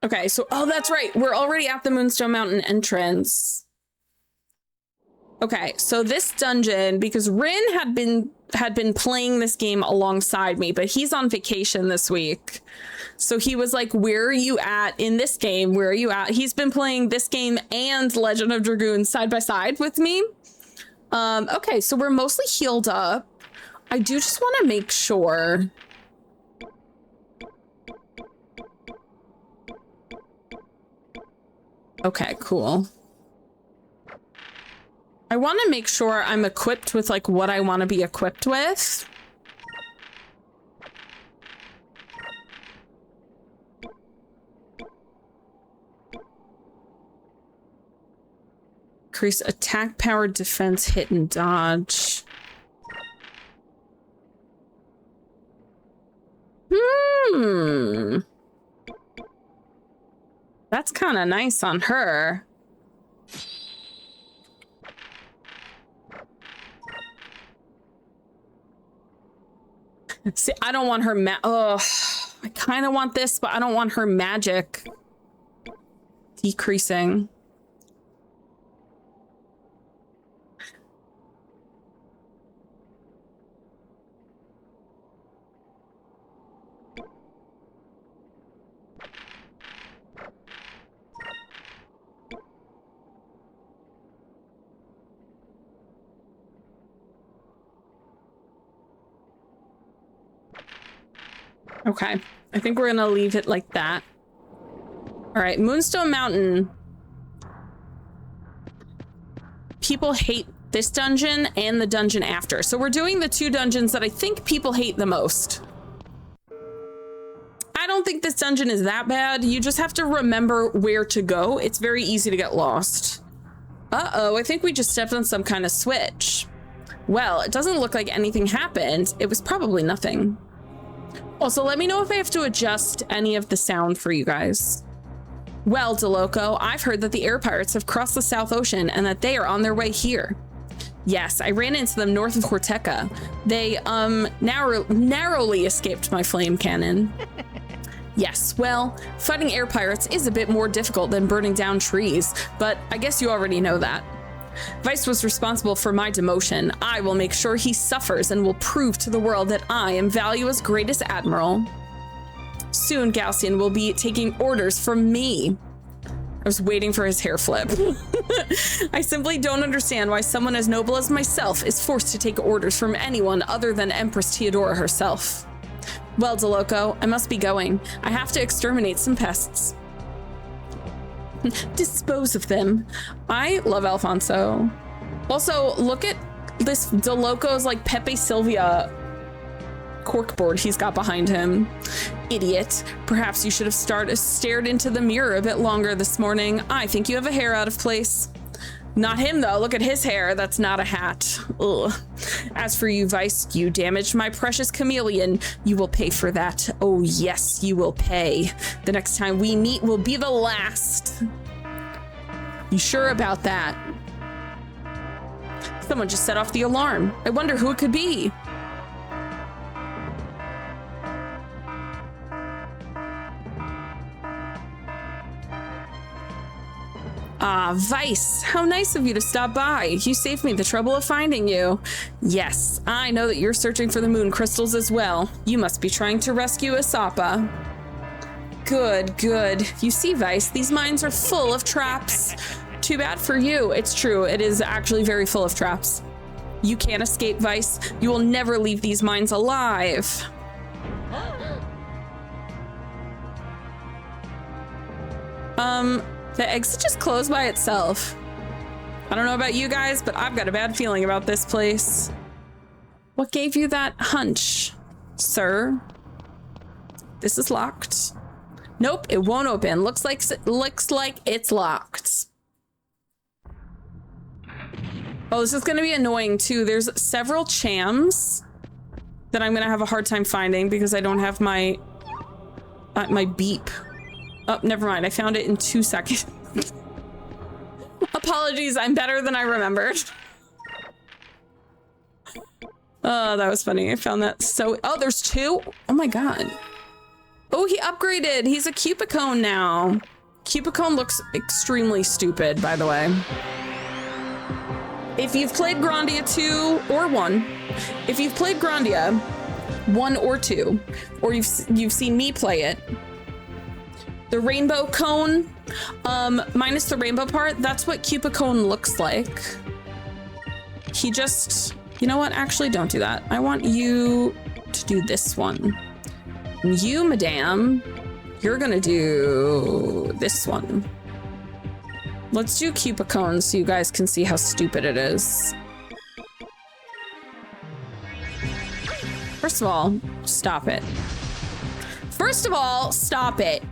Okay, so, oh, that's right. We're already at the Moonstone Mountain entrance. Okay, so this dungeon, because Rin had been playing this game alongside me, but he's on vacation this week. So he was like, where are you at in this game? Where are you at? He's been playing this game and Legend of Dragoon side by side with me. Okay, so we're mostly healed up. I do just want to make sure. Okay, cool. I want to make sure I'm equipped with like what I want to be equipped with. Increase attack, power, defense, hit, and dodge. That's kind of nice on her. See, I don't want her I kind of want this, but I don't want her magic decreasing. Okay, I think we're gonna leave it like that. All right, Moonstone Mountain. People hate this dungeon and the dungeon after. So we're doing the two dungeons that I think people hate the most. I don't think this dungeon is that bad. You just have to remember where to go. It's very easy to get lost. Uh-oh, I think we just stepped on some kind of switch. Well, it doesn't look like anything happened. It was probably nothing. Also, let me know if I have to adjust any of the sound for you guys. Well, DeLoco, I've heard that the air pirates have crossed the South Ocean and that they are on their way here. Yes, I ran into them north of Corteca. They, narrowly escaped my flame cannon. Yes, well, fighting air pirates is a bit more difficult than burning down trees, but I guess you already know that. Vice was responsible for my demotion. I will make sure he suffers and will prove to the world that I am Valua's greatest admiral. Soon, Gaussian will be taking orders from me. I was waiting for his hair flip. I simply don't understand why someone as noble as myself is forced to take orders from anyone other than Empress Theodora herself. Well, DeLoco, I must be going. I have to exterminate some pests. Dispose of them. I love Alfonso. Also, look at this DeLoco's like Pepe Sylvia corkboard he's got behind him. Idiot. Perhaps you should have stared into the mirror a bit longer this morning. I think you have a hair out of place. Not him, though. Look at his hair. That's not a hat. Ugh. As for you, Vice, you damaged my precious chameleon. You will pay for that. Oh, yes, you will pay. The next time we meet will be the last. You sure about that? Someone just set off the alarm. I wonder who it could be. Ah, Vice, how nice of you to stop by. You saved me the trouble of finding you. Yes, I know that you're searching for the moon crystals as well. You must be trying to rescue Asapa. Good, good. You see, Vice, these mines are full of traps. Too bad for you. It's true, it is actually very full of traps. You can't escape, Vice. You will never leave these mines alive. The exit just closed by itself. I don't know about you guys, but I've got a bad feeling about this place. What gave you that hunch, sir? This is locked. Nope, it won't open. Looks like it's locked. Oh, this is gonna be annoying too. There's several chams that I'm gonna have a hard time finding because I don't have my beep. Oh, never mind. I found it in 2 seconds. Apologies. I'm better than I remembered. Oh, that was funny. I found that so... Oh, there's 2? Oh my god. Oh, he upgraded. He's a Cupicone now. Cupicone looks extremely stupid, by the way. If you've played Grandia 2 or 1, if you've played Grandia 1 or 2, or you've seen me play it, the rainbow cone, minus the rainbow part, that's what Cupicone looks like. He just, you know what? Actually, don't do that. I want you to do this one. And you, madame, you're gonna do this one. Let's do Cupicone so you guys can see how stupid it is. First of all, stop it. First of all, stop it.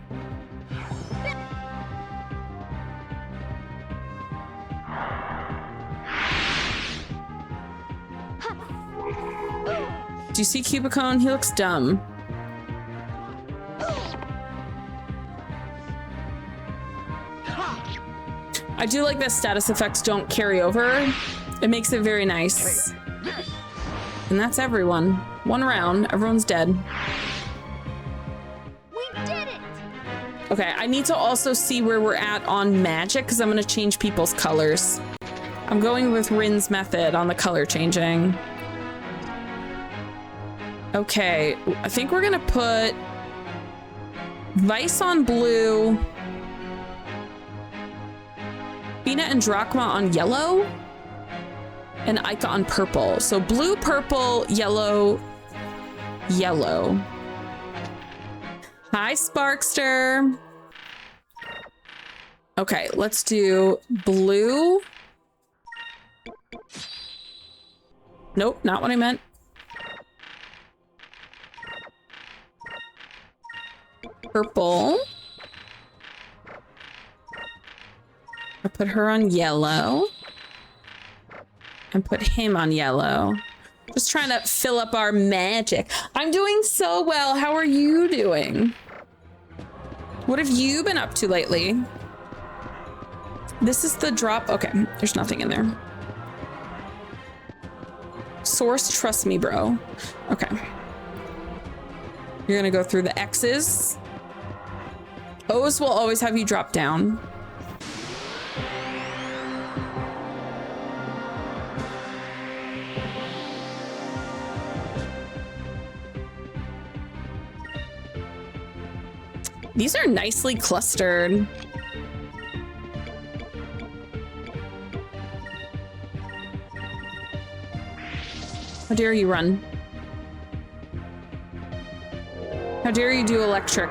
Do you see Cupicone? He looks dumb. I do like that status effects don't carry over. It makes it very nice. And that's everyone. One round, everyone's dead. We did it! Okay, I need to also see where we're at on magic because I'm gonna change people's colors. I'm going with Rin's method on the color changing. Okay, I think we're gonna put Vice on blue, Bina and Drachma on yellow, and Ica on purple. So blue, purple, yellow, yellow. Hi, Sparkster. Okay, let's do blue. Nope, not what I meant. Purple. I put her on yellow. And put him on yellow. Just trying to fill up our magic. I'm doing so well. How are you doing? What have you been up to lately? This is the drop. Okay, there's nothing in there. Source, trust me, bro. Okay. You're gonna go through the X's. O's will always have you drop down. These are nicely clustered. How dare you run? How dare you do electric?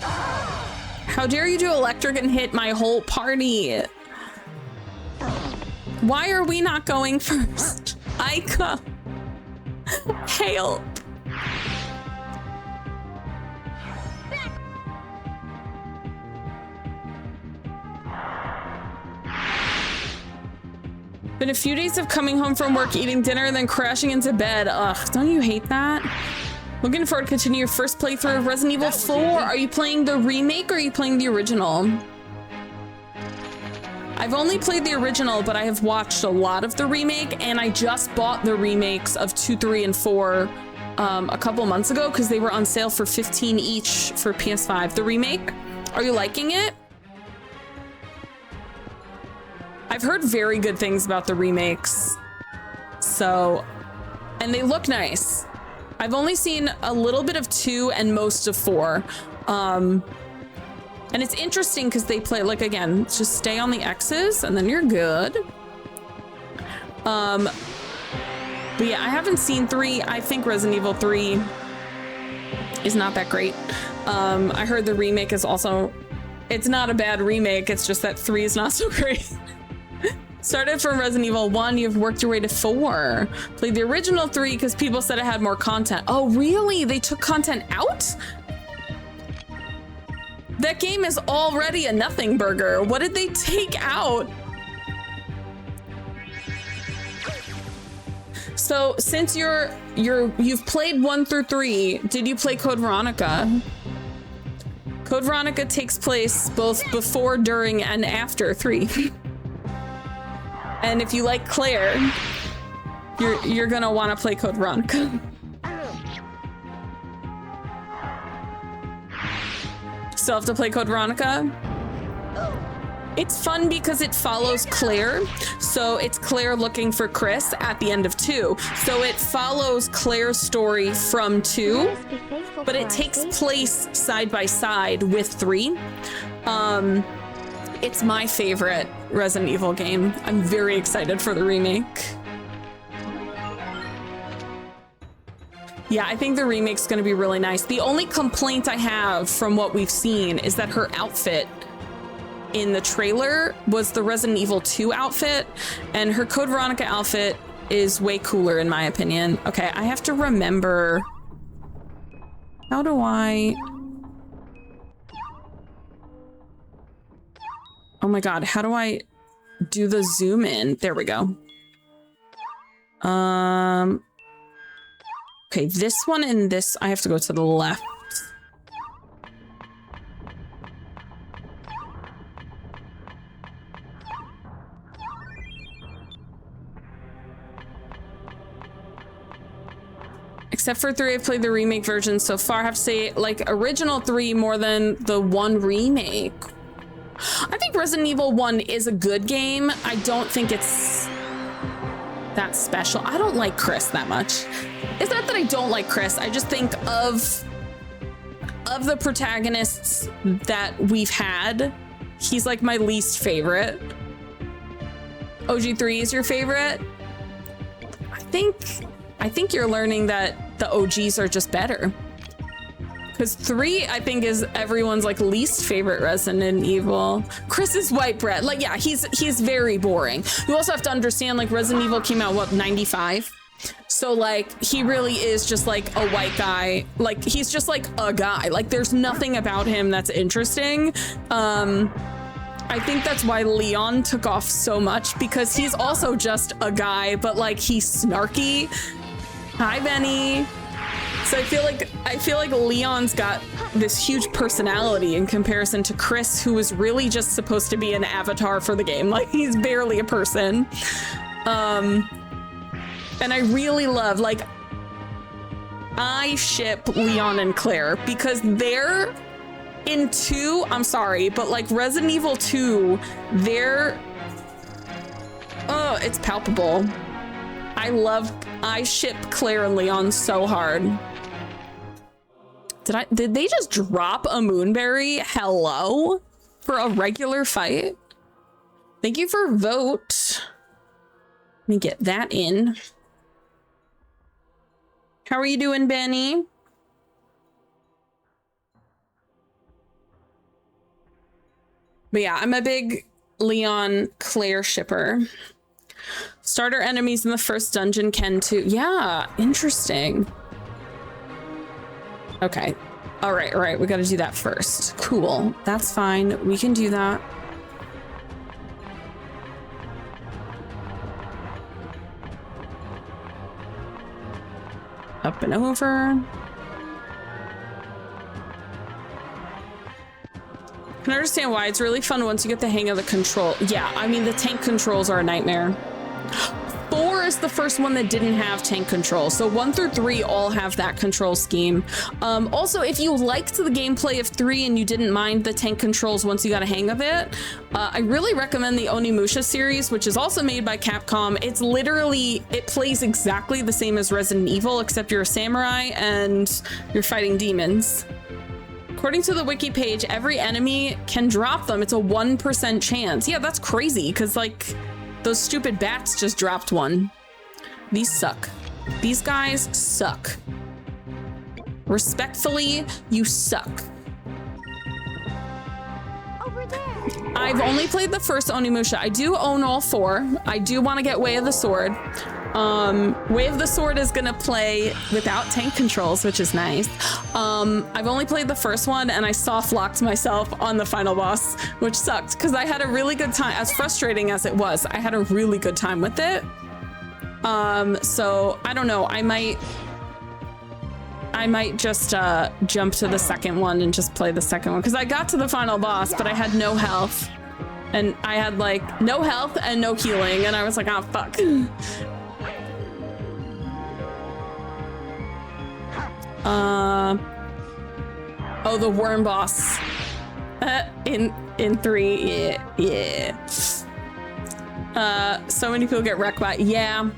How dare you do electric and hit my whole party? Why are we not going first? Ica. Help. Been a few days of coming home from work, eating dinner, and then crashing into bed. Ugh, don't you hate that? Looking forward to continue your first playthrough of Resident Evil 4. Are you playing the remake or are you playing the original? I've only played the original, but I have watched a lot of the remake, and I just bought the remakes of 2, 3, and 4 a couple months ago because they were on sale for $15 each for PS5. The remake, are you liking it? I've heard very good things about the remakes. So, and they look nice. I've only seen a little bit of 2 and most of 4. And it's interesting because they play, like, again, just stay on the X's and then you're good. But yeah, I haven't seen 3. I think Resident Evil 3 is not that great. I heard the remake is also, it's not a bad remake. It's just that 3 is not so great. Started from Resident Evil 1, you've worked your way to 4. Played the original 3 because people said it had more content. Oh, really? They took content out? That game is already a nothing burger. What did they take out? So since you've played 1 through 3, did you play Code Veronica? Code Veronica takes place both before, during, and after 3. And if you like Claire, you're gonna want to play Code Veronica. Still have to play Code Veronica. It's fun because it follows Claire. So it's Claire looking for Chris at the end of 2. So it follows Claire's story from 2, but it takes place side by side with 3. It's my favorite Resident Evil game. I'm very excited for the remake. Yeah, I think the remake's gonna be really nice. The only complaint I have from what we've seen is that her outfit in the trailer was the Resident Evil 2 outfit, and her Code Veronica outfit is way cooler in my opinion. Okay, I have to remember. How do I... Oh my god, how do I do the zoom in? There we go. Okay, this one and this, I have to go to the left. Except for 3, I've played the remake version so far. I have to say, like, original 3 more than the 1 remake. I think Resident Evil 1 is a good game. I don't think it's that special. I don't like Chris that much. It's not that I don't like Chris. I just think of the protagonists that we've had, he's like my least favorite. OG3 is your favorite? I think you're learning that the OGs are just better. Because 3, I think, is everyone's like least favorite Resident Evil. Chris is white bread. Like, yeah, he's very boring. You also have to understand, like, Resident Evil came out, what, 95? So, like, he really is just like a white guy. Like, he's just like a guy. Like, there's nothing about him that's interesting. I think that's why Leon took off so much, because he's also just a guy, but like he's snarky. Hi, Benny. So I feel like Leon's got this huge personality in comparison to Chris, who is really just supposed to be an avatar for the game. Like, he's barely a person. And I really love, like, I ship Leon and Claire because they're in 2, I'm sorry, but like Resident Evil 2, they're, oh, it's palpable. I ship Claire and Leon so hard. Did they just drop a Moonberry? Hello? For a regular fight? Thank you for vote. Let me get that in. How are you doing, Benny? But yeah, I'm a big Leon Claire shipper. Starter enemies in the first dungeon can too. Yeah, interesting. Okay. All right. We got to do that first. Cool. That's fine. We can do that. Up and over. I can understand why. It's really fun once you get the hang of the control. Yeah, I mean, the tank controls are a nightmare. 4 is the first one that didn't have tank control. So 1 through 3 all have that control scheme. Also, if you liked the gameplay of 3 and you didn't mind the tank controls once you got a hang of it, I really recommend the Onimusha series, which is also made by Capcom. It's literally, it plays exactly the same as Resident Evil, except you're a samurai and you're fighting demons. According to the wiki page, every enemy can drop them. It's a 1% chance. Yeah, that's crazy, because like those stupid bats just dropped one. These suck. These guys suck. Respectfully, you suck. Over there. I've only played the first Onimusha. I do own all 4. I do want to get Way of the Sword. Way of the Sword is gonna play without tank controls, which is nice. I've only played the first one and I soft locked myself on the final boss, which sucked because I had a really good time. As frustrating as it was, I had a really good time with it. So I don't know, I might just jump to the second one and just play the second one, because I got to the final boss but I had no health, and I had like no health and no healing, and I was like, oh fuck. Oh, the worm boss. In 3, yeah. So many people get wrecked by, yeah.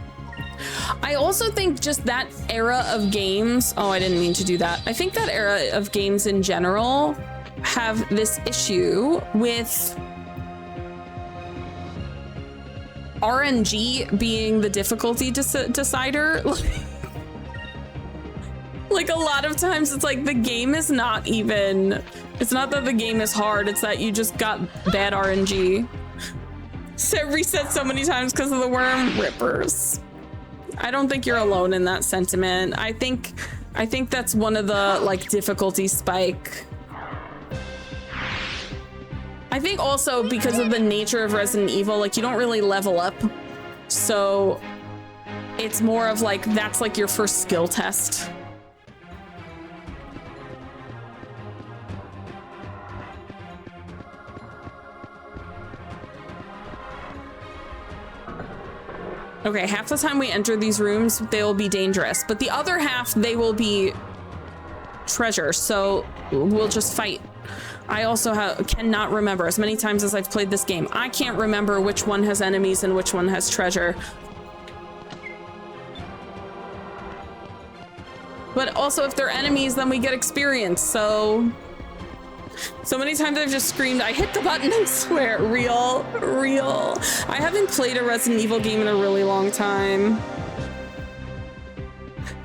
I also think just that era of games, oh, I didn't mean to do that. I think that era of games in general have this issue with RNG being the difficulty decider. Like a lot of times it's like the game is not even, it's not that the game is hard, it's that you just got bad RNG. So reset so many times because of the worm rippers. I don't think you're alone in that sentiment. I think that's one of the like difficulty spike. I think also because of the nature of Resident Evil, like you don't really level up. So it's more of like, that's like your first skill test. Okay, half the time we enter these rooms, they will be dangerous, but the other half, they will be treasure, so we'll just fight. I also cannot remember, as many times as I've played this game, I can't remember which one has enemies and which one has treasure. But also, if they're enemies, then we get experience, so many times I've just screamed, I hit the button, I swear. Real. I haven't played a Resident Evil game in a really long time.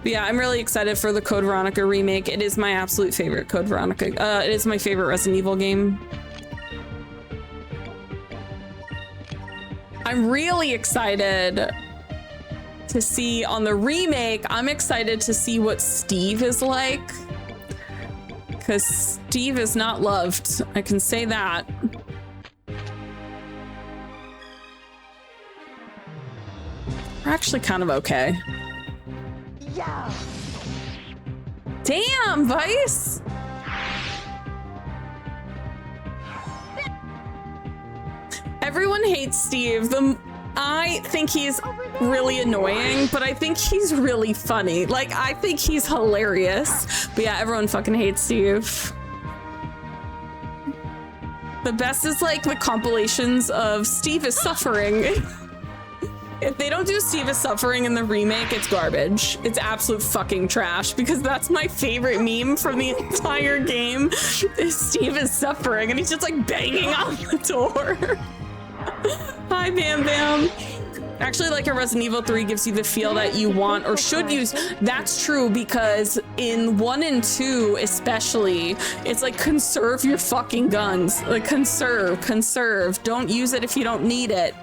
But yeah, I'm really excited for the Code Veronica remake. It is my absolute favorite Code Veronica. It is my favorite Resident Evil game. I'm really excited to see on the remake, I'm excited to see what Steve is like. Because Steve is not loved. I can say that. We're actually kind of okay. Yeah. Damn, Vice! Everyone hates Steve. I think he's really annoying, but I think he's really funny. Like, I think he's hilarious. But yeah, everyone fucking hates Steve. The best is like the compilations of Steve is suffering. If they don't do Steve is suffering in the remake, it's garbage. It's absolute fucking trash, because that's my favorite meme from the entire game. Is Steve is suffering and he's just like banging on the door. Hi, Bam Bam. Actually, like a Resident Evil 3 gives you the feel that you want or should use. That's true, because in 1 and 2 especially, it's like conserve your fucking guns. Like conserve. Don't use it if you don't need it.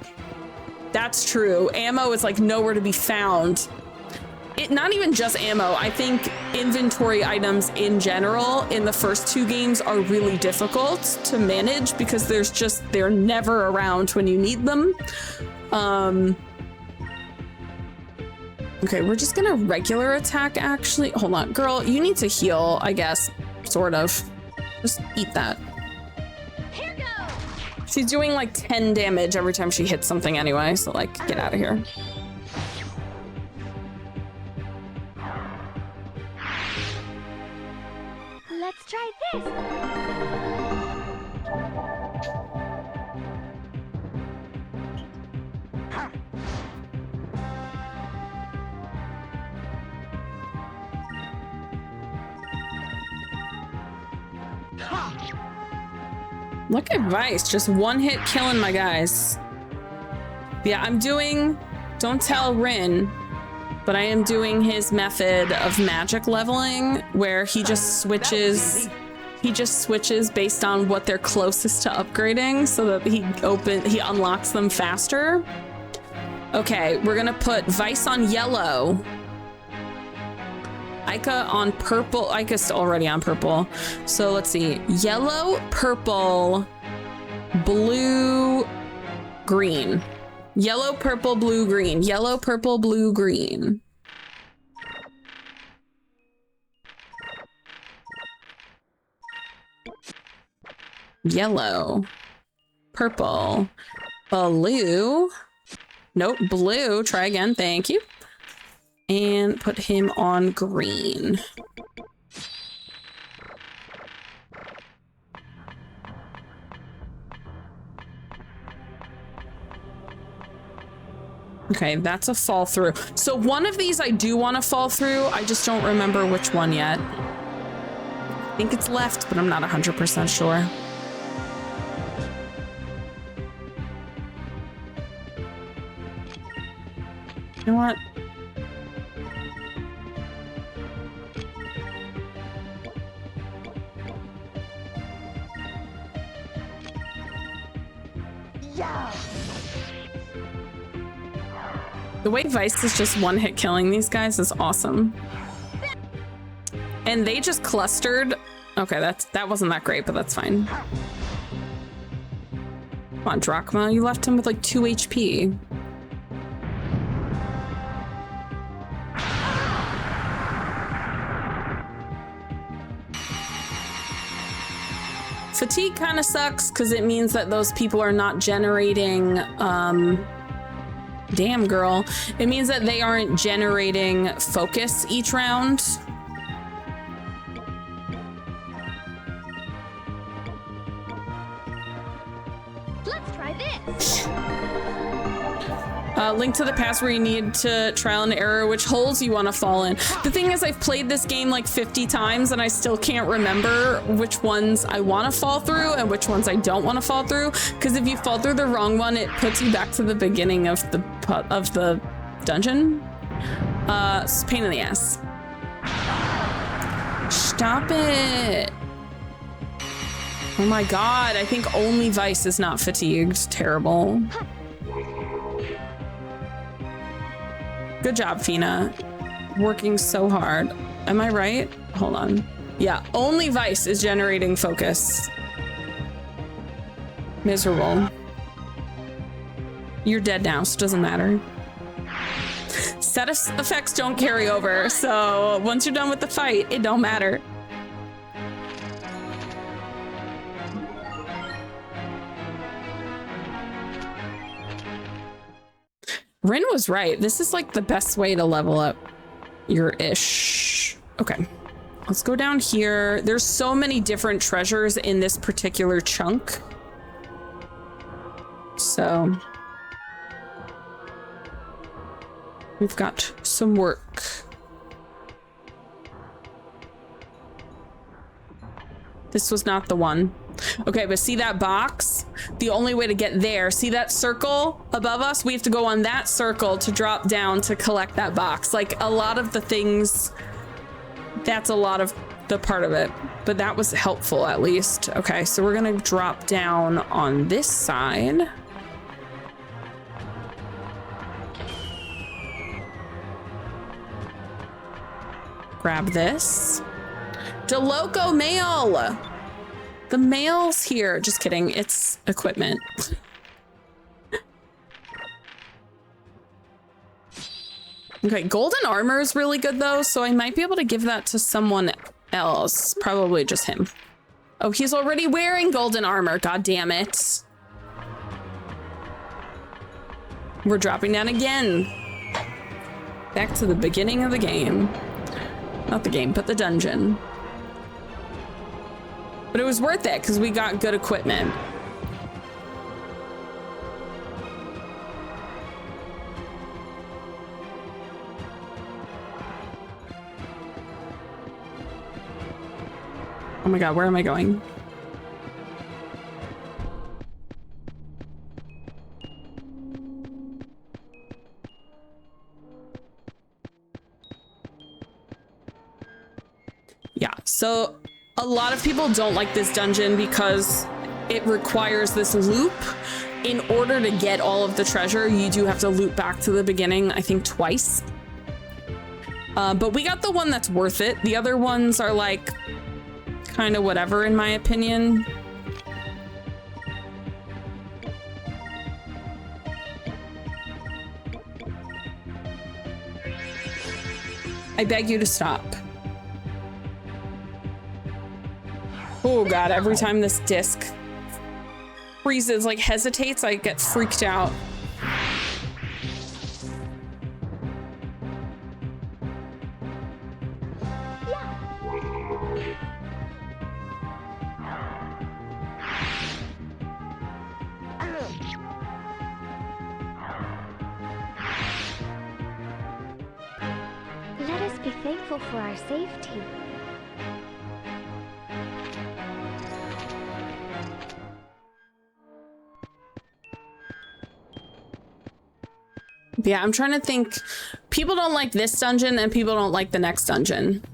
That's true. Ammo is like nowhere to be found. Not even just ammo. I think inventory items in general in the first 2 games are really difficult to manage because they're never around when you need them. Okay, we're just gonna regular attack actually. Hold on, girl, you need to heal, I guess, sort of. Just eat that. Here goes. She's doing like 10 damage every time she hits something anyway, so like, get out of here. Let's try this. Look at Vice, just one hit killing my guys. Yeah, I'm doing, don't tell Rin, but I am doing his method of magic leveling where he just switches based on what they're closest to upgrading so that he unlocks them faster. Okay, we're gonna put Vice on yellow. Ica on purple. Ica's already on purple. So let's see. Yellow, purple, blue, green. Yellow, purple, blue, green. Yellow, purple, blue, green. Yellow, purple, blue. Nope, blue. Try again. Thank you. And put him on green. Okay, that's a fall through. So one of these I do want to fall through. I just don't remember which one yet. I think it's left, but I'm not 100% sure. You know what? Yeah. The way Vice is just one-hit killing these guys is awesome. And they just clustered. Okay, that wasn't that great, but that's fine. Come on, Drachma, you left him with like 2 HP. Fatigue kind of sucks because it means that those people are not generating, damn girl. It means that they aren't generating focus each round. Let's try this. Link to the past where you need to trial and error which holes you want to fall in. The thing is, I've played this game like 50 times and I still can't remember which ones I want to fall through and which ones I don't want to fall through. Because if you fall through the wrong one, it puts you back to the beginning of the dungeon. It's a pain in the ass. Stop it. Oh my god, I think only Vice is not fatigued. Terrible. Good job, Fina. Working so hard. Am I right? Hold on. Yeah, only Vice is generating focus. Miserable. You're dead now, so it doesn't matter. Set effects don't carry over, so once you're done with the fight, it don't matter. Rin was right. This is like the best way to level up your ish. Okay, let's go down here. There's so many different treasures in this particular chunk. So we've got some work. This was not the one. Okay, but see that box? The only way to get there, see that circle above us? We have to go on that circle to drop down to collect that box. Like a lot of the things, that's a lot of the part of it, but that was helpful at least. Okay, so we're gonna drop down on this side. Grab this. DeLoco mail! The mail's here. Just kidding. It's equipment. Okay, golden armor is really good though, so I might be able to give that to someone else. Probably just him. Oh, he's already wearing golden armor. God damn it. We're dropping down again. Back to the beginning of the game. Not the game, but the dungeon. But it was worth it because we got good equipment. Oh my god, where am I going? Yeah, so a lot of people don't like this dungeon because it requires this loop. In order to get all of the treasure, you do have to loop back to the beginning, I think twice. But we got the one that's worth it. The other ones are like kind of whatever in my opinion. I beg you to stop. Oh god, every time this disc freezes, like hesitates, I get freaked out. be thankful for our safety. Yeah, I'm trying to think. People don't like this dungeon and people don't like the next dungeon.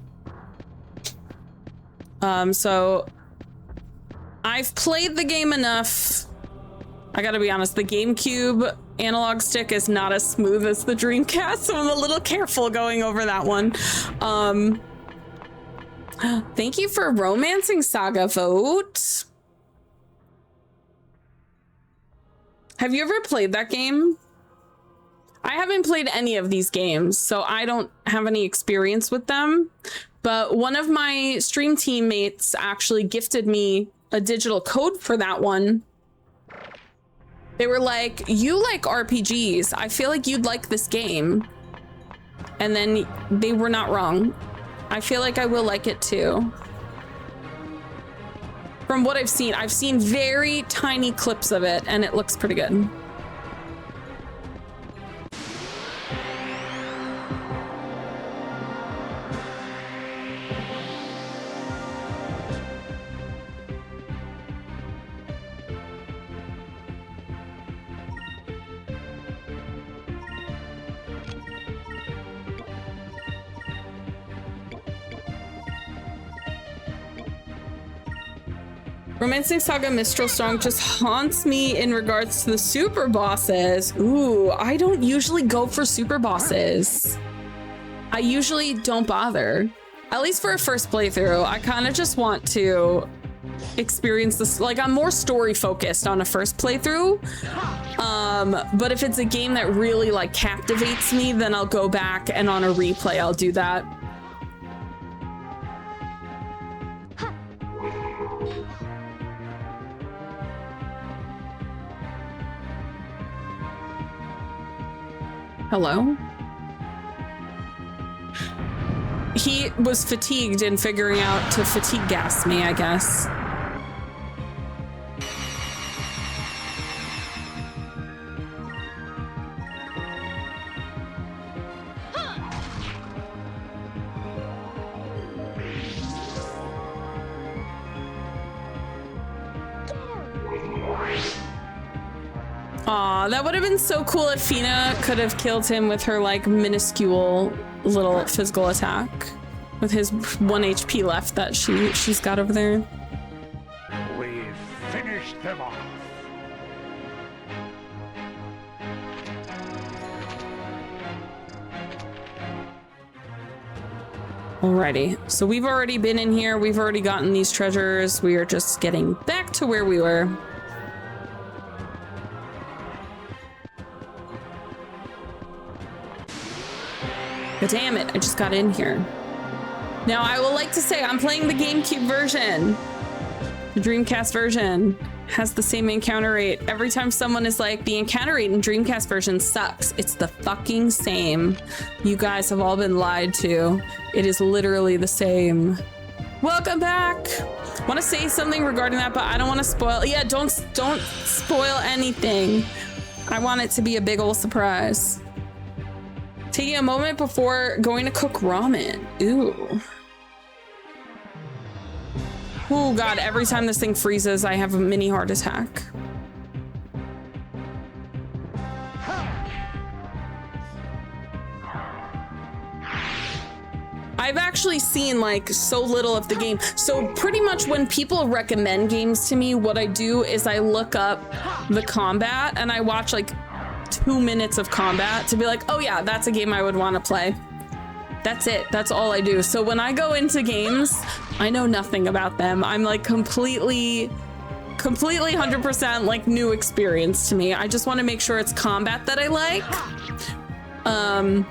So I've played the game enough. I gotta be honest, the GameCube analog stick is not as smooth as the Dreamcast, so I'm a little careful going over that one. Thank you for Romancing Saga vote. Have you ever played that game? I haven't played any of these games, so I don't have any experience with them. But one of my stream teammates actually gifted me a digital code for that one. They were like, you like RPGs. I feel like you'd like this game. And then they were not wrong. I feel like I will like it too. From what I've seen very tiny clips of it and it looks pretty good. Romancing Saga Mistral Song just haunts me in regards to the super bosses. Ooh, I don't usually go for super bosses. I usually don't bother. At least for a first playthrough, I kind of just want to experience this. Like, I'm more story focused on a first playthrough. But if it's a game that really like captivates me, then I'll go back and on a replay, I'll do that. Hello? He was fatigued in figuring out to fatigue gas me, I guess. Aw, that would have been so cool if Fina could have killed him with her like minuscule little physical attack with his 1 HP left that she's got over there. We've finished them off. Alrighty, so we've already been in here. We've already gotten these treasures. We are just getting back to where we were. But damn it, I just got in here. Now, I will like to say I'm playing the GameCube version. The Dreamcast version has the same encounter rate. Every time someone is like, the encounter rate in Dreamcast version sucks. It's the fucking same. You guys have all been lied to. It is literally the same. Welcome back. Want to say something regarding that, but I don't want to spoil. Yeah, don't spoil anything. I want it to be a big ol' surprise. Taking a moment before going to cook ramen. Ooh. Oh God, every time this thing freezes, I have a mini heart attack. I've actually seen like so little of the game. So pretty much when people recommend games to me, what I do is I look up the combat and I watch like 2 minutes of combat to be like, oh yeah, that's a game I would want to play. That's it. That's all I do. So when I go into games, I know nothing about them. I'm like completely 100% like new experience to me. I just want to make sure it's combat that I like. And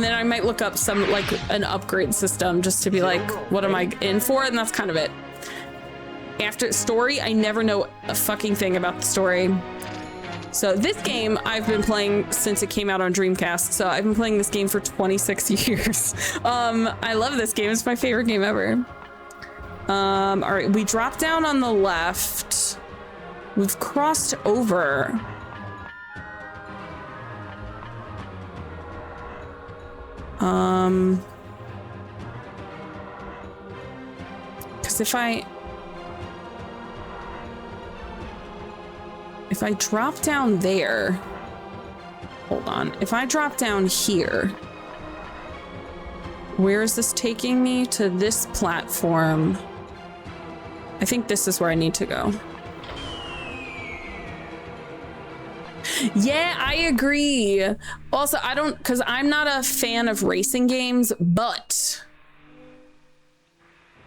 then I might look up some like an upgrade system just to be like, what am I in for? And that's kind of it. After story, I never know a fucking thing about the story. So this game I've been playing since it came out on Dreamcast. So I've been playing this game for 26 years. I love this game. It's my favorite game ever. All right, we dropped down on the left. We've crossed over. Because if I drop down there, hold on. If I drop down here, where is this taking me? To this platform. I think this is where I need to go. Yeah, I agree. Also, because I'm not a fan of racing games, but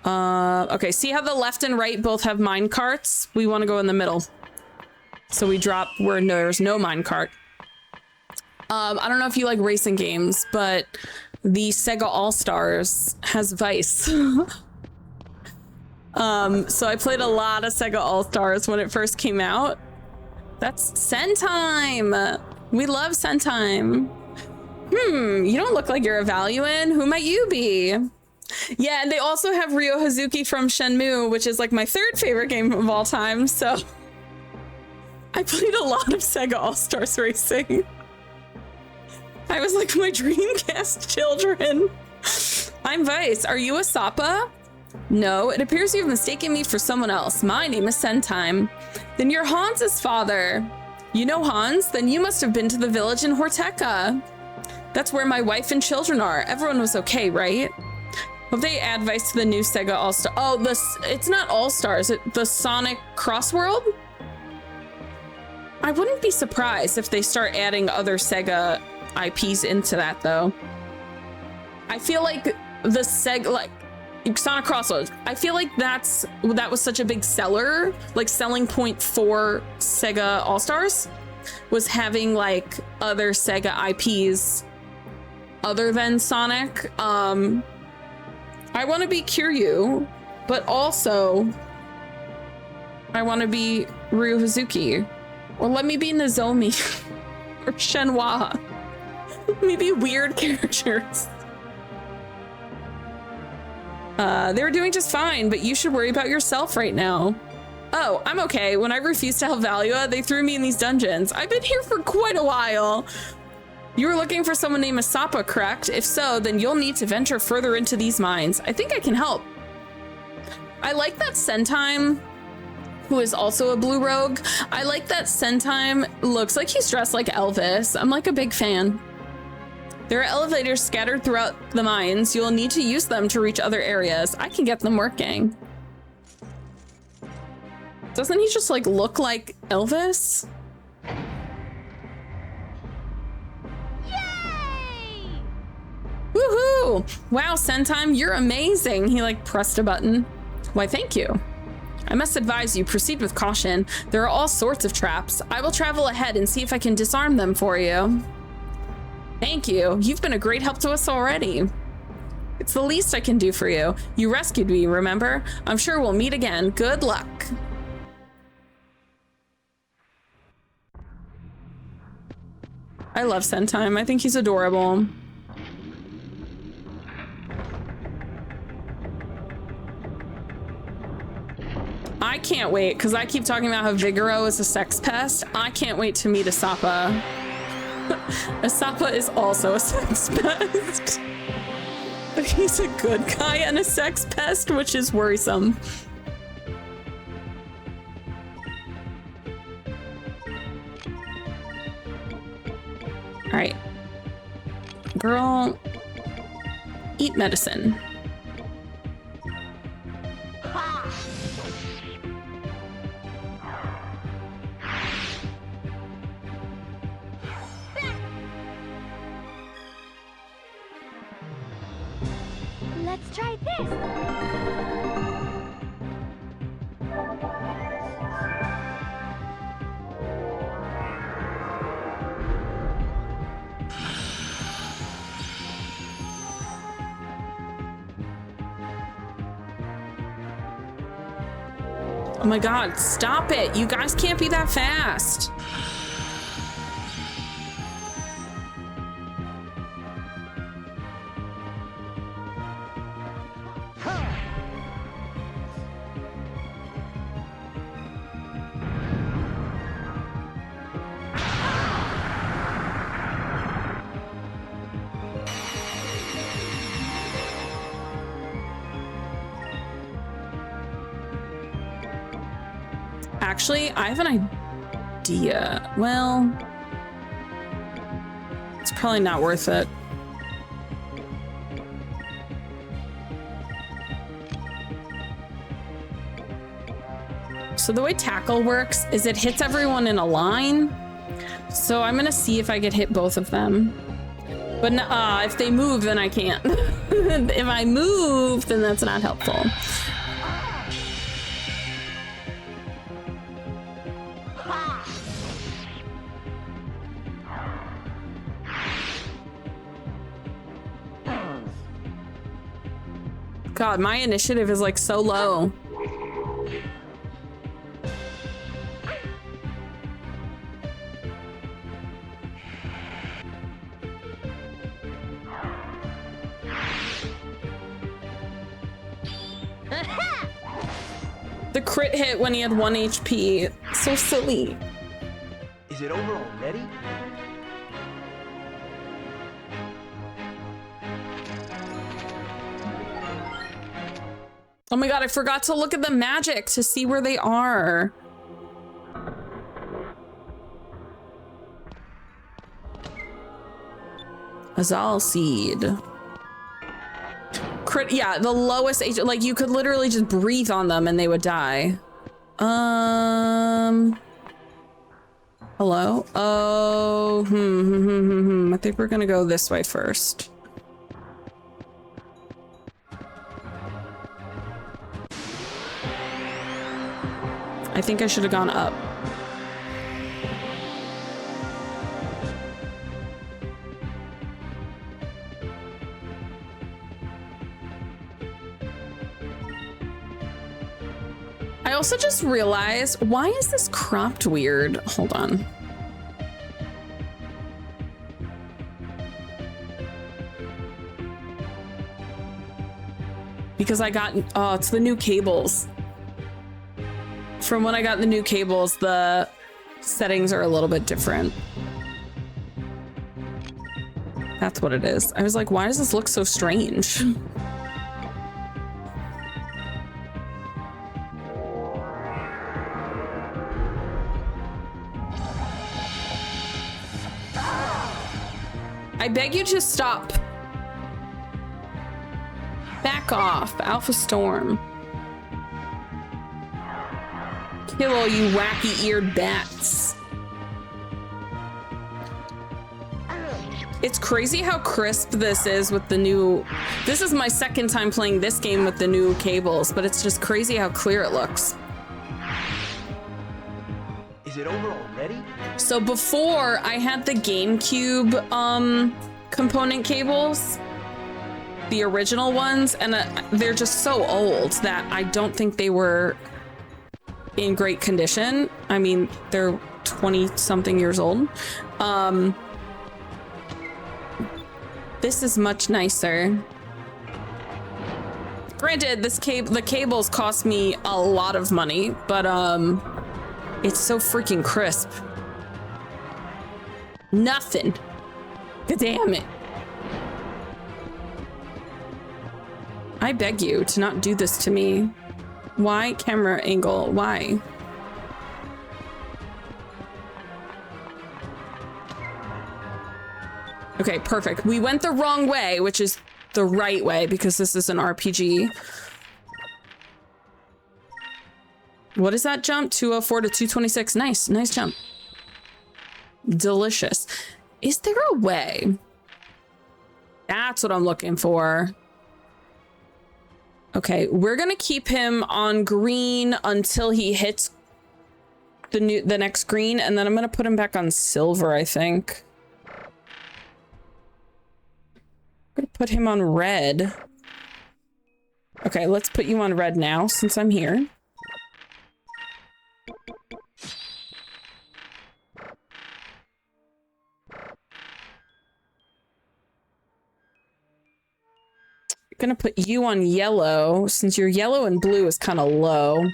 okay, see how the left and right both have mine carts? We want to go in the middle. So we drop where there's no mine cart. I don't know if you like racing games, but the Sega All-Stars has Vice. So I played a lot of Sega All-Stars when it first came out. That's Sentime. We love Sentime. You don't look like you're a Valuan. Who might you be? Yeah, and they also have Ryo Hazuki from Shenmue, which is like my third favorite game of all time. So I played a lot of Sega All-Stars Racing. I was like my Dreamcast children. I'm Vice. Are you a Sapa? No, it appears you've mistaken me for someone else. My name is Sentime. Then you're Hans' father. You know Hans? Then you must have been to the village in Horteka. That's where my wife and children are. Everyone was okay, right? Hope they add Vice to the new Sega All-Star. Oh, it's not All-Stars. The Sonic Crossworld? I wouldn't be surprised if they start adding other Sega IPs into that, though. I feel like the Sega, like Sonic Crossroads, I feel like that was such a big seller, like selling point for Sega All-Stars was having like other Sega IPs other than Sonic. I want to be Kiryu, but also I want to be Ryu Hazuki, or let me be Nozomi or Shenhua. Maybe weird characters. They were doing just fine, but you should worry about yourself right now. Oh, I'm okay. When I refused to help Valua, they threw me in these dungeons. I've been here for quite a while. You were looking for someone named Asapa, correct? If so, then you'll need to venture further into these mines. I think I can help. I like that Sentime, who is also a blue rogue. I like that Sentime looks like he's dressed like Elvis. I'm like a big fan. There are elevators scattered throughout the mines. You'll need to use them to reach other areas. I can get them working. Doesn't he just like look like Elvis? Yay! Woohoo! Wow, Sentime, you're amazing. He like pressed a button. Why, thank you. I must advise you, proceed with caution. There are all sorts of traps. I will travel ahead and see if I can disarm them for you. Thank you. You've been a great help to us already. It's the least I can do for you. You rescued me, remember? I'm sure we'll meet again. Good luck. I love Sentime. I think he's adorable. I can't wait, because I keep talking about how Vigoro is a sex pest. I can't wait to meet Asapa. Asapa is also a sex pest. He's a good guy and a sex pest, which is worrisome. All right. Girl, eat medicine. Let's try this. Oh my god, stop it. You guys can't be that fast. Actually, I have an idea. Well, it's probably not worth it. So the way tackle works is it hits everyone in a line. So I'm gonna see if I could hit both of them. But if they move, then I can't. If I move, then that's not helpful. God, my initiative is like so low. The crit hit when he had 1 HP. So silly. Is it over already? Oh my god, I forgot to look at the magic to see where they are. Azal Seed. Crit, yeah, the lowest H, like you could literally just breathe on them and they would die. Hello? Oh, I think we're gonna go this way first. I think I should have gone up. I also just realized, why is this cropped weird? Hold on. Because I got, oh, it's the new cables. From when I got the new cables, the settings are a little bit different. That's what it is. I was like, why does this look so strange? I beg you to stop. Back off, Alpha Storm. Kill all you wacky-eared bats. It's crazy how crisp this is with the new... This is my second time playing this game with the new cables, but it's just crazy how clear it looks. Is it over already? So before, I had the GameCube component cables, the original ones, and they're just so old that I don't think they were in great condition. I mean, they're 20-something years old. This is much nicer. Granted, the cables cost me a lot of money, but it's so freaking crisp. Nothing. God damn it. I beg you to not do this to me. Why camera angle? Why? Okay, perfect. We went the wrong way, which is the right way because this is an RPG. What is that jump? 204 to 226. Nice, nice jump. Delicious. Is there a way? That's what I'm looking for. Okay, we're gonna keep him on green until he hits the next green, and then I'm gonna put him back on silver, I think. I'm gonna put him on red. Okay, let's put you on red now since I'm here. Gonna put you on yellow since your yellow and blue is kind of low.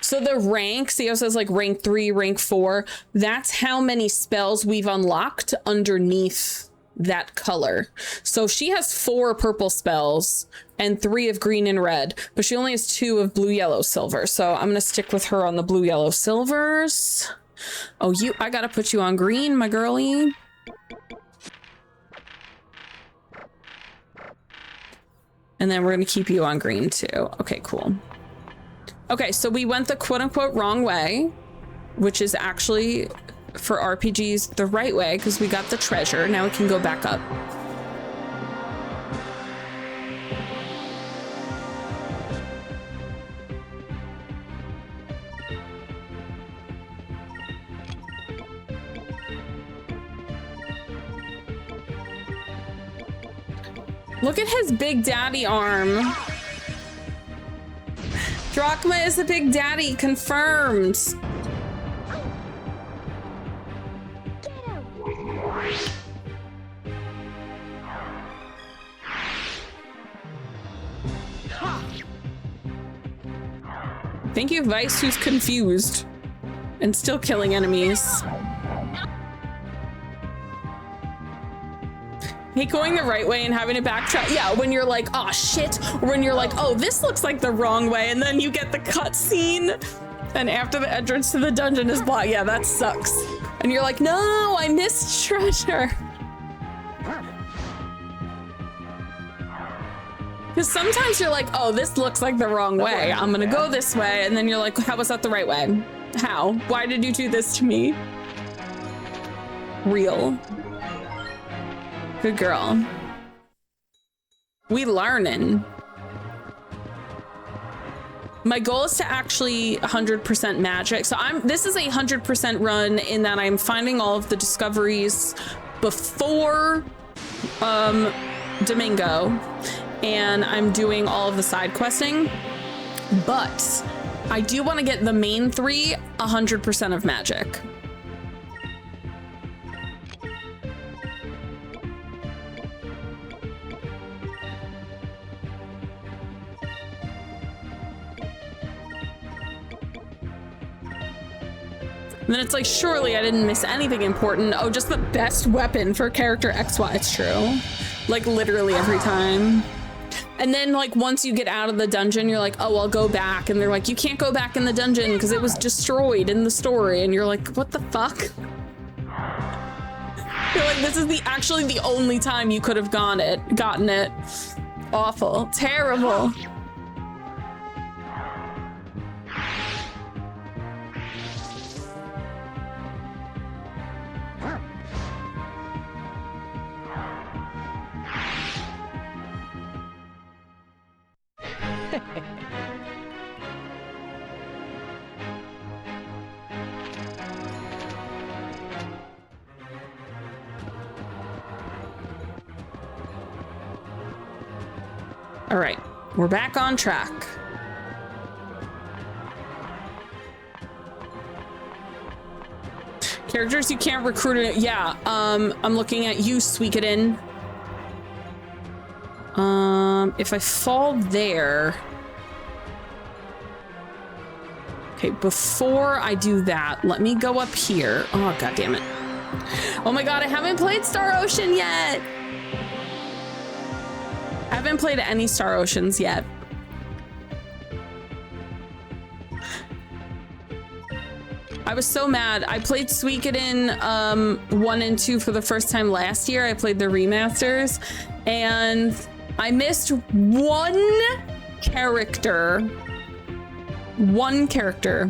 So the rank, see how it says like rank 3, rank 4, that's how many spells we've unlocked underneath that color. So she has 4 purple spells and 3 of green and red, but she only has 2 of blue, yellow, silver. So I'm gonna stick with her on the blue, yellow, silvers. Oh, I gotta put you on green, my girlie. And then we're gonna keep you on green too. Okay, cool. Okay, so we went the quote unquote wrong way, which is actually for RPGs the right way because we got the treasure. Now we can go back up. Look at his big daddy arm. Drachma is the big daddy, confirmed. Thank you, Vice, who's confused and still killing enemies. Hey, going the right way and having to backtrack. Yeah, when you're like, oh shit, or when you're like, oh, this looks like the wrong way, and then you get the cutscene, and after the entrance to the dungeon is blocked. Yeah, that sucks. And you're like, no, I missed treasure. Because sometimes you're like, oh, this looks like the wrong way. I'm gonna go this way, and then you're like, how was that the right way? How? Why did you do this to me? Real. Good girl. We learning. My goal is to actually 100% magic. So this is a 100% run in that I'm finding all of the discoveries before Domingo, and I'm doing all of the side questing, but I do want to get the main 3 100% of magic. And then it's like, surely I didn't miss anything important. Oh, just the best weapon for character XY. It's true. Like literally every time. And then like once you get out of the dungeon, you're like, oh, I'll go back. And they're like, you can't go back in the dungeon because it was destroyed in the story. And you're like, what the fuck? You're like, this is actually the only time you could have gotten it. Awful. Terrible. All right, we're back on track. Characters you can't recruit. Yeah, I'm looking at you, Suikoden. If I fall there. Okay, before I do that, let me go up here. Oh, God damn it. Oh my God, I haven't played Star Ocean yet. I haven't played any Star Oceans yet. I was so mad. I played Suikoden 1 and 2 for the first time last year. I played the remasters and I missed one character. One character.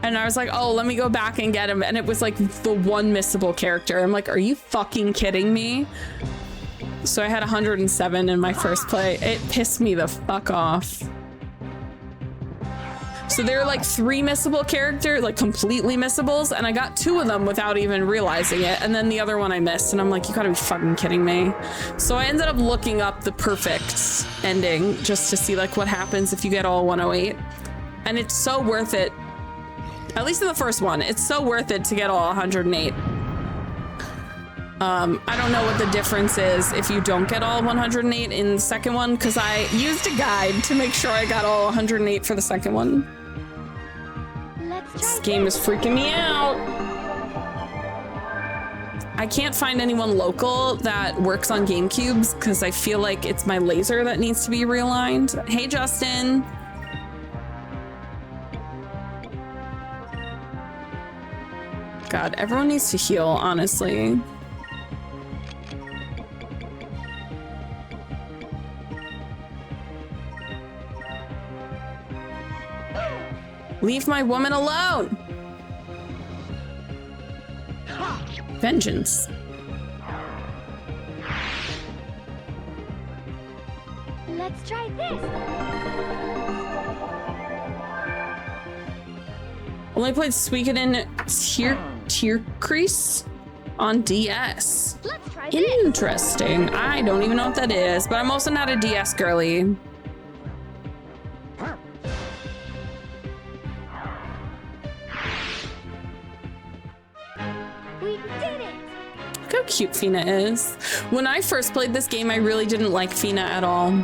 And I was like, oh, let me go back and get him. And it was like the one missable character. I'm like, are you fucking kidding me? So I had 107 in my first play. It pissed me the fuck off. So there are like 3 missable characters, like completely missables, and I got 2 of them without even realizing it, and then the other one I missed, and I'm like, you gotta be fucking kidding me. So I ended up looking up the perfect ending just to see like what happens if you get all 108. And it's so worth it. At least in the first one, it's so worth it to get all 108. I don't know what the difference is if you don't get all 108 in the second one, because I used a guide to make sure I got all 108 for the second one. This game is freaking me out. I can't find anyone local that works on GameCubes because I feel like it's my laser that needs to be realigned. Hey, Justin. God, everyone needs to heal, honestly. Leave my woman alone! Vengeance. Let's try this. Only played Suikoden Tierkreis on DS. Let's try this. Interesting. I don't even know what that is, but I'm also not a DS girly. Look how cute Fina is. When I first played this game, I really didn't like Fina at all.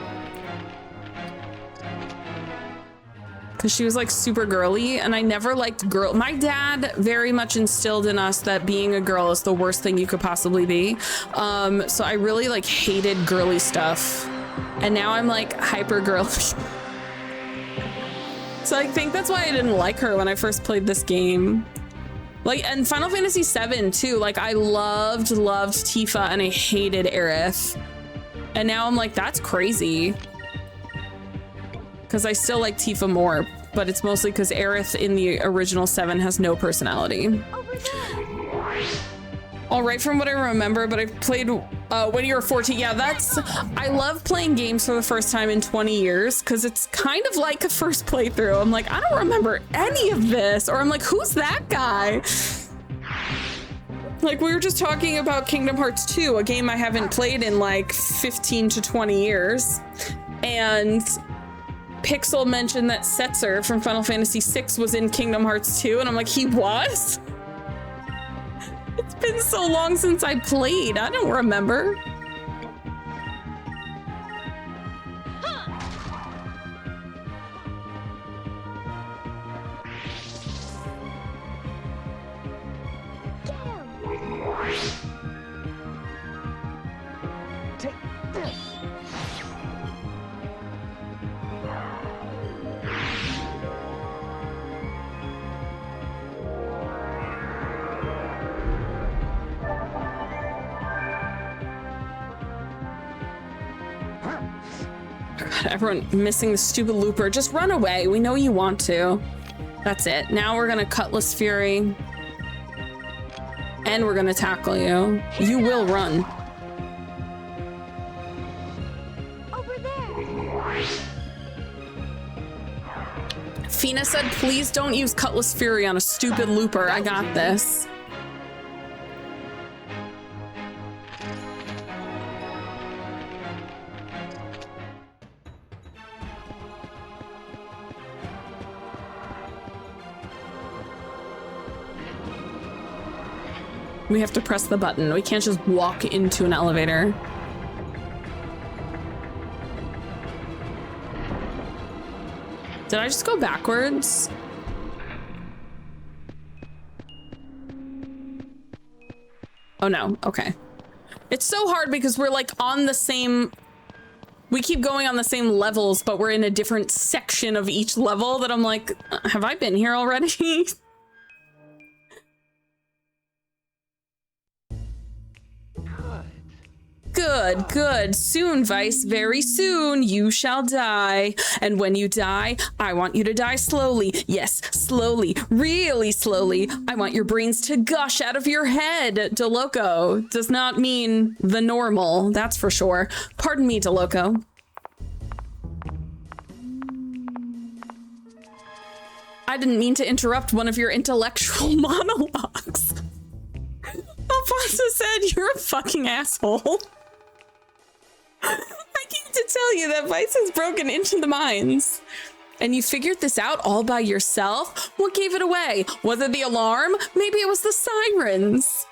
Because she was like super girly and I never liked girl. My dad very much instilled in us that being a girl is the worst thing you could possibly be. So I really like hated girly stuff. And now I'm like hyper girly. So I think that's why I didn't like her when I first played this game. Like, and Final Fantasy VII too, like I loved Tifa and I hated Aerith. And now I'm like, that's crazy. Because I still like Tifa more, but it's mostly because Aerith in the original 7 has no personality. All right, from what I remember, but I played when you were 14. Yeah, I love playing games for the first time in 20 years because it's kind of like a first playthrough. I'm like, I don't remember any of this. Or I'm like, who's that guy? Like we were just talking about Kingdom Hearts 2, a game I haven't played in like 15 to 20 years. And Pixel mentioned that Setzer from Final Fantasy VI was in Kingdom Hearts 2, and I'm like, he was? It's been so long since I played. I don't remember. Take this. God, everyone missing the stupid looper. Just run away. We know you want to. That's it. Now we're gonna Cutlass Fury. And we're gonna tackle you. You will run. Over there. Fina said, please don't use Cutlass Fury on a stupid looper. I got this. We have to press the button. We can't just walk into an elevator. Did I just go backwards? Oh no, okay. It's so hard because we're like on the same... We keep going on the same levels, but we're in a different section of each level that I'm like, have I been here already? Good, good. Soon, Vice, very soon, you shall die. And when you die, I want you to die slowly. Yes, slowly, really slowly. I want your brains to gush out of your head. Deloco does not mean the normal, that's for sure. Pardon me, Deloco. I didn't mean to interrupt one of your intellectual monologues. Alfonso said, you're a fucking asshole. I came to tell you that Vice has broken into the mines. And you figured this out all by yourself? What gave it away? Was it the alarm? Maybe it was the sirens.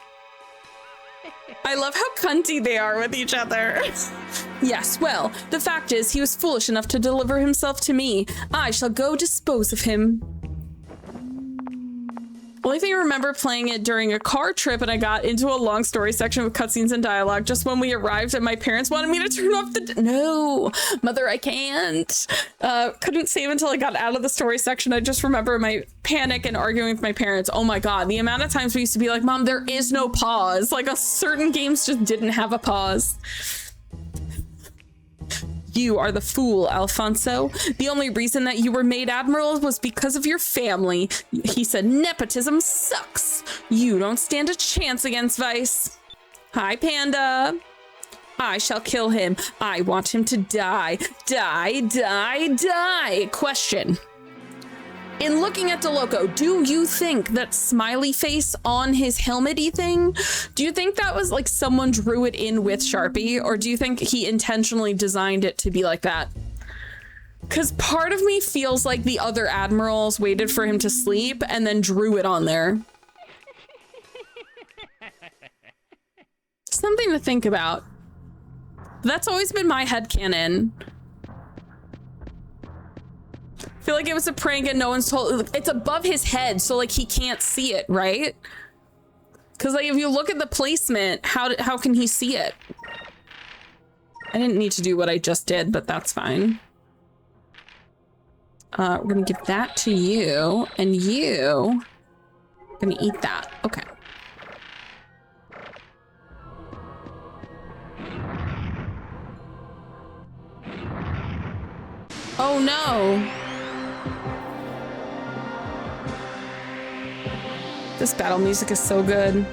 I love how cunty they are with each other. Yes, well, the fact is he was foolish enough to deliver himself to me. I shall go dispose of him. Well, Only thing I remember playing it during a car trip, and I got into a long story section with cutscenes and dialogue just when we arrived, and my parents wanted me to turn off the... No, mother, I can't. Couldn't save until I got out of the story section. I just remember my panic and arguing with my parents. Oh my God, the amount of times we used to be like, Mom, there is no pause. Like, certain games just didn't have a pause. You are the fool, Alfonso. The only reason that you were made admiral was because of your family. He said nepotism sucks. You don't stand a chance against Vice. Hi, Panda. I shall kill him. I want him to die. Die, die, die. Question. In looking at DeLoco, do you think that smiley face on his helmet-y thing, do you think that was like someone drew it in with Sharpie, or do you think he intentionally designed it to be like that? Because part of me feels like the other admirals waited for him to sleep and then drew it on there. Something to think about. That's always been my headcanon. I feel like it was a prank and no one's told. It's above his head, so like he can't see it, right? Because like if you look at the placement, how can he see it? I didn't need to do what I just did, but that's fine. We're gonna give that to you, and you are gonna eat that. Okay. Oh no. This battle music is so good.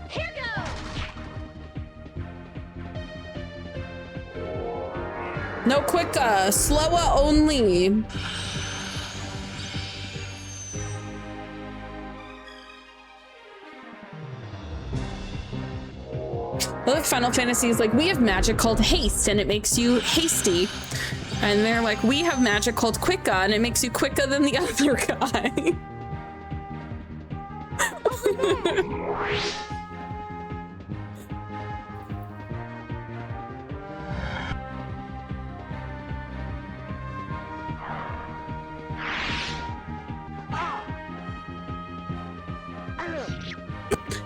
Here goes! No quick, slower only. Look, Final Fantasy is like, we have magic called haste and it makes you hasty. And they're like, we have magic called quicka and it makes you quicker than the other guy.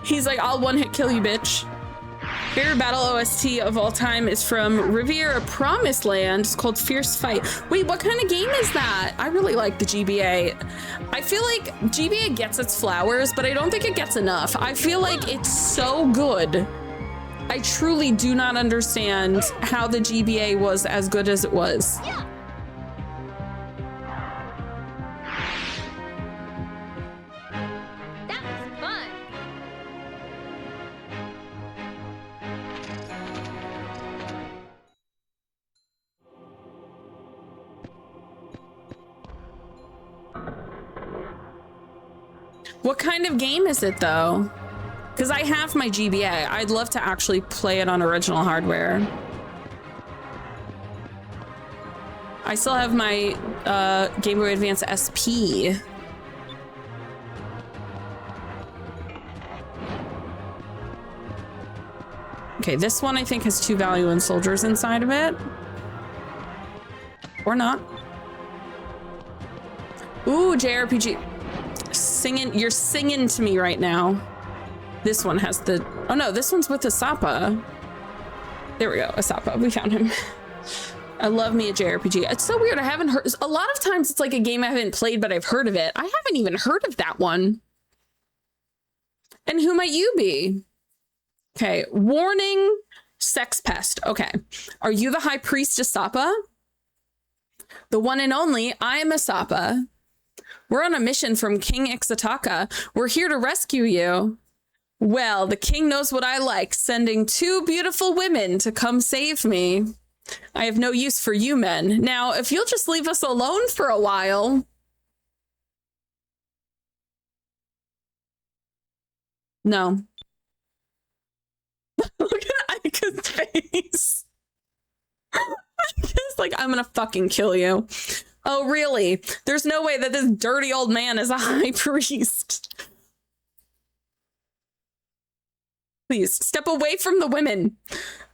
He's like, I'll one-hit kill you, bitch. Favorite battle OST of all time is from Riviera Promised Land. It's called Fierce Fight. Wait, what kind of game is that? I really like the GBA. I feel like GBA gets its flowers, but I don't think it gets enough. I feel like it's so good. I truly do not understand how the GBA was as good as it was. Yeah. That was fun. What kind of game is it though? Because I have my GBA. I'd love to actually play it on original hardware. I still have my Game Boy Advance SP. Okay, this one I think has 2 Valiant soldiers inside of it. Or not. Ooh, JRPG. Singing, you're singing to me right now. This one has the, oh no, this one's with Asapa. There we go, Asapa, we found him. I love me a JRPG. It's so weird, I haven't heard, a lot of times it's like a game I haven't played, but I've heard of it. I haven't even heard of that one. And who might you be? Okay, warning, sex pest. Okay, are you the High Priest Asapa? The one and only, I'm Asapa. We're on a mission from King Ixataka. We're here to rescue you. Well, the king knows what I like, sending 2 beautiful women to come save me. I have no use for you men. Now, if you'll just leave us alone for a while. No. Look at Aika's face. Aika's like, I'm gonna fucking kill you. Oh, really? There's no way that this dirty old man is a high priest. Please step away from the women.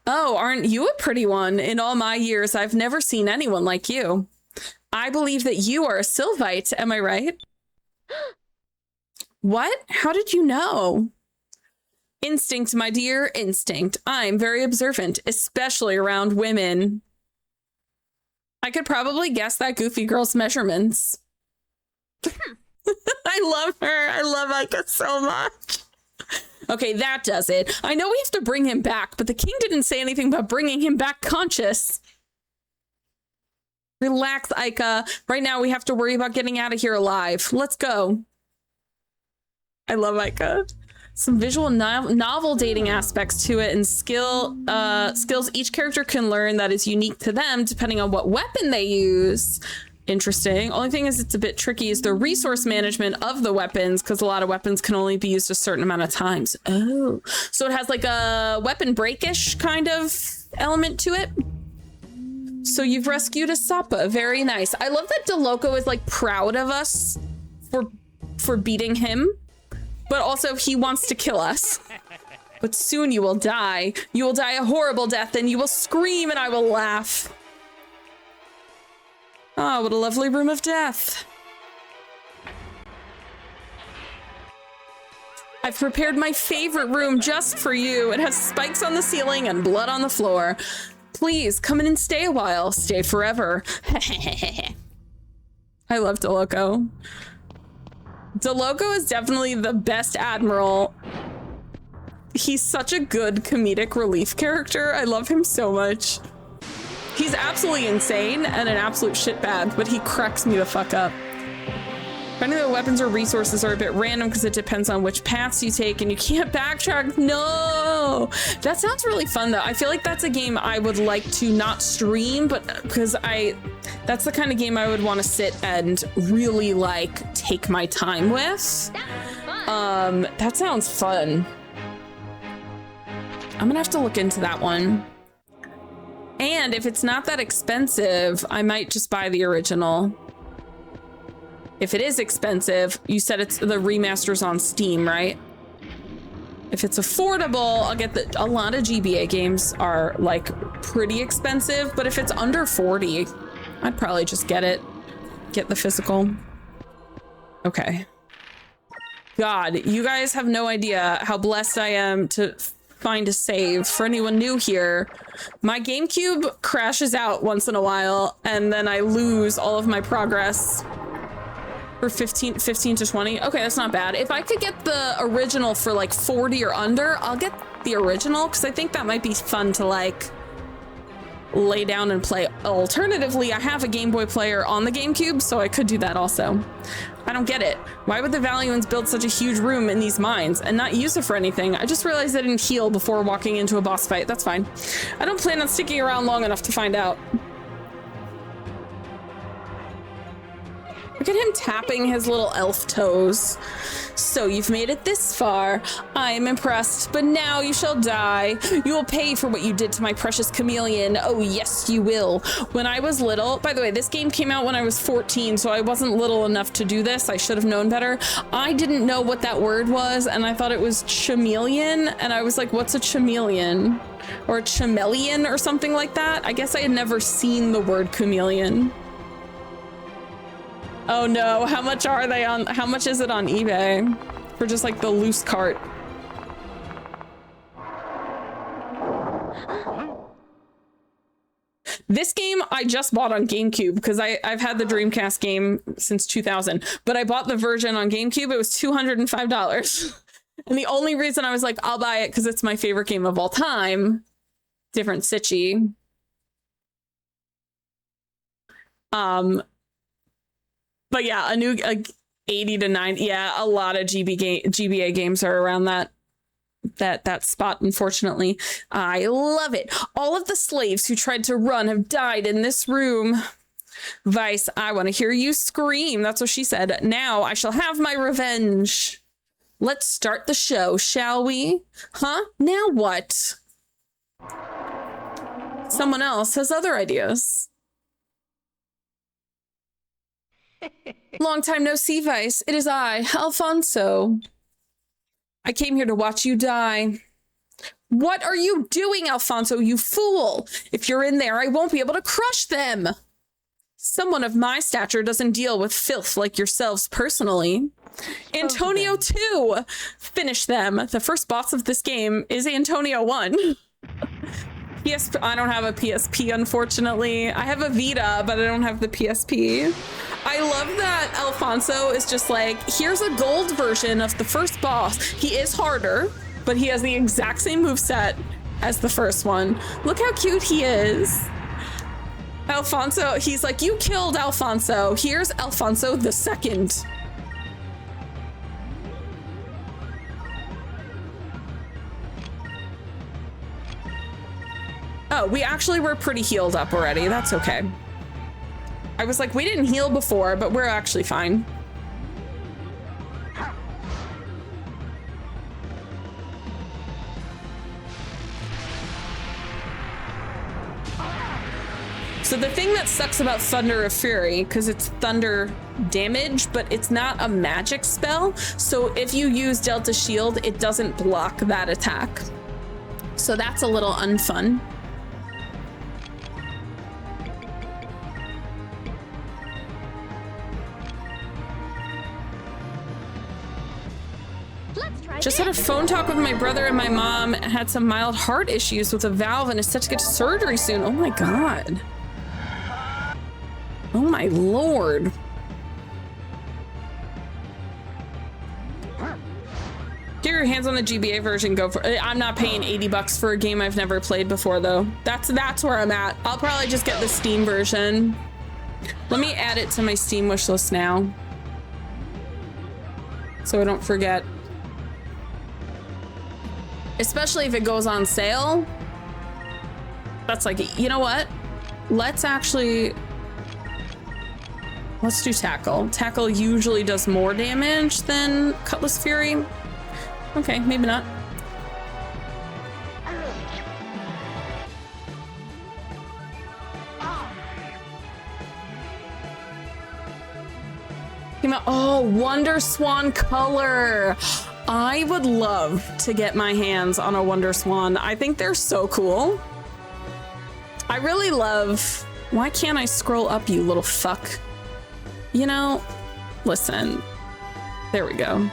Oh, aren't you a pretty one? In all my years, I've never seen anyone like you. I believe that you are a Sylvite. Am I right? What? How did you know? Instinct, my dear, instinct. I'm very observant, especially around women. I could probably guess that goofy girl's measurements. I love her. I love Ica so much. Okay, that does it. I know we have to bring him back, but the king didn't say anything about bringing him back conscious. Relax, Ica. Right now we have to worry about getting out of here alive. Let's go. I love Ica. Some visual novel dating aspects to it, and skills each character can learn that is unique to them depending on what weapon they use. Interesting. Only thing is it's a bit tricky is the resource management of the weapons, because a lot of weapons can only be used a certain amount of times. Oh, so it has like a weapon breakish kind of element to it. So you've rescued a Sappa. Very nice. I love that DeLoco is like proud of us for beating him, but also he wants to kill us. But soon you will die. You will die a horrible death, and you will scream and I will laugh. Oh, what a lovely room of death. I've prepared my favorite room just for you. It has spikes on the ceiling and blood on the floor. Please come in and stay a while. Stay forever. I love DeLoco. DeLoco is definitely the best admiral. He's such a good comedic relief character. I love him so much. He's absolutely insane and an absolute shitbag, but he cracks me the fuck up. Finding the weapons or resources are a bit random because it depends on which paths you take and you can't backtrack. No! That sounds really fun though. I feel like that's a game I would like to not stream, but because that's the kind of game I would want to sit and really like take my time with. That sounds fun. I'm gonna have to look into that one. And if it's not that expensive, I might just buy the original. If it is expensive, you said it's the remasters on Steam, right? If it's affordable, I'll get a lot of GBA games are like pretty expensive, but if it's under 40, I'd probably just get the physical. Okay. God, you guys have no idea how blessed I am to find a save. For anyone new here, my GameCube crashes out once in a while and then I lose all of my progress for 15 to 20. Okay, that's not bad. If I could get the original for like 40 or under, I'll get the original because I think that might be fun to like lay down and play. Alternatively, I have a Game Boy player on the GameCube, so I could do that also. I don't get it. Why would the Valiants build such a huge room in these mines and not use it for anything? I just realized I didn't heal before walking into a boss fight. That's fine. I don't plan on sticking around long enough to find out. Look at him tapping his little elf toes. So you've made it this far. I am impressed, but now you shall die. You will pay for what you did to my precious chameleon. Oh yes, you will. When I was little, by the way, this game came out when I was 14, so I wasn't little enough to do this. I should have known better. I didn't know what that word was, and I thought it was chameleon, and I was like, what's a chameleon? Or a chameleon or something like that? I guess I had never seen the word chameleon. Oh no, how much are they on, how much is it on eBay? For just like the loose cart. This game I just bought on GameCube because I've had the Dreamcast game since 2000, but I bought the version on GameCube. It was $205. And the only reason I was like, I'll buy it because it's my favorite game of all time. Different Sitchy. But yeah, a new 80 to 90. Yeah, a lot of GBA games are around that spot, unfortunately. I love it. All of the slaves who tried to run have died in this room. Vice, I want to hear you scream. That's what she said. Now I shall have my revenge. Let's start the show, shall we? Huh? Now what? Someone else has other ideas. Long time no see, Vice. It is I, Alfonso. I came here to watch you die. What are you doing, Alfonso, you fool? If you're in there, I won't be able to crush them. Someone of my stature doesn't deal with filth like yourselves personally. Antonio 2. Finish them. The first boss of this game is Antonio 1. I don't have a PSP, unfortunately. I have a Vita, but I don't have the PSP. I love that Alfonso is just like, here's a gold version of the first boss. He is harder, but he has the exact same moveset as the first one. Look how cute he is. Alfonso, he's like, you killed Alfonso. Here's Alfonso the second. Oh, we actually were pretty healed up already. That's okay. I was like, we didn't heal before, but we're actually fine. So the thing that sucks about Thunder of Fury, because it's thunder damage, but it's not a magic spell. So if you use Delta Shield, it doesn't block that attack. So that's a little unfun. Just had a phone talk with my brother and my mom, had some mild heart issues with a valve and is set to get surgery soon. Oh my God. Oh my Lord. Get your hands on the GBA version, go for it. I'm not paying $80 for a game I've never played before though. That's where I'm at. I'll probably just get the Steam version. Let me add it to my Steam wish list now, so I don't forget. Especially if it goes on sale. That's like, you know what? Let's do Tackle. Tackle usually does more damage than Cutlass Fury. Okay, maybe not. Oh, Wonder Swan color. I would love to get my hands on a Wonder Swan. I think they're so cool. I really love... Why can't I scroll up, you little fuck? You know, listen. There we go.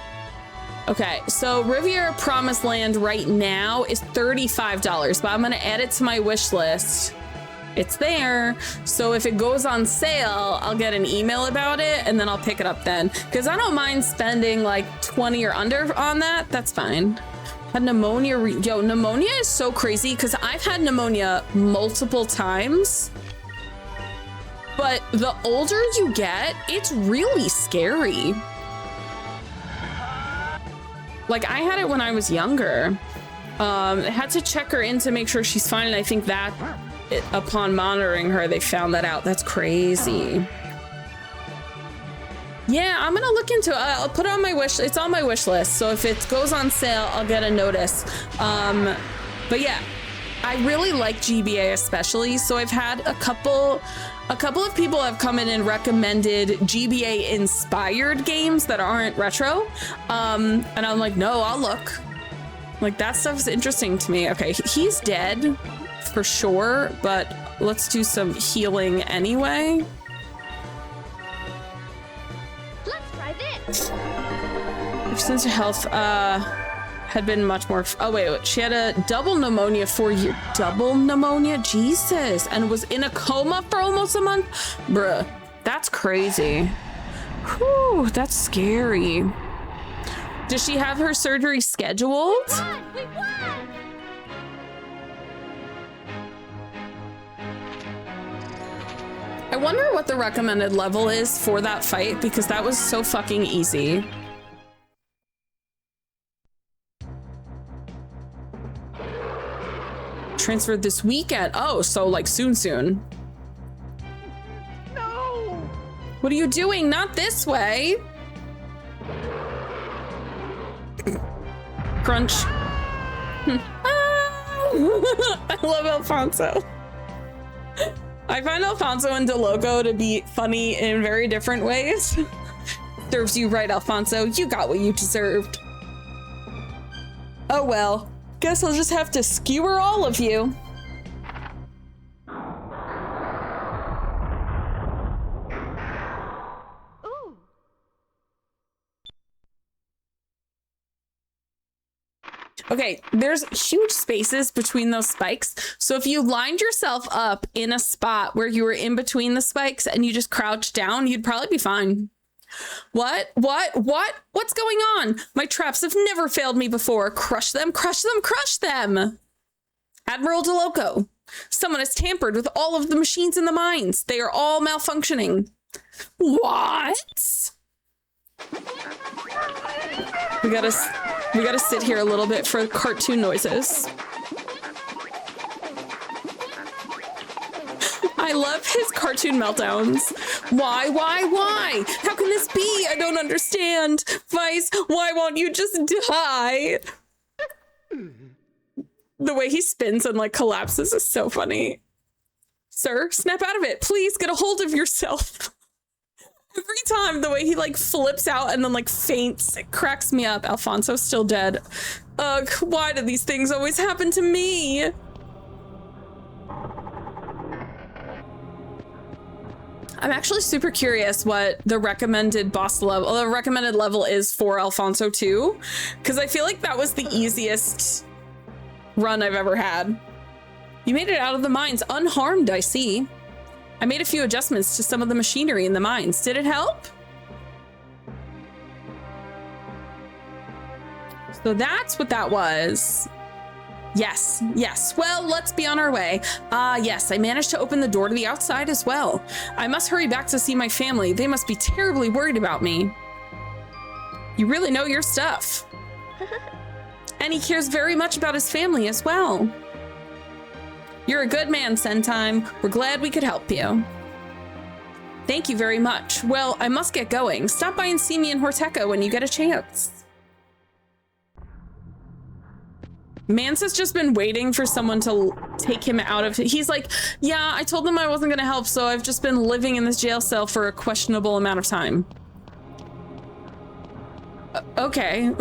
Okay, so Riviera Promised Land right now is $35, but I'm gonna add it to my wish list. It's there, so if it goes on sale, I'll get an email about it and then I'll pick it up then. Because I don't mind spending like 20 or under on that. That's fine. Had pneumonia. Yo, pneumonia is so crazy because I've had pneumonia multiple times. But the older you get, it's really scary. Like I had it when I was younger. I had to check her in to make sure she's fine, and I think that upon monitoring her, they found that out. That's crazy. Yeah, I'm gonna look into it. I'll put it on my wish. It's on my wish list. So if it goes on sale, I'll get a notice. But yeah, I really like GBA especially. So I've had a couple of people have come in and recommended GBA inspired games that aren't retro. And I'm like, no, I'll look. Like that stuff's interesting to me. Okay, he's dead for sure, but let's do some healing anyway. Let's try this. Her sense of health had been much more. Oh wait, she had a double pneumonia 4 year. Double pneumonia, Jesus, and was in a coma for almost a month. Bruh, that's crazy. Whew, that's scary. Does she have her surgery scheduled? We won! I wonder what the recommended level is for that fight, because that was so fucking easy. Transferred this weekend. Oh, so like soon. No! What are you doing? Not this way. Crunch. I love Alfonso. I find Alfonso and DeLoco to be funny in very different ways. Serves you right, Alfonso. You got what you deserved. Oh well. Guess I'll just have to skewer all of you. Ooh. Okay, there's huge spaces between those spikes. So if you lined yourself up in a spot where you were in between the spikes and you just crouched down, you'd probably be fine. What? What's going on? My traps have never failed me before. Crush them, crush them, crush them. Admiral DeLoco, someone has tampered with all of the machines in the mines. They are all malfunctioning. What? We gotta sit here a little bit for cartoon noises. I love his cartoon meltdowns. Why? How can this be? I don't understand. Vice, why won't you just die? The way he spins and like collapses is so funny. Sir, snap out of it. Please get a hold of yourself. Every time the way he like flips out and then like faints, it cracks me up. Alfonso's still dead. Ugh, why do these things always happen to me? I'm actually super curious what the recommended boss level, the recommended level is for Alfonso 2, because I feel like that was the easiest run I've ever had. You made it out of the mines unharmed, I see. I made a few adjustments to some of the machinery in the mines. Did it help? So that's what that was. Yes. Well, let's be on our way. Yes, I managed to open the door to the outside as well. I must hurry back to see my family. They must be terribly worried about me. You really know your stuff. And he cares very much about his family as well. You're a good man, Sentime. We're glad we could help you. Thank you very much. Well, I must get going. Stop by and see me in Horteca when you get a chance. Mance has just been waiting for someone to take him out of... He's like, yeah, I told them I wasn't gonna help, so I've just been living in this jail cell for a questionable amount of time. Okay.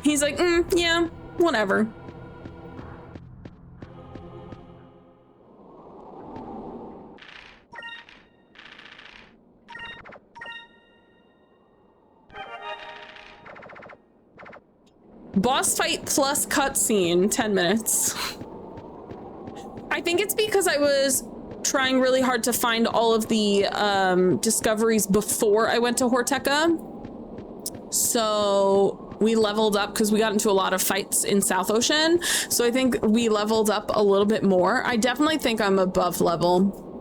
He's like, yeah, whatever. Boss fight plus cutscene, 10 minutes. I think it's because I was trying really hard to find all of the discoveries before I went to Horteca. So we leveled up because we got into a lot of fights in South Ocean. So I think we leveled up a little bit more. I definitely think I'm above level.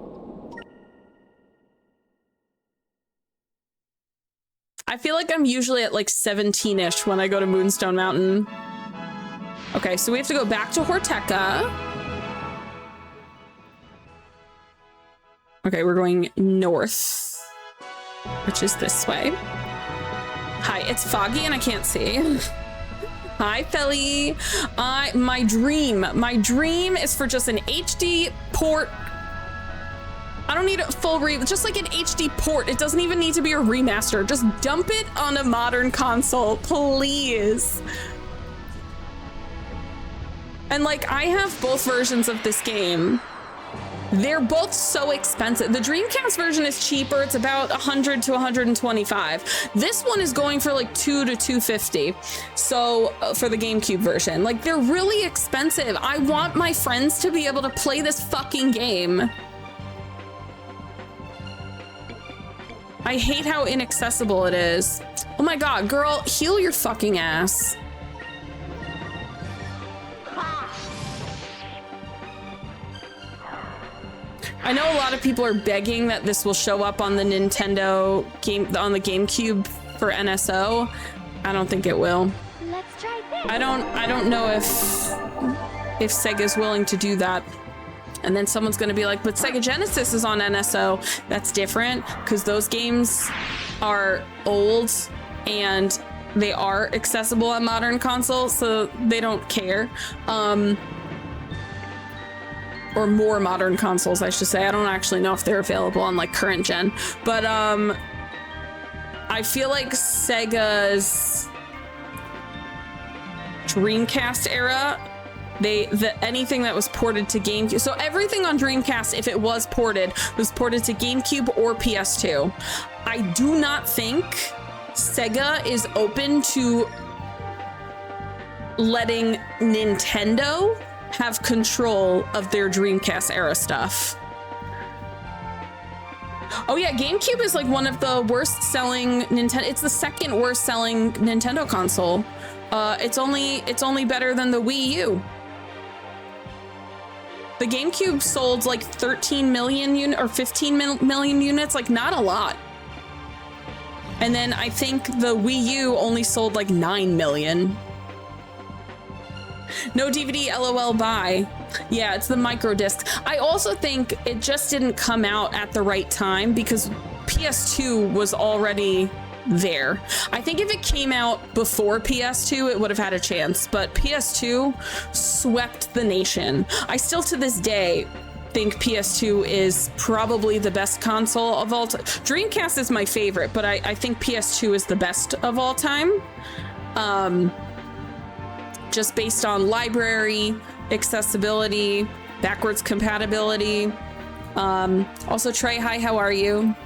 I feel like I'm usually at like 17-ish when I go to Moonstone Mountain. Okay, so we have to go back to Horteca. Okay, we're going north, which is this way. Hi, it's foggy and I can't see. Hi, Felly. My dream is for just an HD port. I don't need a full just like an HD port. It doesn't even need to be a remaster. Just dump it on a modern console, please. And like, I have both versions of this game. They're both so expensive. The Dreamcast version is cheaper. It's about 100 to 125. This one is going for like $200 to $250. So for the GameCube version, like they're really expensive. I want my friends to be able to play this fucking game. I hate how inaccessible it is. Oh my God, girl, heal your fucking ass. I know a lot of people are begging that this will show up on the Nintendo game, on the GameCube for NSO. I don't think it will. Let's try this. I don't know if Sega's willing to do that. And then someone's gonna be like, but Sega Genesis is on NSO. That's different, because those games are old and they are accessible on modern consoles, so they don't care. Or more modern consoles, I should say. I don't actually know if they're available on like current gen, but I feel like Sega's Dreamcast era, anything that was ported to GameCube. So everything on Dreamcast, if it was ported to GameCube or PS2. I do not think Sega is open to letting Nintendo have control of their Dreamcast era stuff. Oh yeah, GameCube is like one of the worst selling Nintendo. It's the second worst selling Nintendo console. It's only better than the Wii U. The GameCube sold like 13 million or 15 million units, like not a lot. And then I think the Wii U only sold like 9 million. No DVD, LOL, bye. Yeah, it's the micro disc. I also think it just didn't come out at the right time because PS2 was already there. I think if it came out before PS2, it would have had a chance, but PS2 swept the nation. I still to this day think PS2 is probably the best console of all time. Dreamcast is my favorite, but I think PS2 is the best of all time. Just based on library, accessibility, backwards compatibility. Also, Trey, hi, how are you?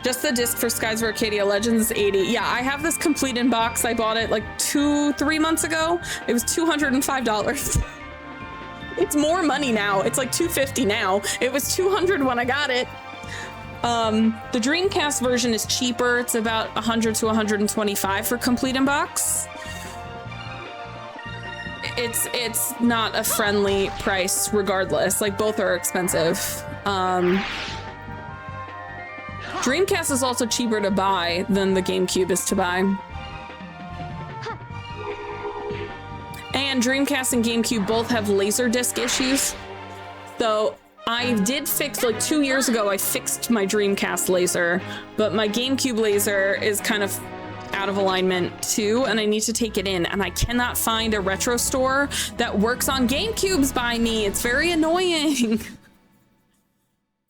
Just the disc for Skies of Arcadia Legends 80. Yeah, I have this complete in box. I bought it like 2-3 months ago. It was $205. It's more money now. It's like $250 now. It was $200 when I got it. The Dreamcast version is cheaper. It's about $100 to $125 for complete in box. It's not a friendly price regardless. Like both are expensive. Dreamcast is also cheaper to buy than the GameCube is to buy. And Dreamcast and GameCube both have Laserdisc issues. So I did fix, like 2 years ago, I fixed my Dreamcast laser, but my GameCube laser is kind of out of alignment too, and I need to take it in, and I cannot find a retro store that works on GameCubes by me. It's very annoying.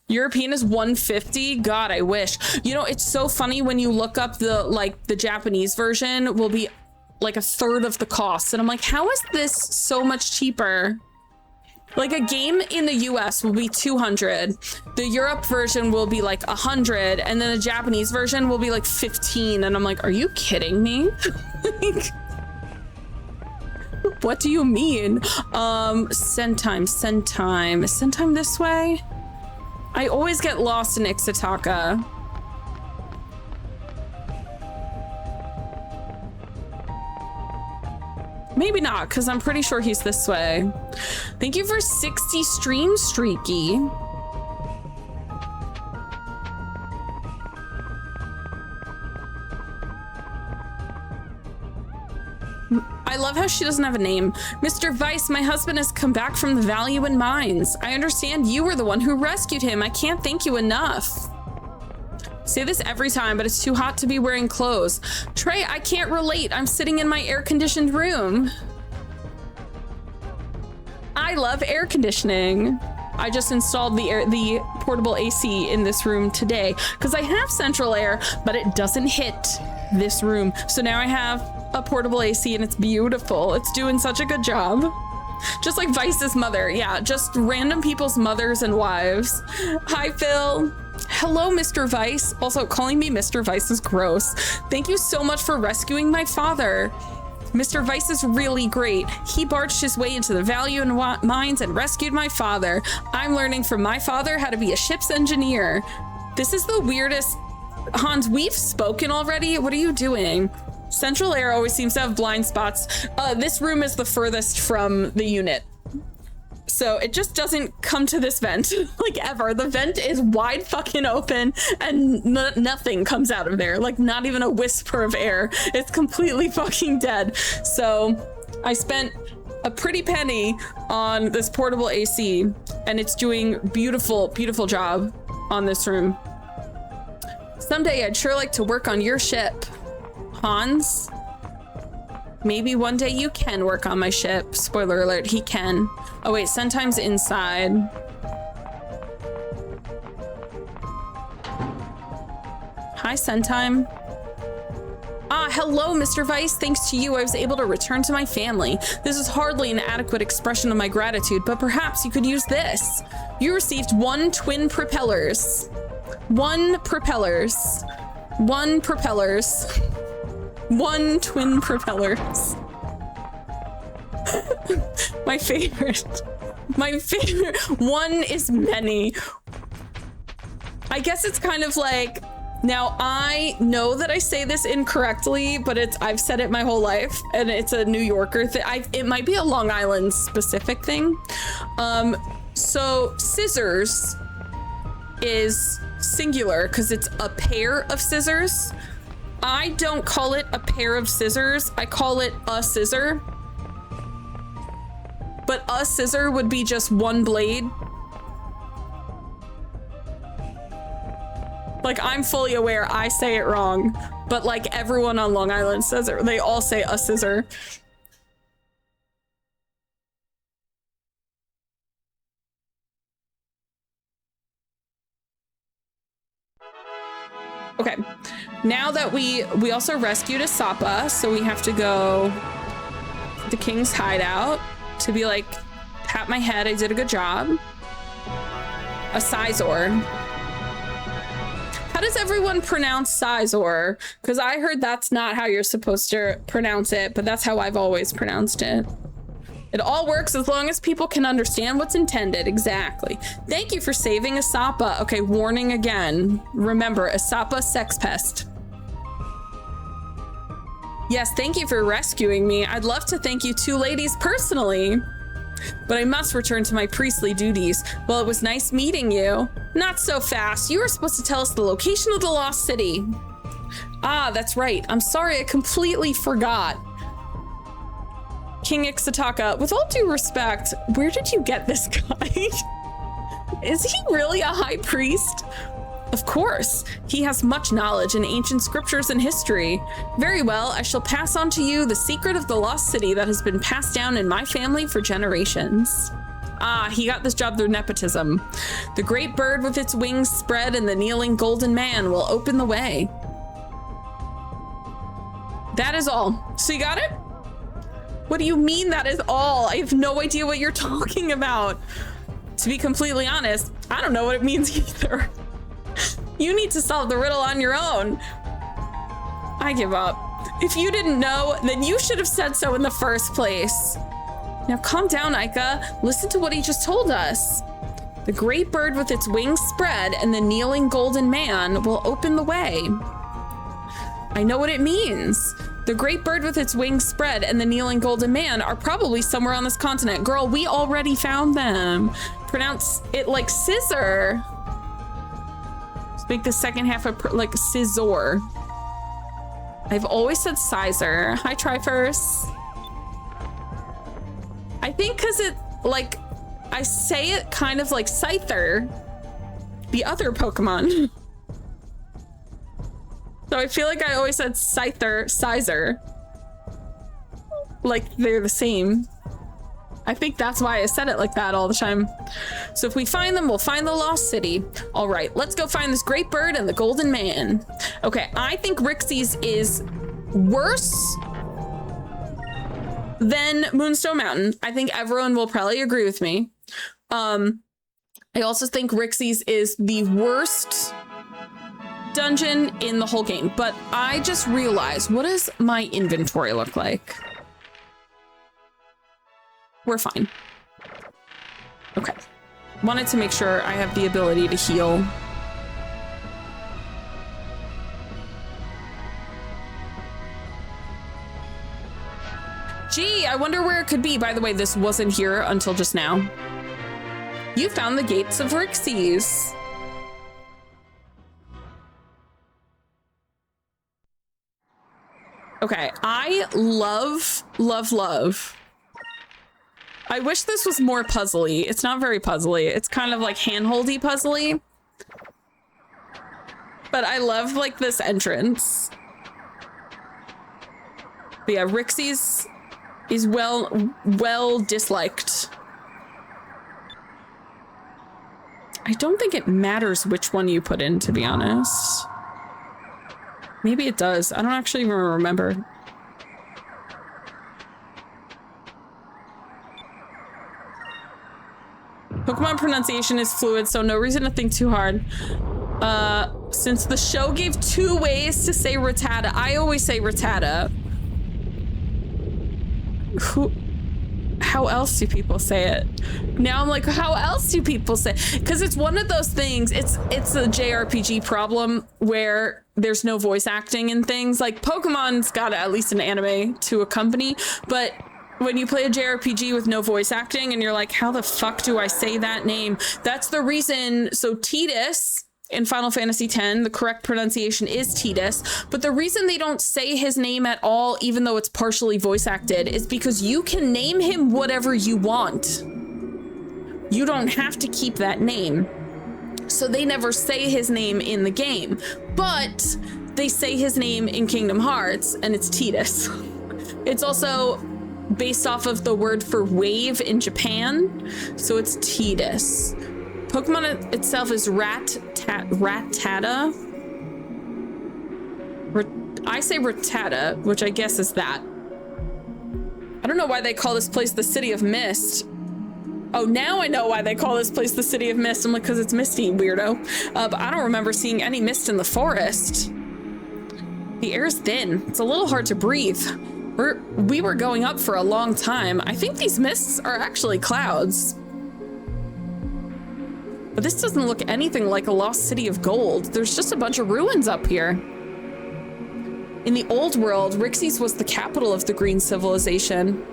European is $150. God, I wish. You know, it's so funny when you look up the Japanese version will be like a third of the cost. And I'm like, how is this so much cheaper? Like a game in the US will be $200. The Europe version will be like $100. And then the Japanese version will be like $15. And I'm like, are you kidding me? Like, what do you mean? Send time. Is send time this way? I always get lost in Ixtaka. Maybe not, because I'm pretty sure he's this way. Thank you for 60 streams, Streaky. I love how she doesn't have a name. Mr. Vice, my husband has come back from the Value in Mines. I understand you were the one who rescued him. I can't thank you enough. Say this every time, but it's too hot to be wearing clothes. Trey, I can't relate. I'm sitting in my air-conditioned room. I love air conditioning. I just installed the portable AC in this room today because I have central air, but it doesn't hit this room. So now I have a portable AC and it's beautiful. It's doing such a good job. Just like Vice's mother. Yeah, just random people's mothers and wives. Hi, Phil. Hello, Mr. Vice. Also, calling me Mr. Vice is gross. Thank you so much for rescuing my father. Mr. Vice is really great. He barged his way into the Value in Mines and rescued my father. I'm learning from my father how to be a ship's engineer. This is the weirdest. Hans, we've spoken already. What are you doing? Central air always seems to have blind spots. This room is the furthest from the unit. So it just doesn't come to this vent, like ever. The vent is wide fucking open and nothing comes out of there. Like not even a whisper of air. It's completely fucking dead. So I spent a pretty penny on this portable AC and it's doing beautiful, beautiful job on this room. Someday I'd sure like to work on your ship, Hans. Maybe one day you can work on my ship. Spoiler alert, he can. Oh wait, sometimes inside. Hi, Sentime. Ah, hello, Mr. Vice. Thanks to you, I was able to return to my family. This is hardly an adequate expression of my gratitude, but perhaps you could use this. You received 1 twin propellers. 1 propellers. 1 propellers. 1 twin propellers. My favorite. My favorite. 1 is many. I guess it's kind of like, now I know that I say this incorrectly, but I've said it my whole life, and it's a New Yorker thing. It might be a Long Island specific thing. So scissors is singular because it's a pair of scissors. I don't call it a pair of scissors. I call it a scissor. But a scissor would be just 1 blade. Like, I'm fully aware I say it wrong, but like everyone on Long Island says it. They all say a scissor. Okay, now that we also rescued a Sapa, so we have to go to the King's hideout to be like, pat my head, I did a good job. A Sizor. How does everyone pronounce Sizor? Because I heard that's not how you're supposed to pronounce it, but that's how I've always pronounced it. It all works as long as people can understand what's intended. Exactly. Thank you for saving a Sapa. Okay, warning again. Remember, a Sapa sex pest. Yes, thank you for rescuing me. I'd love to thank you 2 ladies personally, but I must return to my priestly duties. Well, it was nice meeting you. Not so fast. You were supposed to tell us the location of the lost city. Ah, that's right. I'm sorry, I completely forgot. King Ixataka, with all due respect, where did you get this guy? Is he really a high priest? Of course, he has much knowledge in ancient scriptures and history. Very well, I shall pass on to you the secret of the lost city that has been passed down in my family for generations. Ah, he got this job through nepotism. The great bird with its wings spread and the kneeling golden man will open the way. That is all. So you got it? What do you mean that is all? I have no idea what you're talking about. To be completely honest, I don't know what it means either. You need to solve the riddle on your own. I give up. If you didn't know, then you should have said so in the first place. Now calm down, Aika. Listen to what he just told us. The great bird with its wings spread and the kneeling golden man will open the way. I know what it means. The great bird with its wings spread and the kneeling golden man are probably somewhere on this continent. Girl, we already found them. Pronounce it like scissor. Make the second half of like scissor. I've always said Sizor. Hi, Triforce. I think because it like I say it kind of like Scyther, the other Pokemon. So I feel like I always said Scyther, Sizor. Like they're the same. I think that's why I said it like that all the time. So if we find them, we'll find the lost city. All right, let's go find this great bird and the golden man. Okay, I think Rixis is worse than Moonstone Mountain. I think everyone will probably agree with me. I also think Rixis is the worst dungeon in the whole game, but I just realized, what does my inventory look like? We're fine. Okay. Wanted to make sure I have the ability to heal. Gee, I wonder where it could be. By the way, this wasn't here until just now. You found the gates of Rixis. Okay, I love, love, love. I wish this was more puzzly. It's not very puzzly. It's kind of like handholdy puzzly. But I love like this entrance. But yeah, Rixis is well disliked. I don't think it matters which one you put in, to be honest. Maybe it does. I don't actually even remember. Pokemon pronunciation is fluid, so no reason to think too hard. Since the show gave 2 ways to say Rattata, I always say Rattata. How else do people say it? Now I'm like, how else do people say it? Because it's one of those things, it's a JRPG problem where there's no voice acting and things. Like Pokemon's got at least an anime to accompany, but when you play a JRPG with no voice acting and you're like, how the fuck do I say that name? That's the reason. So Tidus in Final Fantasy X, the correct pronunciation is Tidus, but the reason they don't say his name at all, even though it's partially voice acted, is because you can name him whatever you want. You don't have to keep that name. So they never say his name in the game, but they say his name in Kingdom Hearts and it's Tidus. It's also based off of the word for wave in Japan, so it's Tidus. Pokemon itself is Rattata. I say Rattata, which I guess is that. I don't know why they call this place the City of Mist. Oh, now I know why they call this place the City of Mist. I'm like, because it's misty, weirdo. But I don't remember seeing any mist in the forest. The air is thin. It's a little hard to breathe. We were going up for a long time. I think these mists are actually clouds. But this doesn't look anything like a lost city of gold. There's just a bunch of ruins up here. In the old world, Rixis was the capital of the green civilization.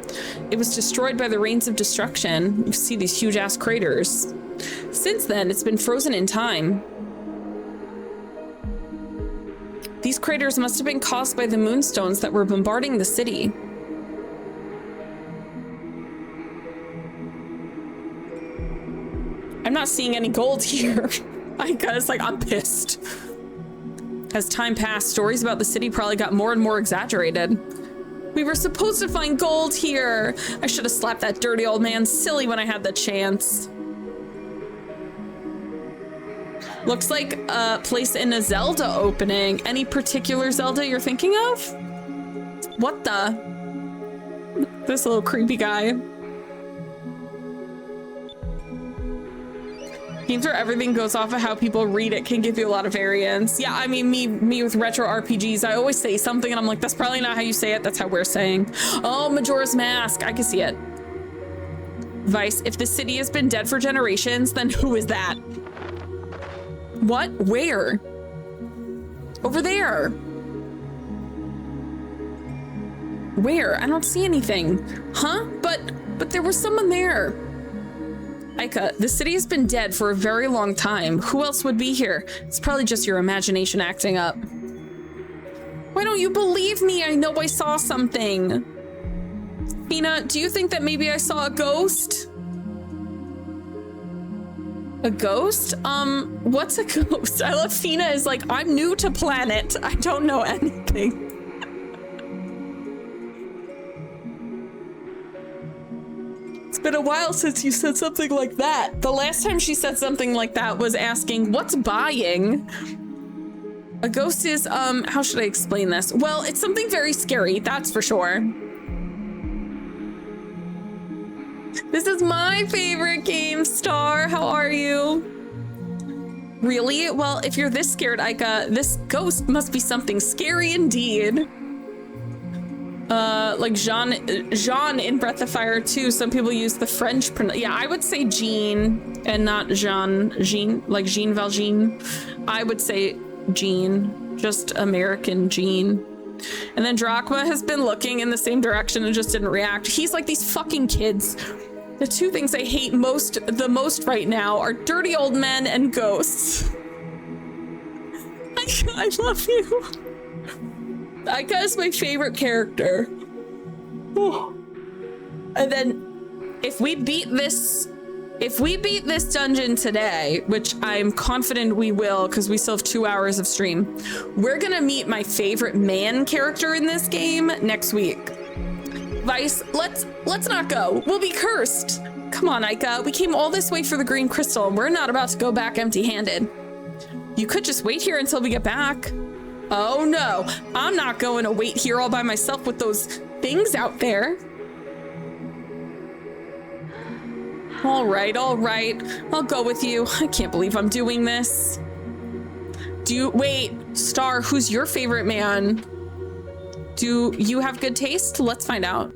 It was destroyed by the rains of destruction. You see these huge ass craters. Since then, it's been frozen in time. These craters must have been caused by the moonstones that were bombarding the city. I'm not seeing any gold here. I guess, like, I'm pissed. As time passed, stories about the city probably got more and more exaggerated. We were supposed to find gold here. I should have slapped that dirty old man silly when I had the chance. Looks like a place in a Zelda opening. Any particular Zelda you're thinking of? What the? This little creepy guy. Games where everything goes off of how people read it can give you a lot of variance. Yeah, I mean, me with retro RPGs, I always say something and I'm like, that's probably not how you say it. That's how we're saying. Oh, Majora's Mask. I can see it. Vice, if the city has been dead for generations, then who is that? What? Where? Over there. Where? I don't see anything. Huh? But there was someone there. Aika, the city has been dead for a very long time. Who else would be here? It's probably just your imagination acting up. Why don't you believe me? I know I saw something. Fina, do you think that maybe I saw a ghost? A ghost? What's a ghost? I love Fina is like, I'm new to planet. I don't know anything. It's been a while since you said something like that. The last time she said something like that was asking, what's buying? A ghost is, how should I explain this? Well, it's something very scary, that's for sure. This is my favorite game, Star. How are you? Really? Well, if you're this scared, Aika, this ghost must be something scary indeed. Like Jean in Breath of Fire 2, some people use the French yeah, I would say Jean and not Jean, like Jean Valjean. I would say Jean, just American Jean. And then Drachma has been looking in the same direction and just didn't react. He's like, these fucking kids. The two things I hate the most right now are dirty old men and ghosts. I love you. Aika is my favorite character. And then if we beat this dungeon today, which I'm confident we will because we still have 2 hours of stream, we're gonna meet my favorite man character in this game next week. Vice, let's not go. We'll be cursed. Come on, Aika. We came all this way for the green crystal and we're not about to go back empty-handed. You could just wait here until we get back. Oh no, I'm not going to wait here all by myself with those things out there. All right, I'll go with you. I can't believe I'm doing this. Wait, Star, who's your favorite man? Do you have good taste? Let's find out.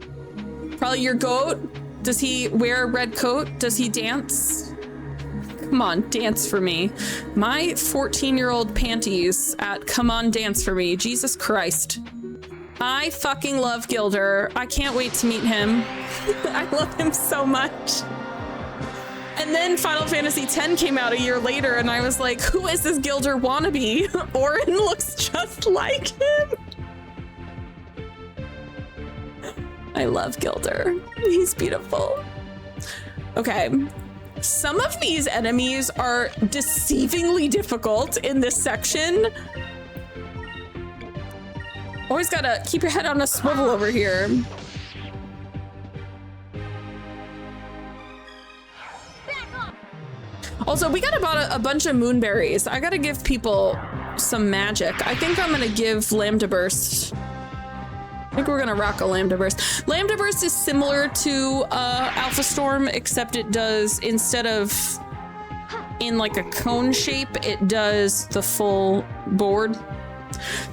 Probably your goat. Does he wear a red coat? Does he dance? Come on, dance for me. My 14-year-old panties at Come On Dance For Me. Jesus Christ. I fucking love Gilder. I can't wait to meet him. I love him so much. And then Final Fantasy X came out a year later and I was like, who is this Gilder wannabe? Orin looks just like him. I love Gilder. He's beautiful. Okay. Some of these enemies are deceivingly difficult in this section. Always gotta keep your head on a swivel over here. Also, we got about a bunch of moonberries. I gotta give people some magic. I think I'm gonna give Lambda Burst. I think we're gonna rock a Lambda Burst. Lambda Burst is similar to Alpha Storm, except it does, instead of in like a cone shape, it does the full board.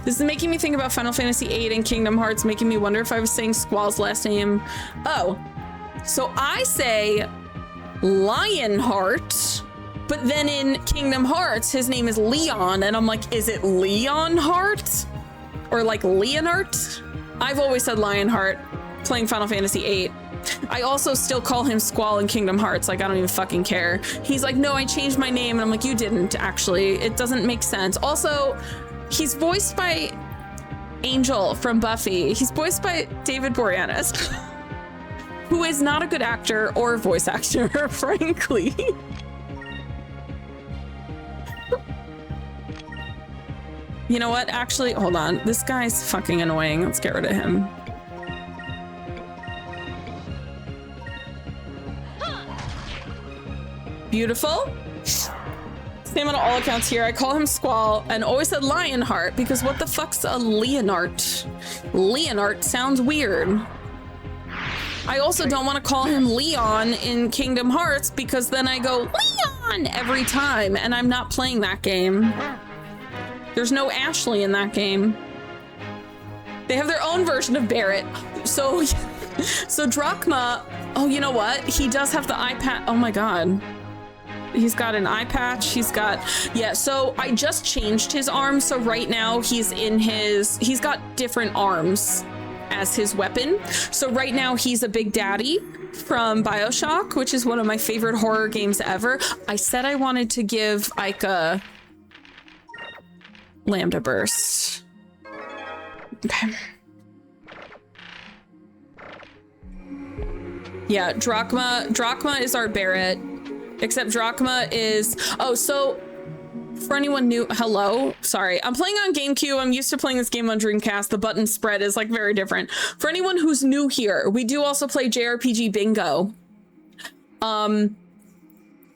This is making me think about Final Fantasy VIII and Kingdom Hearts, making me wonder if I was saying Squall's last name. Oh, so I say Lionheart, but then in Kingdom Hearts, his name is Leon, and I'm like, is it Leonheart? Or like Leonard? I've always said Lionheart, playing Final Fantasy VIII. I also still call him Squall in Kingdom Hearts, like I don't even fucking care. He's like, no, I changed my name, and I'm like, you didn't, actually. It doesn't make sense. Also, he's voiced by Angel from Buffy. He's voiced by David Boreanaz, who is not a good actor or voice actor, frankly. You know what? Actually, hold on. This guy's fucking annoying. Let's get rid of him. Beautiful. Same on all accounts here. I call him Squall and always said Lionheart because what the fuck's a Leonard? Leonard sounds weird. I also don't want to call him Leon in Kingdom Hearts because then I go Leon every time and I'm not playing that game. There's no Ashley in that game. They have their own version of Barrett. So Drachma, oh, you know what? He does have the eye patch. Oh my God. He's got an eye patch. He's got, yeah, so I just changed his arm. So right now he's got different arms as his weapon. So right now he's a Big Daddy from BioShock, which is one of my favorite horror games ever. I said I wanted to give Ica Lambda Burst. Okay. Yeah, Drachma is our Barrett, except Drachma is, oh, so for anyone new, hello, sorry, I'm playing on GameCube. I'm used to playing this game on Dreamcast. The button spread is like very different. For anyone who's new here, we do also play JRPG Bingo.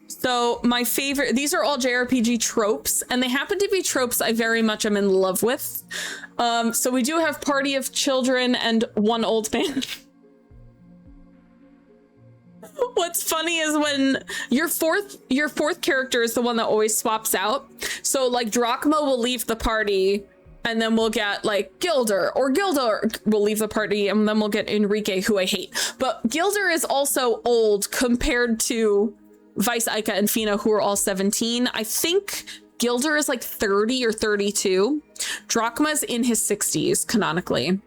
So my favorite, these are all JRPG tropes, and they happen to be tropes I very much am in love with. So we do have Party of Children and One Old Man. What's funny is when your fourth character is the one that always swaps out. So like Drachma will leave the party and then we'll get like Gilder, or Gilder will leave the party and then we'll get Enrique, who I hate. But Gilder is also old compared to Vice, Ica, and Fina, who are all 17. I think Gilder is like 30 or 32. Drachma's in his 60s canonically.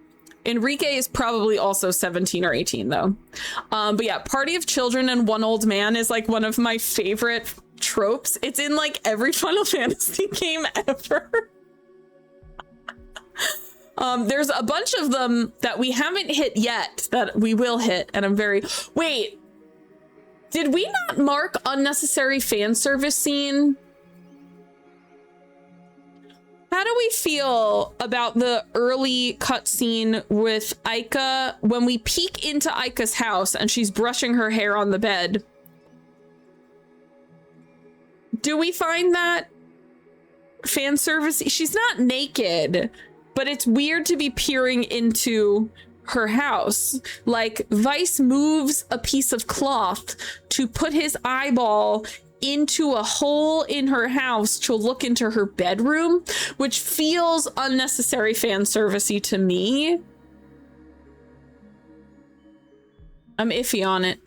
Enrique is probably also 17 or 18 though. But yeah, Party of Children and One Old Man is like one of my favorite tropes. It's in like every Final Fantasy game ever. There's a bunch of them that we haven't hit yet that we will hit, and I'm very, wait, did we not mark unnecessary fan service scene? How do we feel about the early cutscene with Ica when we peek into Ica's house and she's brushing her hair on the bed? Do we find that fan service. She's not naked, but it's weird to be peering into her house. Like, Vice moves a piece of cloth to put his eyeball into a hole in her house to look into her bedroom, which feels unnecessary fan servicey to me. I'm iffy on it.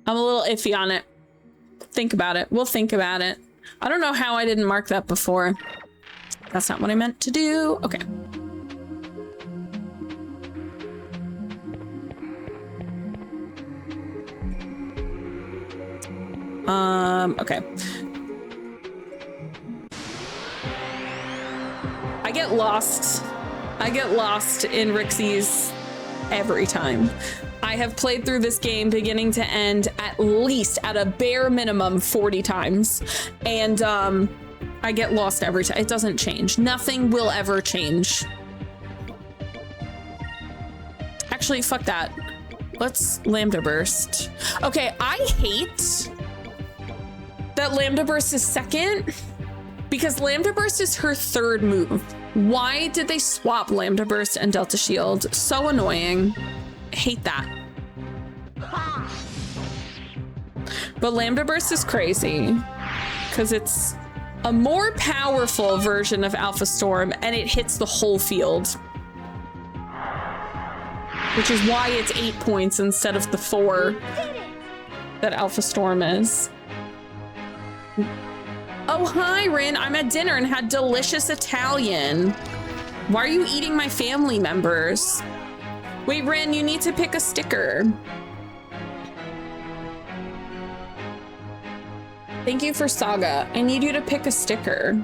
I'm a little iffy on it. Think about it. We'll think about it. I don't know how I didn't mark that before. That's not what I meant to do. Okay. Okay. I get lost. I get lost in Rixis every time. I have played through this game beginning to end at least, at a bare minimum, 40 times. And I get lost every time. It doesn't change. Nothing will ever change. Actually, fuck that. Let's Lambda Burst. Okay, I hate that Lambda Burst is second because Lambda Burst is her third move. Why did they swap Lambda Burst and Delta Shield? So annoying. Hate that. But Lambda Burst is crazy because it's a more powerful version of Alpha Storm and it hits the whole field. Which is why it's 8 points instead of the 4 that Alpha Storm is. Oh, hi, Rin. I'm at dinner and had delicious Italian. Why are you eating my family members? Wait, Rin, you need to pick a sticker. Thank you for Saga. I need you to pick a sticker.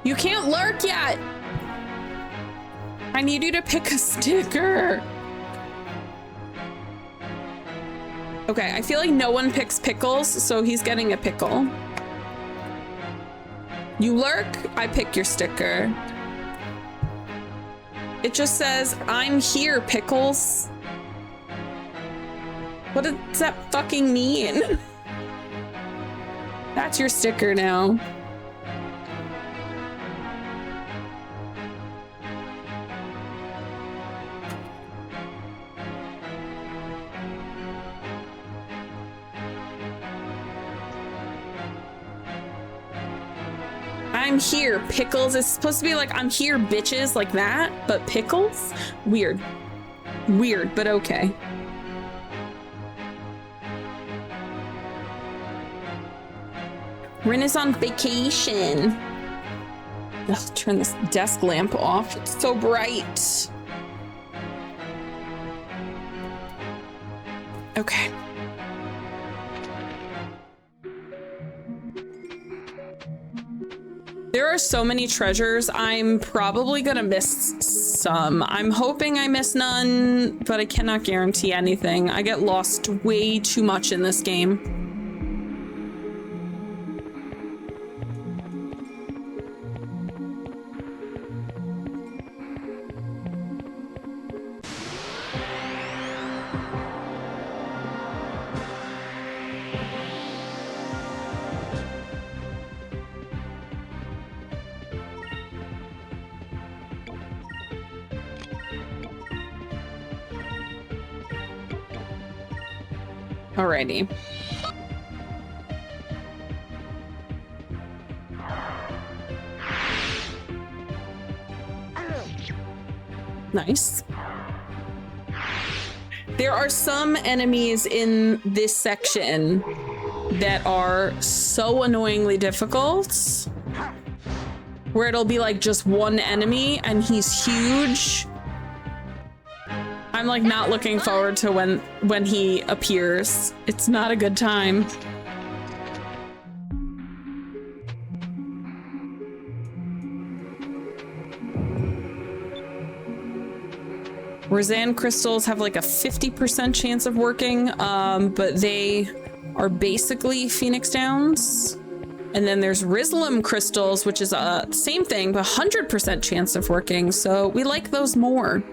You can't lurk yet. I need you to pick a sticker. Okay, I feel like no one picks pickles, so he's getting a pickle. You lurk, I pick your sticker. It just says, I'm here, pickles. What does that fucking mean? That's your sticker now. I'm here, pickles. It's supposed to be like, I'm here, bitches, like that, but pickles? Weird. Weird, but okay. Rin is on vacation. Ugh, turn this desk lamp off. It's so bright. Okay. There are so many treasures. I'm probably gonna miss some. I'm hoping I miss none, but I cannot guarantee anything. I get lost way too much in this game. Alrighty. Nice. There are some enemies in this section that are so annoyingly difficult, where it'll be like just one enemy and he's huge. I'm like not looking forward to when he appears. It's not a good time. Roseanne crystals have like a 50% chance of working, but they are basically Phoenix Downs. And then there's Rislim crystals, which is a same thing, but 100% chance of working. So we like those more.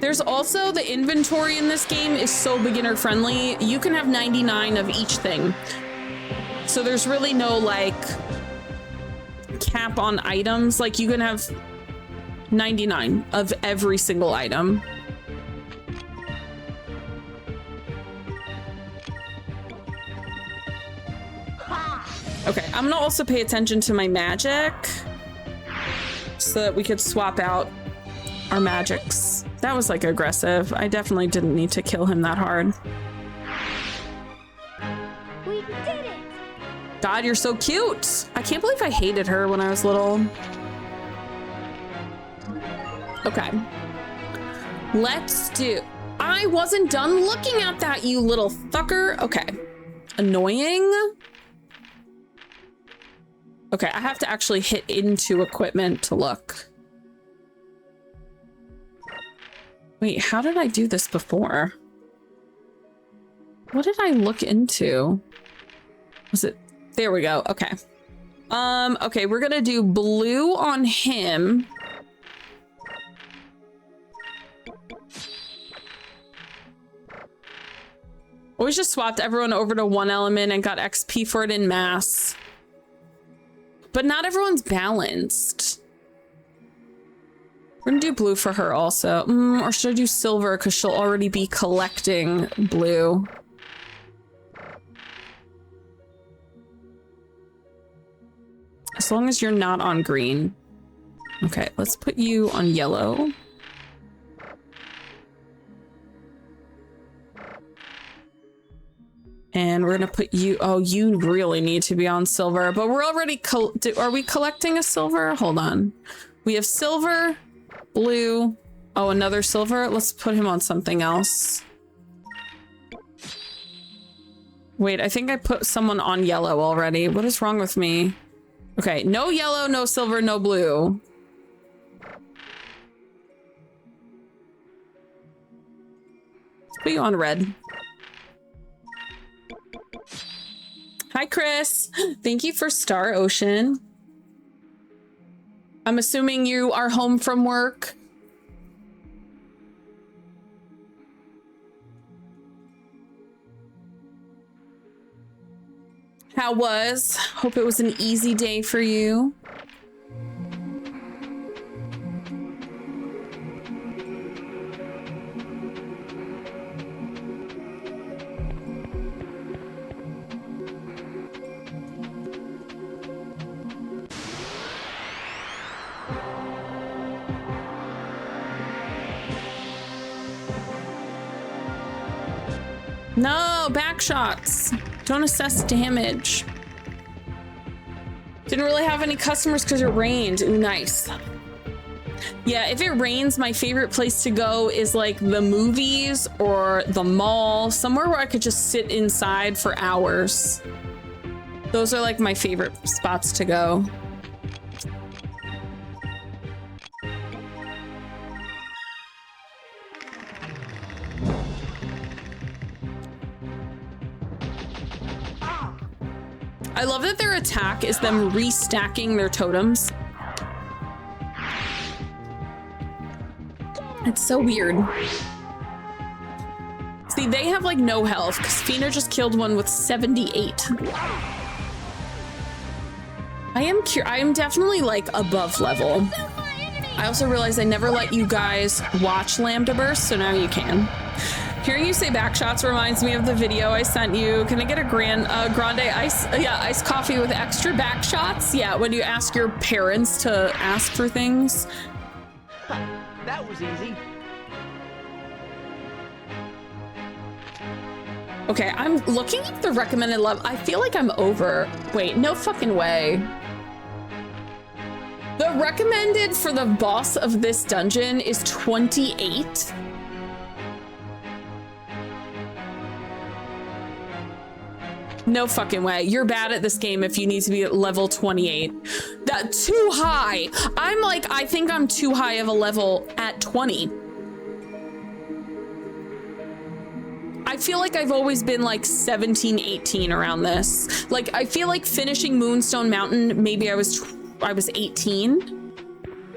There's also the inventory in this game is so beginner friendly. You can have 99 of each thing. So there's really no like cap on items. Like you can have 99 of every single item. Okay, I'm gonna also pay attention to my magic so that we could swap out our magics. That was like aggressive. I definitely didn't need to kill him that hard. We did it! God, you're so cute. I can't believe I hated her when I was little. Okay. Let's do... I wasn't done looking at that, you little fucker. Okay. Annoying. Okay, I have to actually hit into equipment to look. Wait, how did I do this before? What did I look into? Was it... There we go. Okay. Okay, we're gonna do blue on him. Always just swapped everyone over to one element and got XP for it in mass. But not everyone's balanced. We're gonna do blue for her also. Or should I do silver because she'll already be collecting blue. As long as you're not on green. Okay, let's put you on yellow. And we're gonna put you, oh, you really need to be on silver, but we're already, are we collecting a silver? Hold on. We have silver, blue, oh, another silver. Let's put him on something else. Wait, I think I put someone on yellow already. What is wrong with me? Okay, no yellow, no silver, no blue. Let's put you on red. Hi, Chris. Thank you for Star Ocean. I'm assuming you are home from work. How was? Hope it was an easy day for you. No, back shots. Don't assess damage. Didn't really have any customers because it rained. Ooh, nice. Yeah, if it rains, my favorite place to go is like the movies or the mall, somewhere where I could just sit inside for hours. Those are like my favorite spots to go. I love that their attack is them restacking their totems. It's so weird. See, they have like no health because Fina just killed one with 78. I am definitely like above level. I also realized I never let you guys watch Lambda Burst, so now you can. Hearing you say backshots reminds me of the video I sent you. Can I get a grande ice? Yeah, iced coffee with extra backshots. Yeah, when you ask your parents to ask for things. That was easy. Okay, I'm looking at the recommended level. I feel like I'm over. Wait, no fucking way. The recommended for the boss of this dungeon is 28. No fucking way. You're bad at this game if you need to be at level 28. That's too high. I'm like, I think I'm too high of a level at 20. I feel like I've always been like 17, 18 around this. Like, I feel like finishing Moonstone Mountain, maybe I was 18.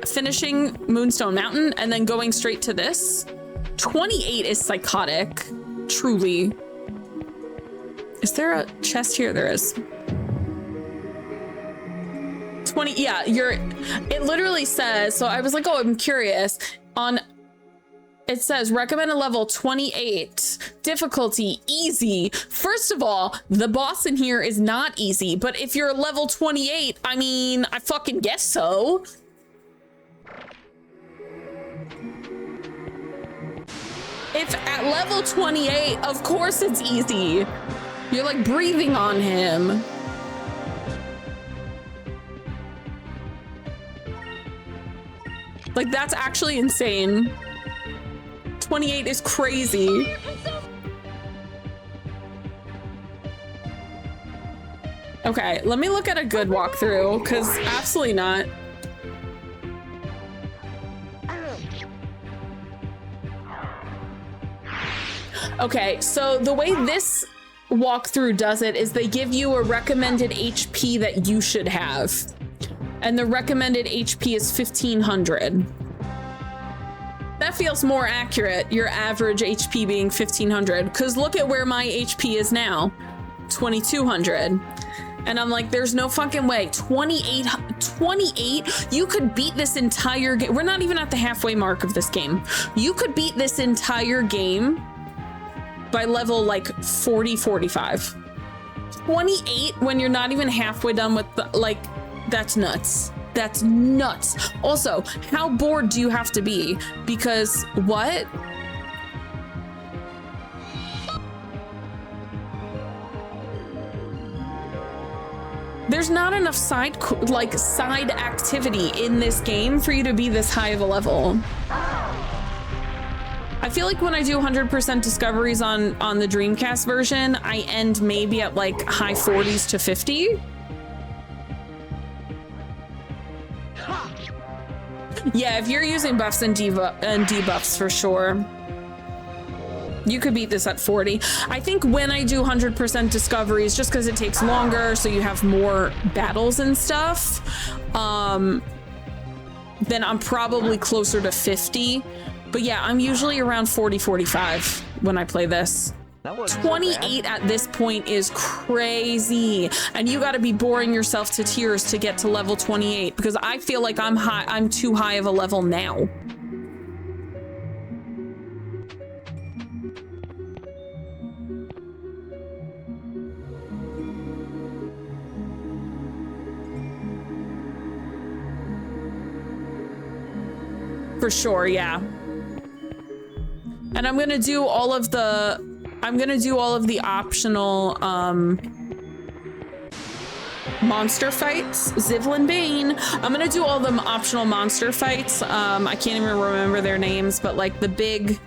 Finishing Moonstone Mountain and then going straight to this. 28 is psychotic, truly. Is there a chest here? There is. 20, yeah, it literally says, so I was like, oh, I'm curious. It says recommended level 28, difficulty easy. First of all, the boss in here is not easy, but if you're level 28, I mean, I fucking guess so. If at level 28, of course it's easy. You're like breathing on him. Like, that's actually insane. 28 is crazy. Okay, let me look at a good walkthrough, because absolutely not. Okay, so the way this walkthrough does it is they give you a recommended HP that you should have. And the recommended HP is 1500. That feels more accurate, your average HP being 1500, because look at where my HP is now, 2200. And I'm like, there's no fucking way. 28, you could beat this entire game. We're not even at the halfway mark of this game. You could beat this entire game by level like 40, 45. 28 when you're not even halfway done with the, like, that's nuts. That's nuts. Also, how bored do you have to be? Because what? There's not enough side activity in this game for you to be this high of a level. I feel like when I do 100% discoveries on the Dreamcast version, I end maybe at like high 40s to 50. Yeah, if you're using buffs and debuffs for sure. You could beat this at 40. I think when I do 100% discoveries, just because it takes longer, so you have more battles and stuff, then I'm probably closer to 50. But yeah, I'm usually around 40, 45 when I play this. 28 at this point is crazy. And you gotta be boring yourself to tears to get to level 28, because I feel like I'm too high of a level now. For sure, yeah. And I'm gonna do all of the optional monster fights. Zivlin Bane. I'm gonna do all the optional monster fights. I can't even remember their names, but like the big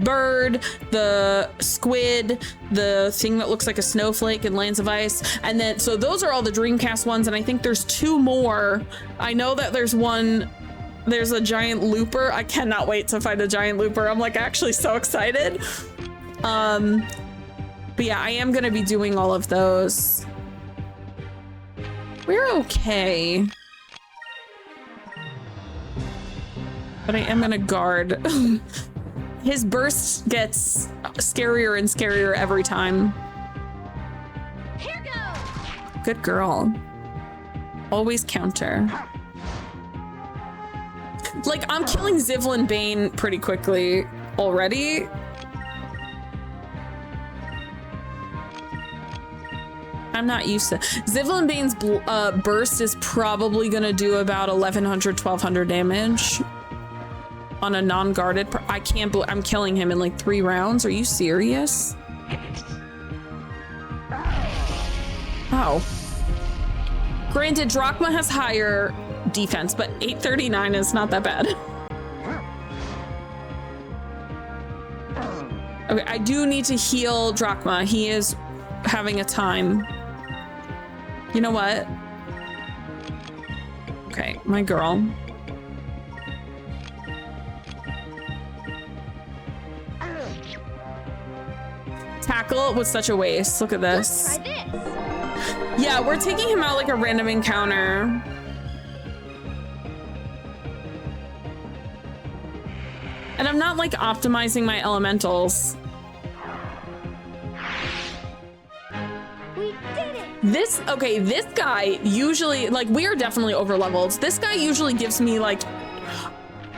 bird, the squid, the thing that looks like a snowflake and Lands of Ice. And then, so those are all the Dreamcast ones, and I think there's 2 more. I know that there's a giant looper. I cannot wait to find a giant looper. I'm like actually so excited. But yeah, I am gonna be doing all of those. We're okay. But I am gonna guard. His burst gets scarier and scarier every time. Here goes. Good girl. Always counter. Like, I'm killing Zivlin Bane pretty quickly already. I'm not used to Zivlin Bane's burst is probably gonna do about 1100, 1200 damage on a non-guarded. I can't believe I'm killing him in like 3 rounds. Are you serious? Oh. Granted, Drachma has higher defense, but 839 is not that bad. Okay, I do need to heal Drachma. He is having a time. You know what? Okay, my girl. tackle was such a waste. Look at this. Try this. Yeah, we're taking him out like a random encounter. And I'm not like optimizing my elementals. We did it. This guy usually, like, we are definitely over leveled. This guy usually gives me like,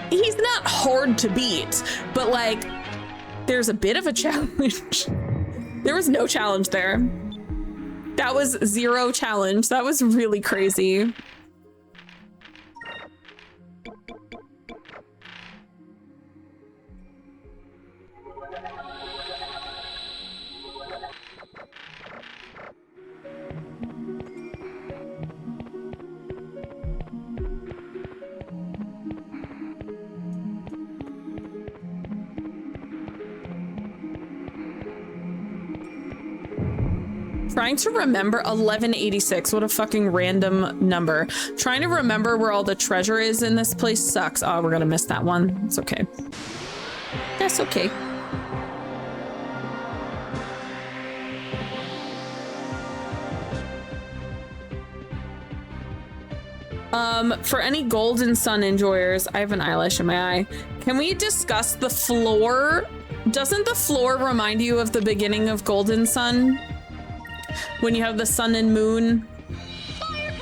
he's not hard to beat, but like, there's a bit of a challenge. There was no challenge there. That was 0 challenge. That was really crazy. Trying to remember 1186. What a fucking random number. Trying to remember where all the treasure is in this place sucks. Oh, we're gonna miss that one. It's okay. That's okay. For any Golden Sun enjoyers, I have an eyelash in my eye. Can we discuss the floor? Doesn't the floor remind you of the beginning of Golden Sun? When you have the sun and moon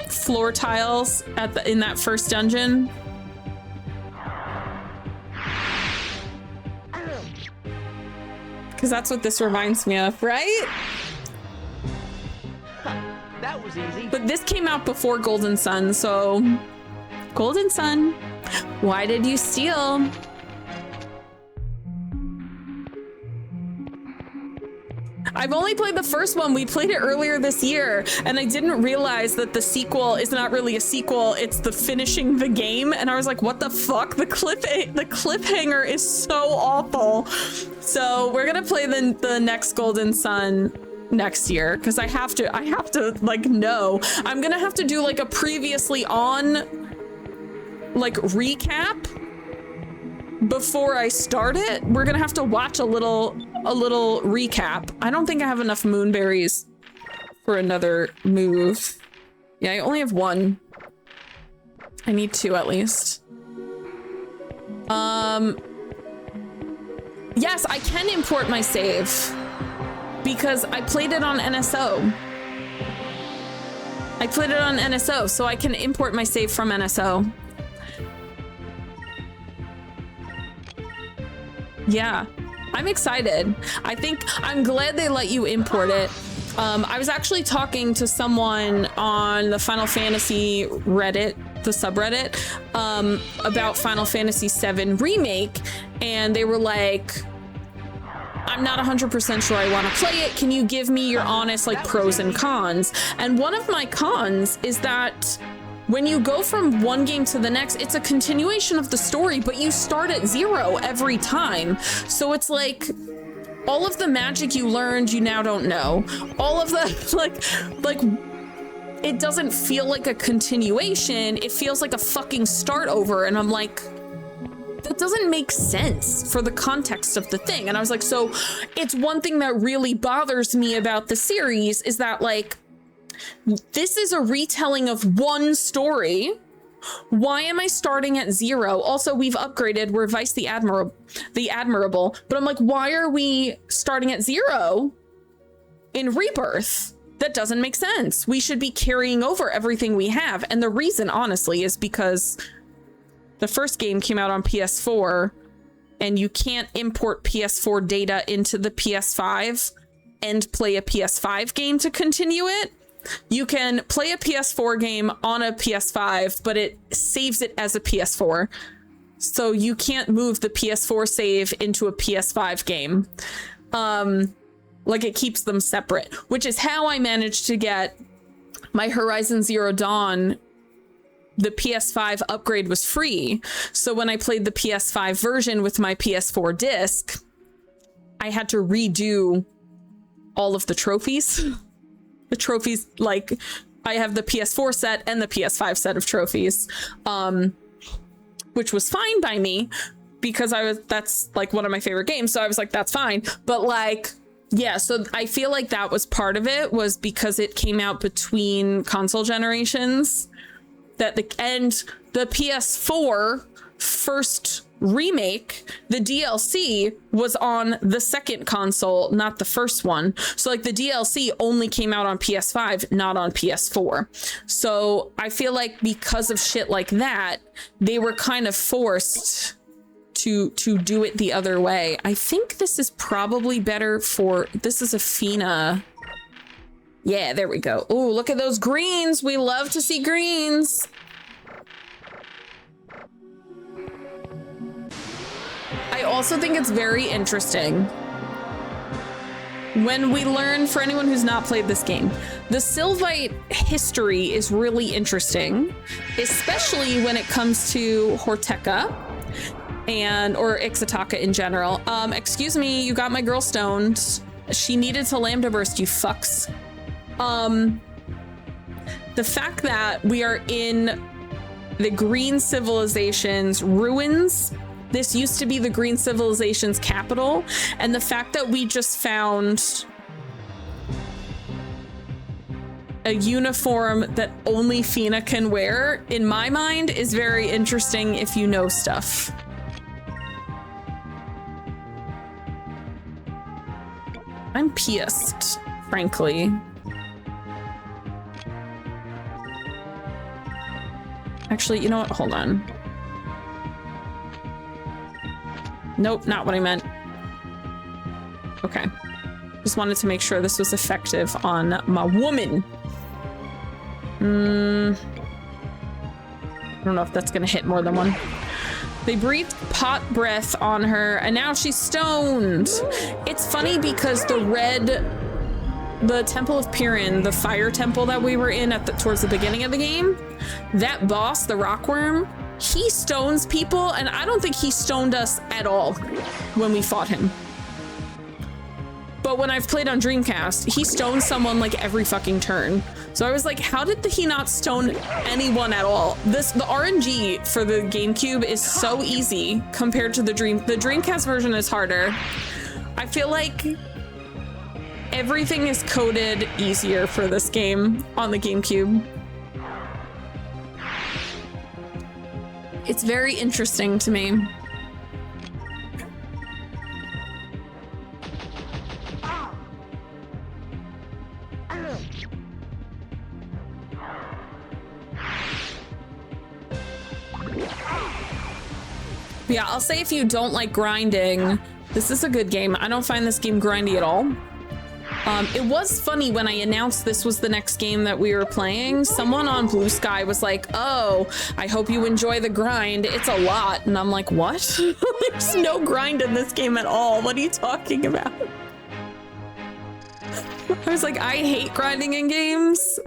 floor tiles in that first dungeon? Because that's what this reminds me of, right? That was easy. But this came out before Golden Sun, so... Golden Sun, why did you steal? I've only played the first one. We played it earlier this year, and I didn't realize that the sequel is not really a sequel. It's the finishing the game, and I was like, what the fuck? The cliffhanger is so awful. So we're gonna play the next Golden Sun next year, because I have to like know. I'm gonna have to do like a previously on like recap before I start it. We're gonna have to watch a little recap. I don't think I have enough moonberries for another move. Yeah, I only have 1. I need 2 at least. Yes, I can import my save because I played it on NSO. I played it on NSO, so I can import my save from NSO. Yeah, I'm excited. I'm glad they let you import it. I was actually talking to someone on the Final Fantasy Reddit, the subreddit, about Final Fantasy VII Remake, and they were like, I'm not 100% sure I want to play it. Can you give me your honest like pros and cons? And one of my cons is that when you go from one game to the next, it's a continuation of the story, but you start at 0 every time. So it's like all of the magic you learned, you now don't know. All of the like it doesn't feel like a continuation. It feels like a fucking start over. And I'm like, that doesn't make sense for the context of the thing. And I was like, so it's one thing that really bothers me about the series is that like, this is a retelling of one story. Why am I starting at 0? Also, we've upgraded. We're Vice the Admirable. But I'm like, why are we starting at 0 in Rebirth? That doesn't make sense. We should be carrying over everything we have. And the reason, honestly, is because the first game came out on PS4 and you can't import PS4 data into the PS5 and play a PS5 game to continue it. You can play a PS4 game on a PS5, but it saves it as a PS4. So you can't move the PS4 save into a PS5 game. Like it keeps them separate, which is how I managed to get my Horizon Zero Dawn. The PS5 upgrade was free. So when I played the PS5 version with my PS4 disc, I had to redo all of the trophies. The trophies, like I have the PS4 set and the PS5 set of trophies, which was fine by me because that's like one of my favorite games. So I was like, that's fine. But like Yeah, so I feel like that was part of it, was because it came out between console generations. And the PS4 first remake, the DLC was on the second console, not the first one. So like the DLC only came out on PS5, not on PS4. So I feel like because of shit like that, they were kind of forced to do it the other way. I think this is probably better for, this is a Fina. Yeah, there we go. Oh, look at those greens. We love to see greens. I also think it's very interesting when we learn, for anyone who's not played this game, the Sylvite history is really interesting, especially when it comes to Horteka or Ixataka in general. Excuse me, you got my girl stoned. She needed to lambda burst, you fucks. The fact that we are in the Green Civilization's ruins, this used to be the Green Civilization's capital, and the fact that we just found a uniform that only Fina can wear, in my mind, is very interesting if you know stuff. I'm pissed, frankly. Actually, you know what? Hold on. Nope, not what I meant. Okay. Just wanted to make sure this was effective on my woman. I don't know if that's gonna hit more than one. They breathed pot breath on her, and now she's stoned. It's funny because the Temple of Piran, the fire temple that we were in towards the beginning of the game, that boss, the rockworm, he stones people, and I don't think he stoned us at all when we fought him. But when I've played on Dreamcast, he stones someone like every fucking turn. So I was like, how did he not stone anyone at all? The RNG for the GameCube is so easy compared to the Dreamcast version is harder. I feel like everything is coded easier for this game on the GameCube. It's very interesting to me. Yeah, I'll say if you don't like grinding, this is a good game. I don't find this game grindy at all. It was funny when I announced this was the next game that we were playing. Someone on Blue Sky was like, oh, I hope you enjoy the grind. It's a lot. And I'm like, what? There's no grind in this game at all. What are you talking about? I was like, I hate grinding in games.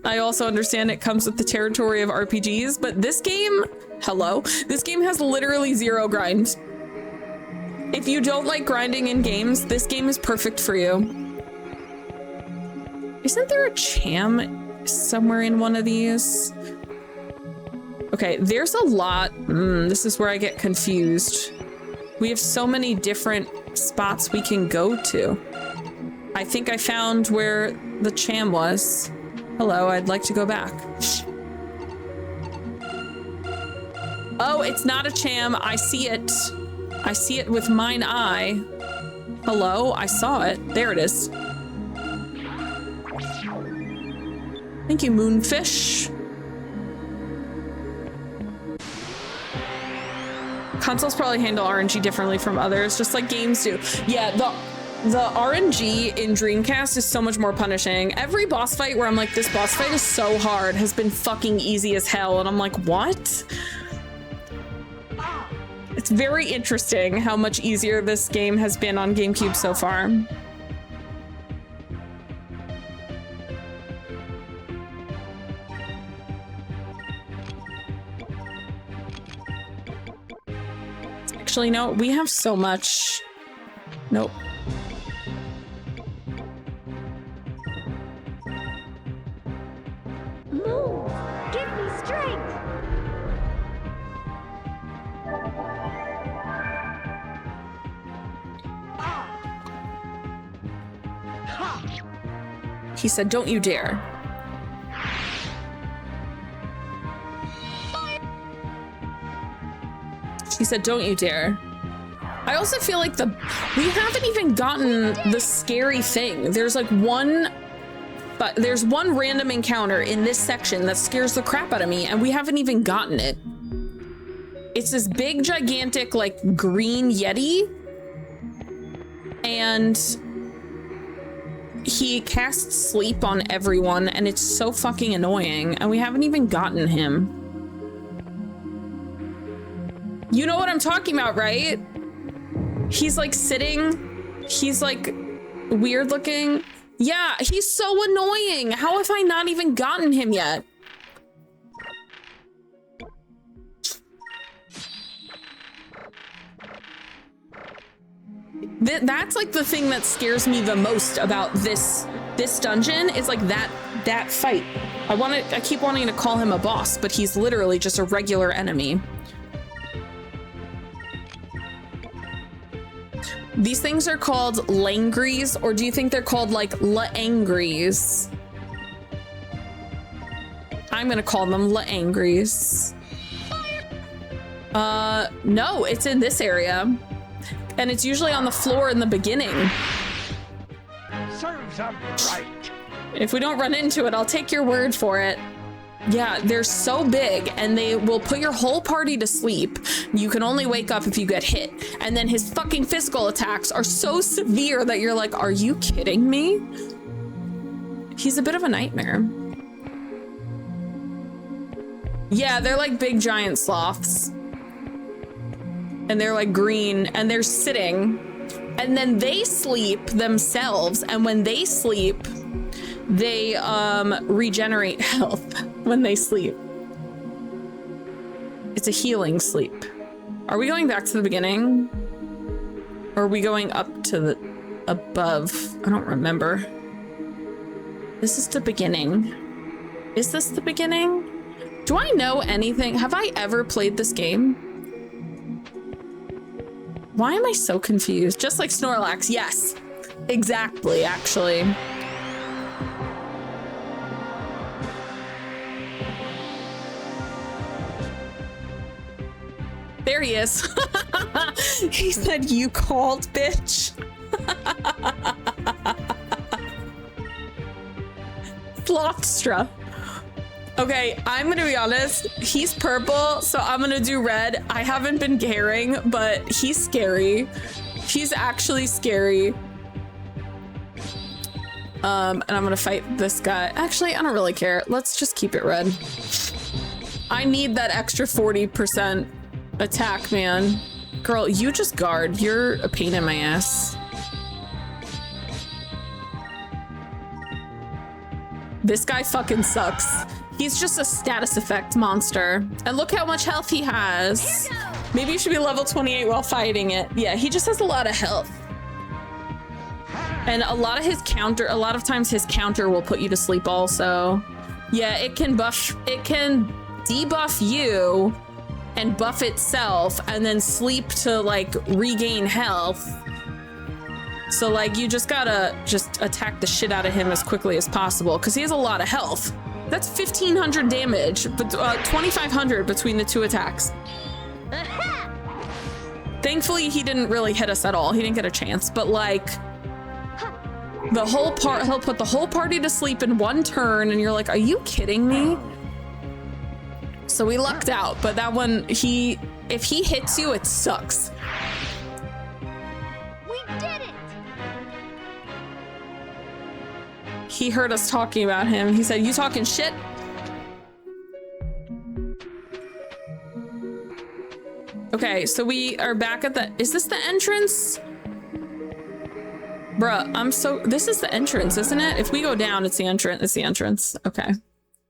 I also understand it comes with the territory of RPGs, but this game, hello, this game has literally zero grind. If you don't like grinding in games, this game is perfect for you. Isn't there a Cham somewhere in one of these? Okay, there's a lot. This is where I get confused. We have so many different spots we can go to. I think I found where the Cham was. Hello, I'd like to go back. Oh, it's not a Cham. I see it. I see it with mine eye. Hello, I saw it. There it is. Thank you, Moonfish. Consoles probably handle RNG differently from others, just like games do. Yeah, the RNG in Dreamcast is so much more punishing. Every boss fight where I'm like, this boss fight is so hard has been fucking easy as hell, and I'm like, what? It's very interesting how much easier this game has been on GameCube so far. Actually, no, we have so much. Nope. Move! Give me strength! He said, don't you dare. She said, don't you dare. I also feel like we haven't even gotten the scary thing. There's like one random encounter in this section that scares the crap out of me, and we haven't even gotten it. It's this big, gigantic, like, green Yeti. And he casts sleep on everyone, and it's so fucking annoying, and we haven't even gotten him. You know what I'm talking about, right? He's like sitting, he's like weird looking. Yeah, he's so annoying. How have I not even gotten him yet? That's like the thing that scares me the most about this dungeon is like that fight. I keep wanting to call him a boss, but he's literally just a regular enemy. These things are called Langries, or do you think they're called like Laangries? I'm gonna call them Laangries. No, it's in this area. And it's usually on the floor in the beginning. Serves 'em right. If we don't run into it, I'll take your word for it. Yeah, they're so big, and they will put your whole party to sleep. You can only wake up if you get hit. And then his fucking physical attacks are so severe that you're like, are you kidding me? He's a bit of a nightmare. Yeah, they're like big giant sloths. And they're like green, and they're sitting. And then they sleep themselves, and when they sleep, they regenerate health when they sleep. It's a healing sleep. Are we going back to the beginning? Or are we going up to the above? I don't remember. This is the beginning. Is this the beginning? Do I know anything? Have I ever played this game? Why am I so confused? Just like Snorlax, yes. Exactly, actually. There he is. He said, you called, bitch. Slothstra. Okay, I'm gonna be honest. He's purple, so I'm gonna do red. I haven't been caring, but he's scary. He's actually scary. And I'm gonna fight this guy. Actually, I don't really care. Let's just keep it red. I need that extra 40% attack, man. Girl, you just guard. You're a pain in my ass. This guy fucking sucks. He's just a status effect monster. And look how much health he has. Maybe you should be level 28 while fighting it. Yeah, he just has a lot of health. And a lot of times his counter will put you to sleep also. Yeah, it can debuff you and buff itself and then sleep to like regain health. So like you just gotta attack the shit out of him as quickly as possible because he has a lot of health. That's 1,500 damage, but 2,500 between the two attacks. Thankfully, he didn't really hit us at all. He didn't get a chance, but like he'll put the whole party to sleep in one turn and you're like, are you kidding me? So we lucked out, but that one, if he hits you, it sucks. We did it! He heard us talking about him. He said, you talking shit? Okay, so we are back at is this the entrance? Bruh, this is the entrance, isn't it? If we go down, it's the entrance. Okay,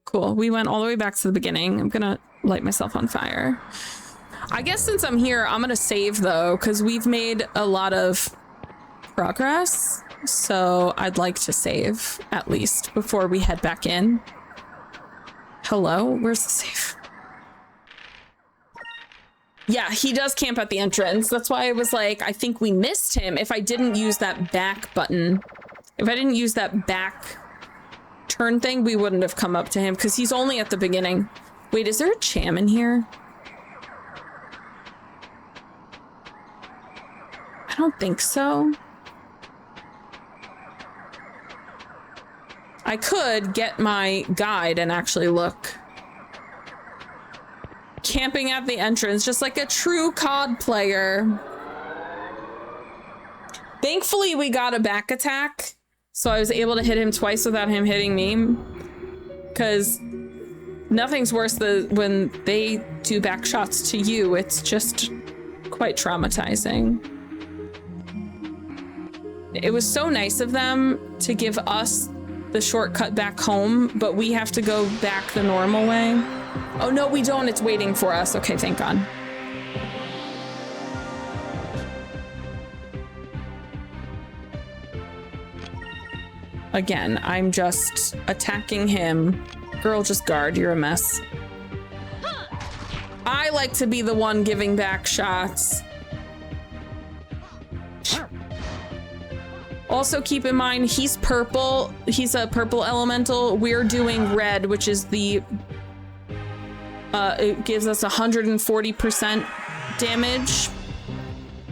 cool. We went all the way back to the beginning. I'm gonna light myself on fire. I guess since I'm here, I'm gonna save though, because we've made a lot of progress. So I'd like to save at least before we head back in. Hello, where's the save? Yeah, he does camp at the entrance. That's why I was like, I think we missed him if I didn't use that back button. If I didn't use that back turn thing, we wouldn't have come up to him because he's only at the beginning. Wait, is there a cham in here? I don't think so. I could get my guide and actually look. Camping at the entrance, just like a true COD player. Thankfully, we got a back attack, so I was able to hit him twice without him hitting me. Because nothing's worse than when they do back shots to you. It's just quite traumatizing. It was so nice of them to give us the shortcut back home, but we have to go back the normal way. Oh no, we don't. It's waiting for us. Okay, thank God. Again, I'm just attacking him. Girl, just guard. You're a mess. I like to be the one giving back shots. Also keep in mind, he's purple. He's a purple elemental. We're doing red, which is the... it gives us 140% damage.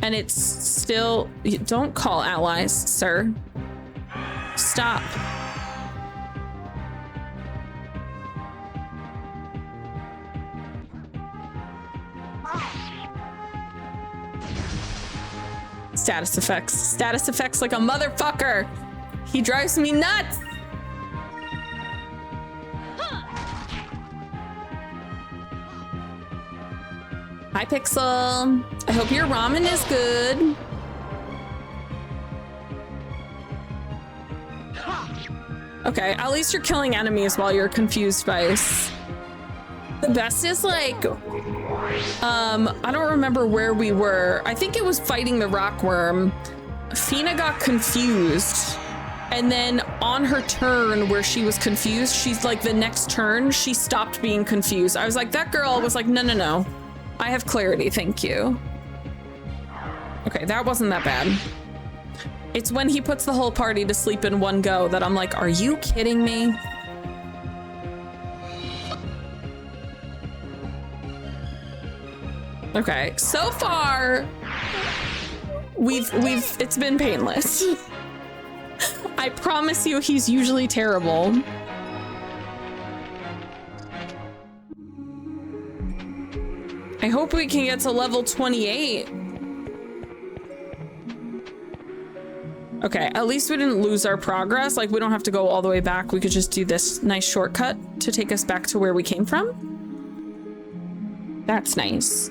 And it's still... Don't call allies, sir. Stop. Status effects. Status effects like a motherfucker. He drives me nuts. Hi, Pixel. I hope your ramen is good. Okay, at least you're killing enemies while you're confused, Spice. The best is like, I don't remember where we were. I think it was fighting the rockworm. Fina got confused. And then on her turn where she was confused, she's like the next turn, she stopped being confused. I was like, that girl was like, no, no, no. I have clarity, thank you. Okay, that wasn't that bad. It's when he puts the whole party to sleep in one go that I'm like, are you kidding me? Okay, so far, it's been painless. I promise you he's usually terrible. I hope we can get to level 28. Okay, at least we didn't lose our progress. Like, we don't have to go all the way back. We could just do this nice shortcut to take us back to where we came from. That's nice.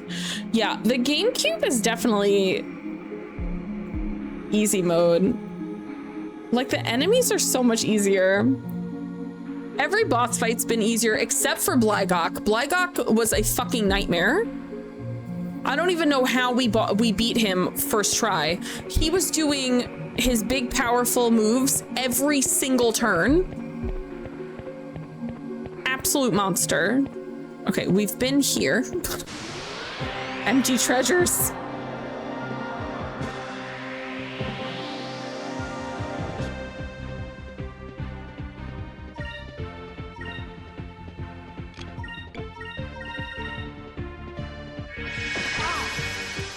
Yeah, the GameCube is definitely easy mode. Like, the enemies are so much easier. Every boss fight's been easier except for Blygok. Blygok was a fucking nightmare. I don't even know how we beat him first try. He was doing his big powerful moves every single turn. Absolute monster. Okay, we've been here. Empty treasures.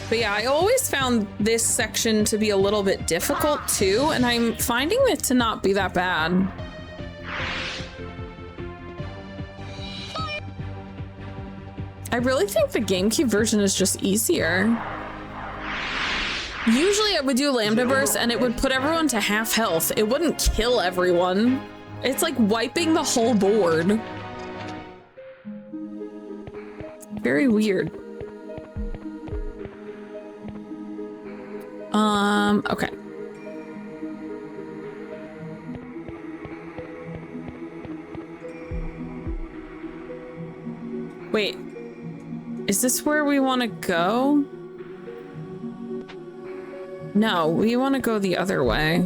But yeah, I always found this section to be a little bit difficult too, and I'm finding it to not be that bad. I really think the GameCube version is just easier. Usually I would do Lambda Burst and it would put everyone to half health. It wouldn't kill everyone. It's like wiping the whole board. Very weird. Okay. Wait. Is this where we want to go? No, we want to go the other way.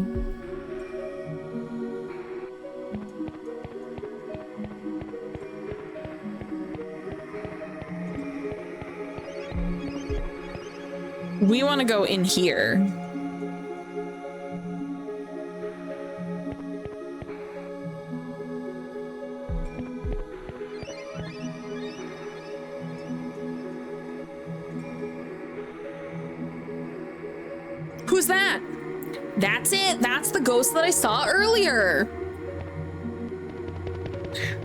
We want to go in here. Who's that? That's it. That's the ghost that I saw earlier.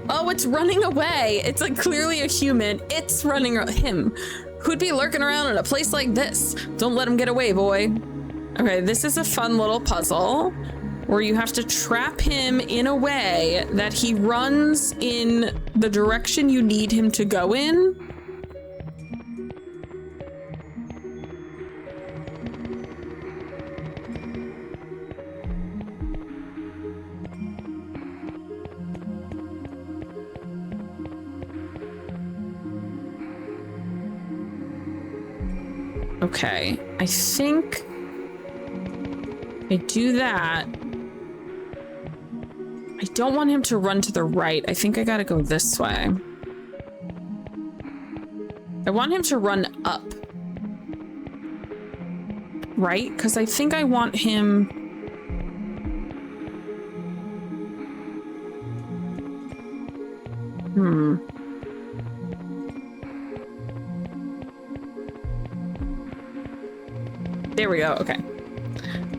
Oh, it's running away. It's like clearly a human. It's running him. Who'd be lurking around in a place like this? Don't let him get away, boy. Okay, this is a fun little puzzle where you have to trap him in a way that he runs in the direction you need him to go in. Okay, I think I do that. I don't want him to run to the right. I think I gotta go this way. I want him to run up. Right? Because I think I want him... There we go, okay.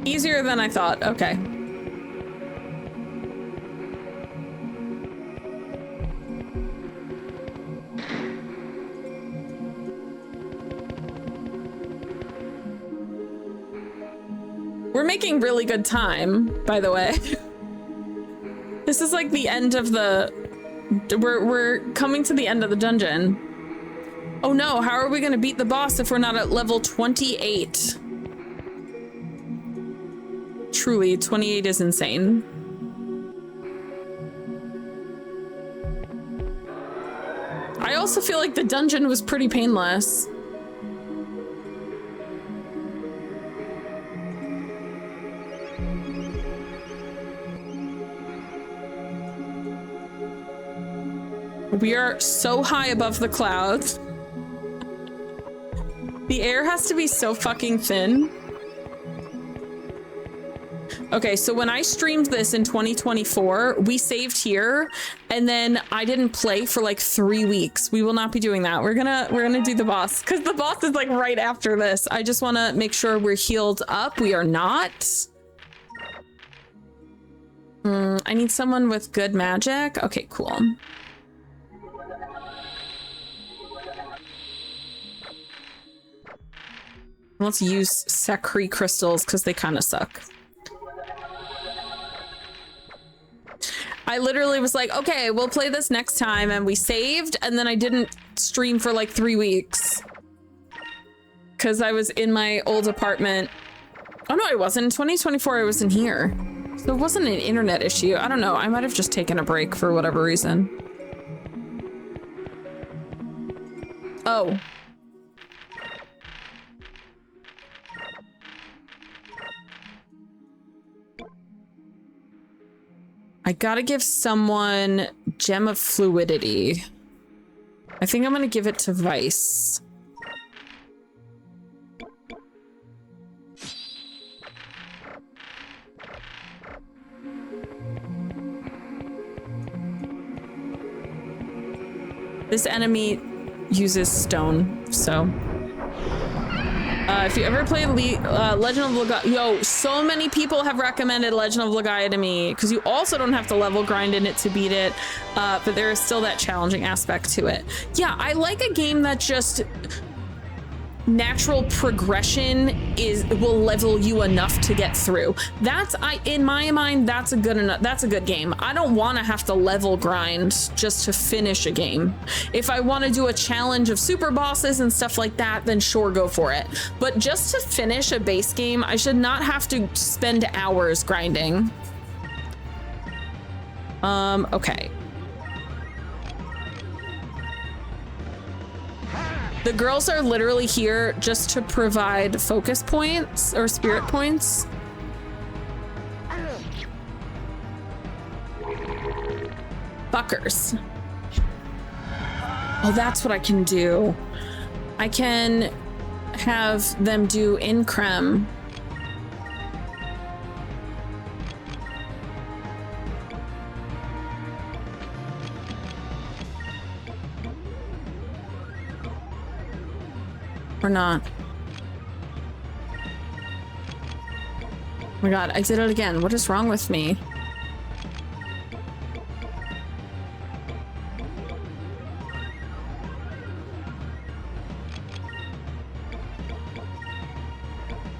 Easier than I thought, okay. We're making really good time, by the way. This is like the end of the... We're coming to the end of the dungeon. Oh no, how are we gonna beat the boss if we're not at level 28? Truly, 28 is insane. I also feel like the dungeon was pretty painless. We are so high above the clouds. The air has to be so fucking thin. Okay, so when I streamed this in 2024, we saved here, and then I didn't play for like 3 weeks. We will not be doing that. We're gonna do the boss, because the boss is like right after this. I just want to make sure we're healed up. We are not. I need someone with good magic. Okay, cool. Let's use Sakri crystals because they kind of suck. I literally was like, okay, we'll play this next time, and we saved, and then I didn't stream for like 3 weeks because I was in my old apartment. Oh no, I wasn't. In 2024, I wasn't here. So it wasn't an internet issue. I don't know. I might have just taken a break for whatever reason. Oh. I gotta give someone Gem of Fluidity. I think I'm gonna give it to Vice. This enemy uses stone, so... if you ever played Legend of Legaia, yo, so many people have recommended Legend of Legaia to me because you also don't have to level grind in it to beat it, but there is still that challenging aspect to it. Yeah, I like a game that just natural progression will level you enough to get through. In my mind, that's a good game. I don't want to have to level grind just to finish a game. If I want to do a challenge of super bosses and stuff like that, then sure, go for it. But just to finish a base game, I should not have to spend hours grinding. Okay. The girls are literally here just to provide focus points or spirit points. Fuckers. Oh, that's what I can do. I can have them do in creme. Or not. my god, I did it again. What is wrong with me?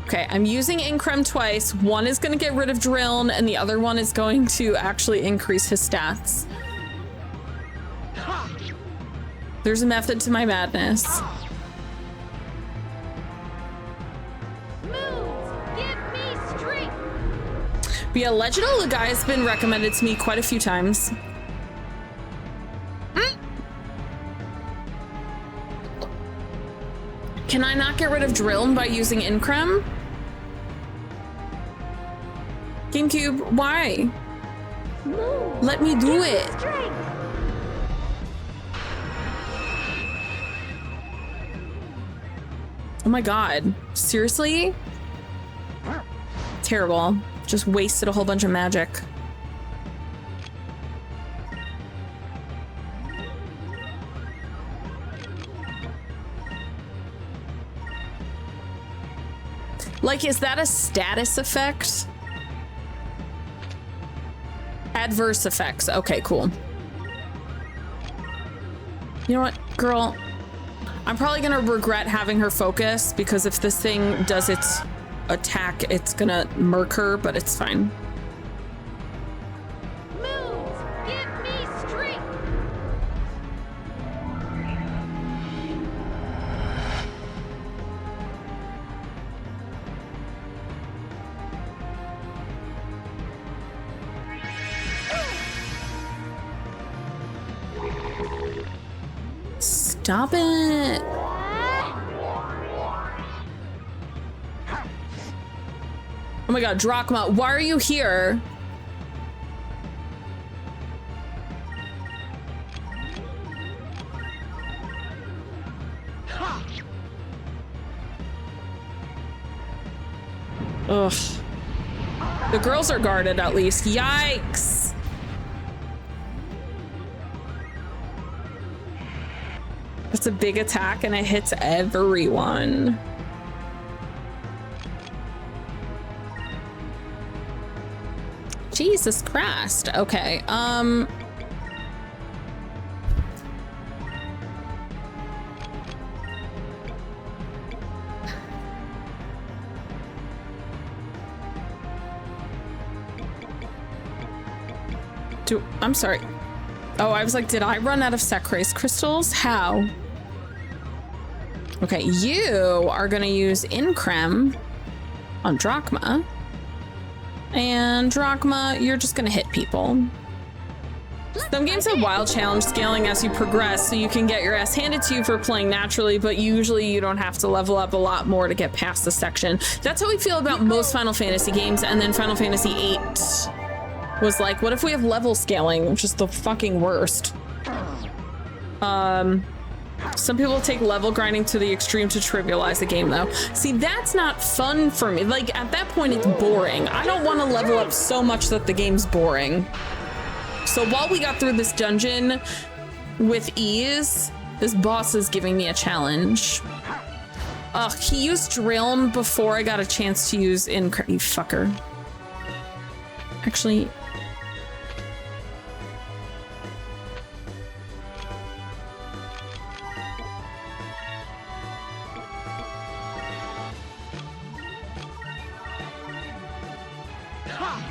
Okay, I'm using Increm twice. One is going to get rid of Drilln, and the other one is going to actually increase his stats. There's a method to my madness. But yeah, Legend of Legai has been recommended to me quite a few times. Can I not get rid of Drilln by using Increm? GameCube, why? Let me do it. Oh my god. Seriously? Terrible. Just wasted a whole bunch of magic. Like, is that a status effect? Adverse effects. Okay, cool. You know what, girl? I'm probably gonna regret having her focus, because if this thing does its attack, it's gonna murk her, but it's fine. Moves, give me strength. Stop it. Oh my god, Drachma, why are you here? Ugh. The girls are guarded at least. Yikes. That's a big attack and it hits everyone. Jesus Christ. Okay. I'm sorry. Oh, I was like, did I run out of Sacrace crystals? How? Okay, you are gonna use Increm on Drachma. And Drachma, you're just gonna hit people. Some games have wild challenge scaling as you progress, so you can get your ass handed to you for playing naturally, but usually you don't have to level up a lot more to get past the section. That's how we feel about most Final Fantasy games, and then Final Fantasy VIII was like, what if we have level scaling, which is the fucking worst. Some people take level grinding to the extreme to trivialize the game, though. See, that's not fun for me. Like, at that point, it's boring. I don't want to level up so much that the game's boring. So while we got through this dungeon with ease, this boss is giving me a challenge. Ugh, he used Drilln before I got a chance to use Increm. You fucker. Actually...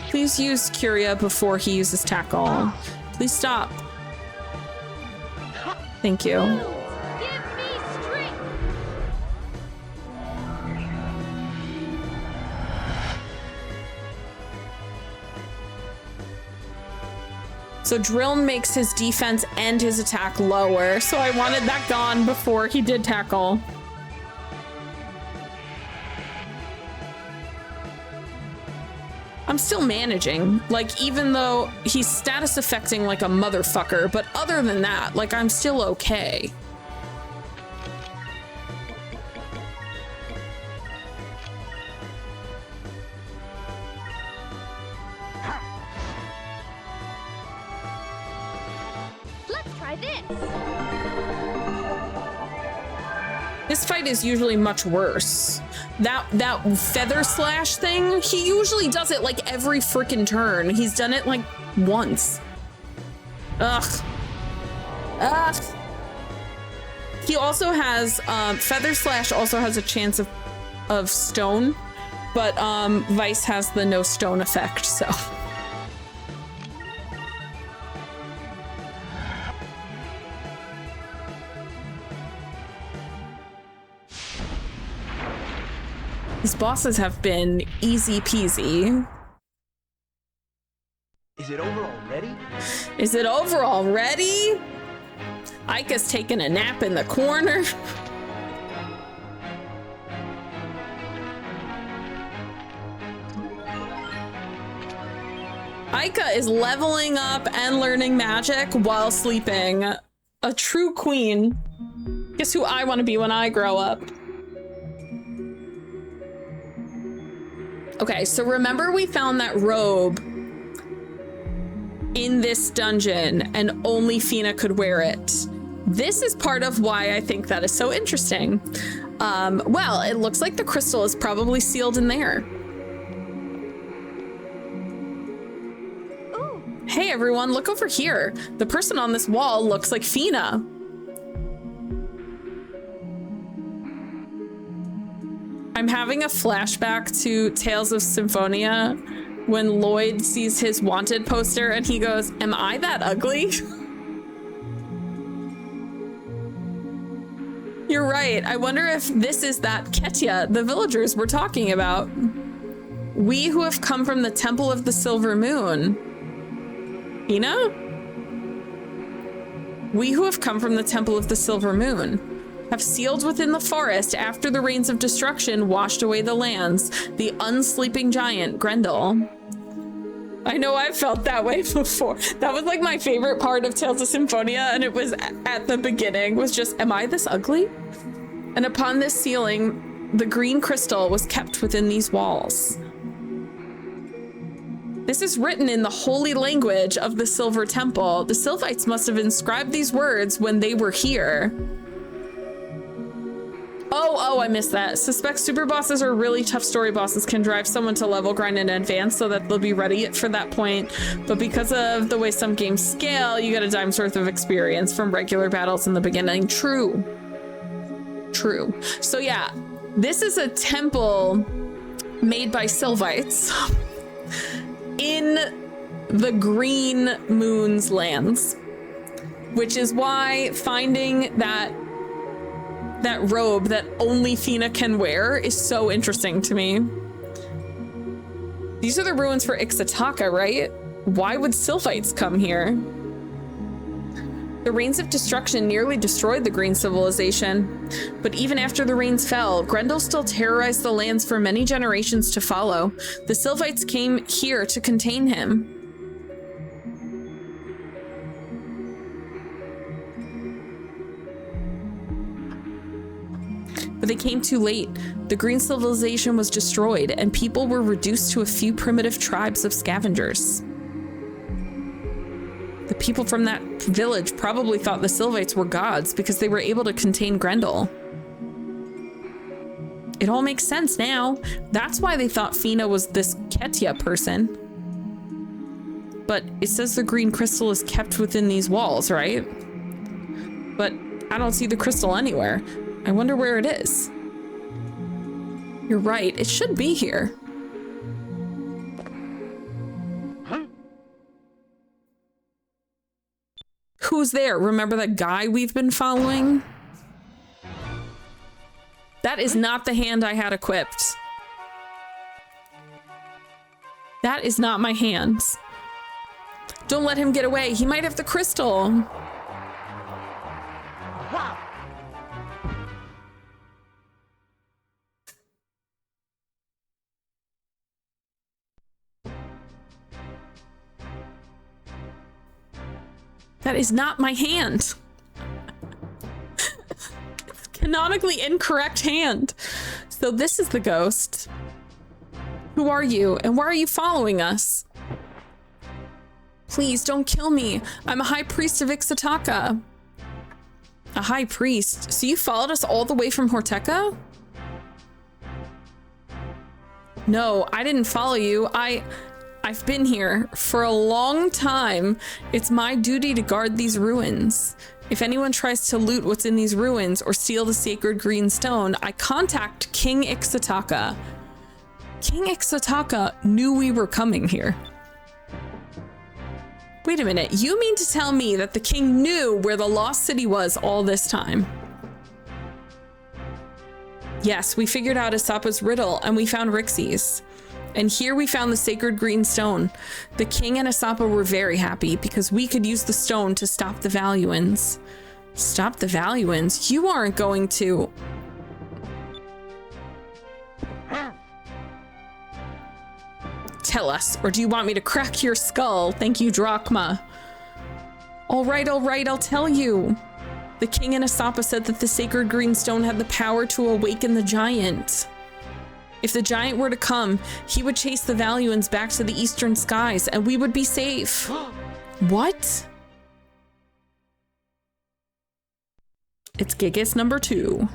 Please use Curia before he uses Tackle. Please stop. Thank you. Give me strength. So Drilln makes his defense and his attack lower, so I wanted that gone before he did Tackle. I'm still managing, like, even though he's status affecting like a motherfucker, but other than that, like, I'm still okay. Let's try this. This fight is usually much worse. That feather slash thing, he usually does it like every freaking turn. He's done it like once. Ugh. Ugh. He also has, feather slash also has a chance of stone, but Vice has the no stone effect, so. These bosses have been easy peasy. Is it over already? Is it over already? Ika's taking a nap in the corner. Ika is leveling up and learning magic while sleeping. A true queen. Guess who I want to be when I grow up? Okay, so remember we found that robe in this dungeon and only Fina could wear it. This is part of why I think that is so interesting. Well, it looks like the crystal is probably sealed in there. Ooh. Hey everyone, look over here. The person on this wall looks like Fina. I'm having a flashback to Tales of Symphonia when Lloyd sees his wanted poster and he goes, "Am I that ugly?" You're right. I wonder if this is that Ketya the villagers were talking about. We who have come from the Temple of the Silver Moon. Ina? We who have come from the Temple of the Silver Moon have sealed within the forest after the rains of destruction washed away the lands, the unsleeping giant, Grendel. I know I've felt that way before. That was like my favorite part of Tales of Symphonia, and it was at the beginning, was just, am I this ugly? And upon this sealing, the green crystal was kept within these walls. This is written in the holy language of the Silver Temple. The Sylvites must have inscribed these words when they were here. Oh, I missed that. Suspect super bosses or really tough story bosses can drive someone to level grind in advance so that they'll be ready for that point. But because of the way some games scale, you get a dime's worth of experience from regular battles in the beginning. True. True. So yeah, this is a temple made by Sylvites in the Green Moon's lands, which is why finding that robe that only Fina can wear is so interesting to me. These are the ruins for xoPEACHI, right? Why would Sylvites come here? The rains of destruction nearly destroyed the green civilization, but even after the rains fell, Grendel still terrorized the lands for many generations to follow. The Sylvites came here to contain him. But they came too late. The green civilization was destroyed, and people were reduced to a few primitive tribes of scavengers. The people from that village probably thought the Sylvites were gods because they were able to contain Grendel. It all makes sense now. That's why they thought Fina was this Ketya person. But it says the green crystal is kept within these walls, right? But I don't see the crystal anywhere. I wonder where it is. You're right, it should be here. Huh? Who's there? Remember that guy we've been following? That is not the hand I had equipped. That is not my hand. Don't let him get away. He might have the crystal. Wow. That is not my hand. It's canonically incorrect hand. So this is the ghost. Who are you, and why are you following us? Please don't kill me. I'm a high priest of xoPEACHI. A high priest. So you followed us all the way from Horteca? No, I didn't follow you. I've been here for a long time. It's my duty to guard these ruins. If anyone tries to loot what's in these ruins or steal the sacred green stone, I contact King xoPEACHI. King xoPEACHI knew we were coming here. Wait a minute, you mean to tell me that the king knew where the lost city was all this time? Yes, we figured out xoPEACHI's riddle and we found Rixis. And here we found the sacred green stone. The king and xoPEACHI were very happy because we could use the stone to stop the Valuans. Stop the Valuans? You aren't going to... Tell us, or do you want me to crack your skull? Thank you, Drachma. All right, I'll tell you. The king and xoPEACHI said that the sacred green stone had the power to awaken the giant. If the giant were to come, he would chase the Valuans back to the eastern skies and we would be safe. What? It's Gigas number 2.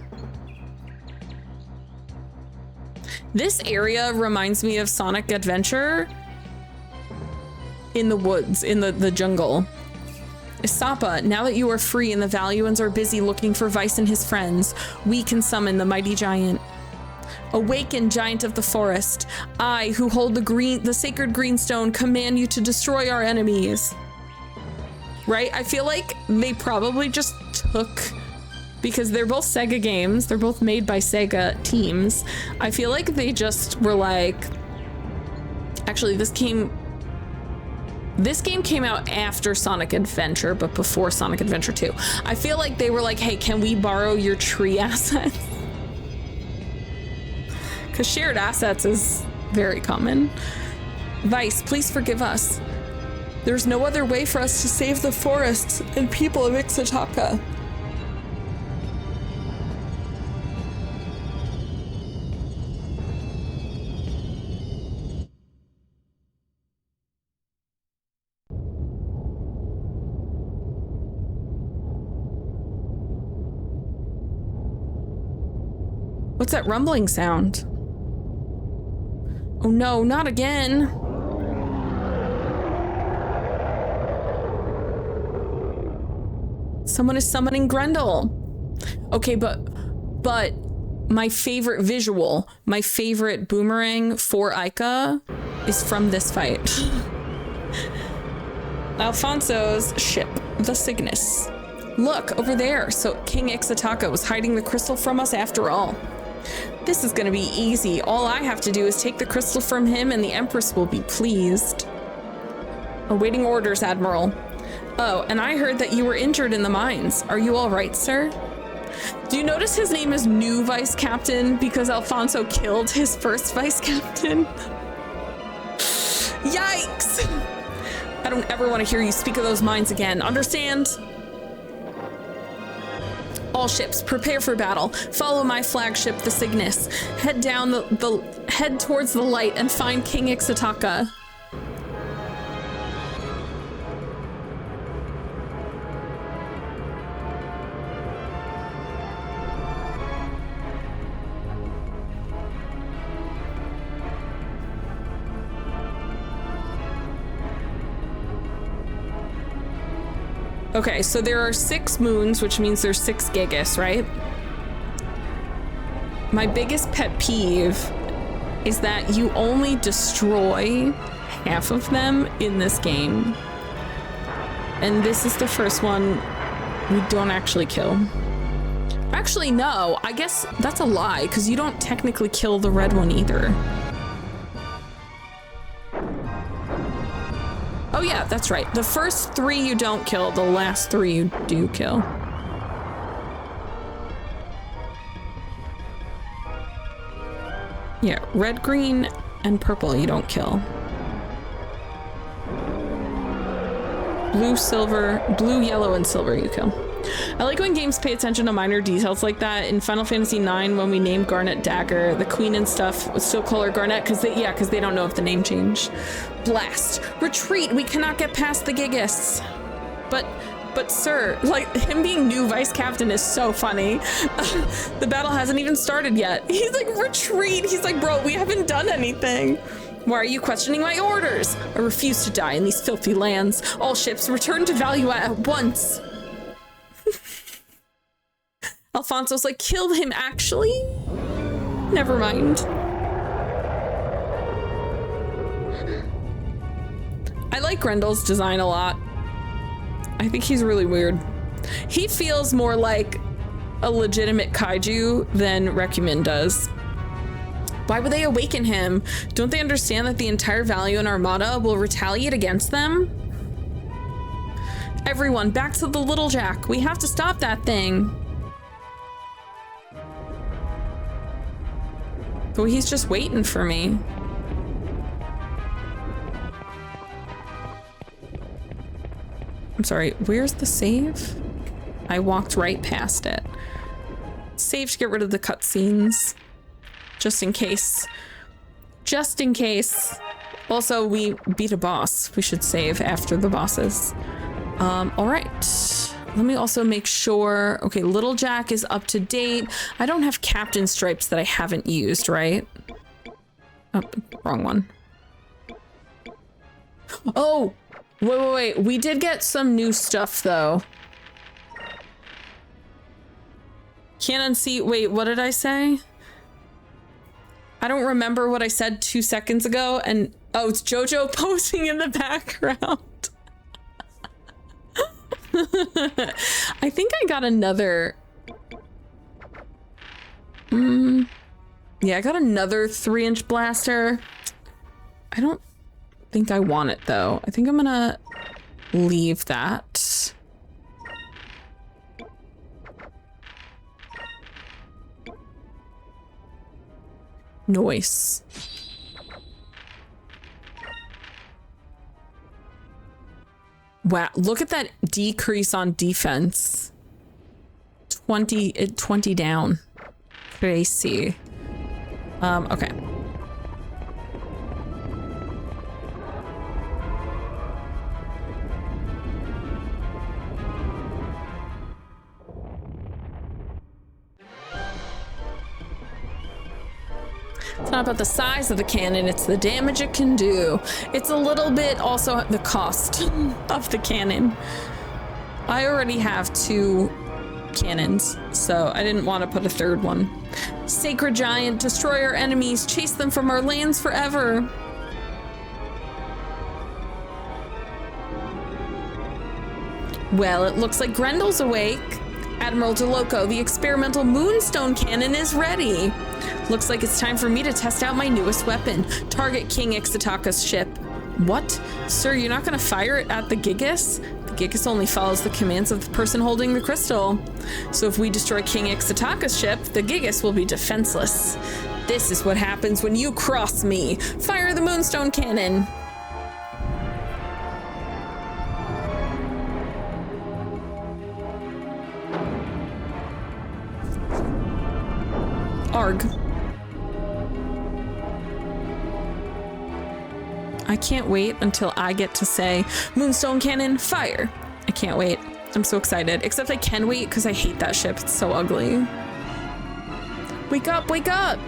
This area reminds me of Sonic Adventure in the woods, in the jungle. xoPEACHI, now that you are free and the Valuans are busy looking for Weiss and his friends, we can summon the mighty giant. Awaken, giant of the forest. I, who hold the sacred green stone, command you to destroy our enemies. Right? I feel like they probably just took... Because they're both Sega games, they're both made by Sega teams. I feel like they just were like... Actually, this game came out after Sonic Adventure, but before Sonic Adventure 2. I feel like they were like, hey, can we borrow your tree assets? Because shared assets is very common. Weiss, please forgive us. There's no other way for us to save the forests and people of xoPEACHI. What's that rumbling sound? Oh no, not again. Someone is summoning Grendel. Okay, but my favorite visual, my favorite boomerang for Ica is from this fight. Alfonso's ship, the Cygnus. Look, over there. So King xoPEACHI was hiding the crystal from us after all. This is gonna be easy. All I have to do is take the crystal from him and the Empress will be pleased. Awaiting orders, Admiral. Oh, and I heard that you were injured in the mines. Are you all right, sir? Do you notice his name is New Vice Captain because Alfonso killed his first Vice Captain? Yikes! I don't ever want to hear you speak of those mines again. Understand? All ships, prepare for battle. Follow my flagship, the Cygnus. Head down head towards the light and find King xoPEACHI. Okay, so there are 6 moons, which means there's 6 Gigas, right? My biggest pet peeve is that you only destroy half of them in this game. And this is the first one we don't actually kill. Actually, no, I guess that's a lie, because you don't technically kill the red one either. Oh yeah, that's right. The first 3 you don't kill, the last 3 you do kill. Yeah, red, green, and purple you don't kill. Blue, yellow, and silver you kill. I like when games pay attention to minor details like that. In Final Fantasy IX, when we named Garnet Dagger, the queen and stuff would still call her Garnet because they don't know if the name changed. Blast! Retreat! We cannot get past the Gigas. But But sir, like, him being new vice captain is so funny. The battle hasn't even started yet. He's like, retreat. He's like, bro, we haven't done anything. Why are you questioning my orders? I refuse to die in these filthy lands. All ships return to value at once. Alfonso's like, killed him actually? Never mind. I like Grendel's design a lot. I think he's really weird. He feels more like a legitimate kaiju than Rekumin does. Why would they awaken him? Don't they understand that the entire Valiant Armada will retaliate against them? Everyone, back to the Little Jack. We have to stop that thing. But he's just waiting for me. I'm sorry, where's the save? I walked right past it. Save to get rid of the cutscenes. Just in case. Just in case. Also, we beat a boss. We should save after the bosses. All right. Let me also make sure. Okay, Little Jack is up to date. I don't have captain stripes that I haven't used, right? Oh, wrong one. Oh, wait. We did get some new stuff though. Can't unsee. Wait, what did I say? I don't remember what I said 2 seconds ago, and oh, it's JoJo posing in the background. I think I got another. Yeah, I got another 3-inch blaster. I don't think I want it though. I think I'm gonna leave that. Noise. Wow, look at that decrease on defense. 20 down. Crazy. Okay. It's not about the size of the cannon, it's the damage it can do. It's a little bit also the cost of the cannon. I already have 2 cannons, so I didn't want to put a 3rd one. Sacred Giant, destroy our enemies, chase them from our lands forever. Well, it looks like Grendel's awake. Admiral DeLoco, the experimental Moonstone Cannon is ready. Looks like it's time for me to test out my newest weapon. Target King Ixtataca's ship. What? Sir, you're not gonna fire it at the Gigas? The Gigas only follows the commands of the person holding the crystal. So if we destroy King Ixtataca's ship, the Gigas will be defenseless. This is what happens when you cross me. Fire the Moonstone Cannon. Arg. I can't wait until I get to say, Moonstone Cannon, fire. I can't wait. I'm so excited. Except I can wait because I hate that ship. It's so ugly. Wake up, wake up.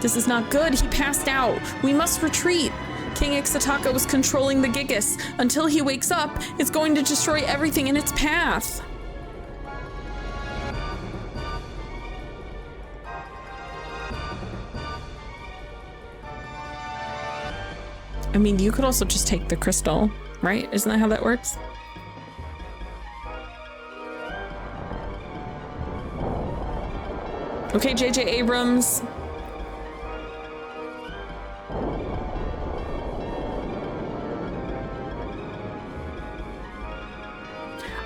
This is not good. He passed out. We must retreat. King Ixtataka was controlling the Gigas. Until he wakes up, it's going to destroy everything in its path. I mean, you could also just take the crystal, right? Isn't that how that works? Okay, JJ Abrams.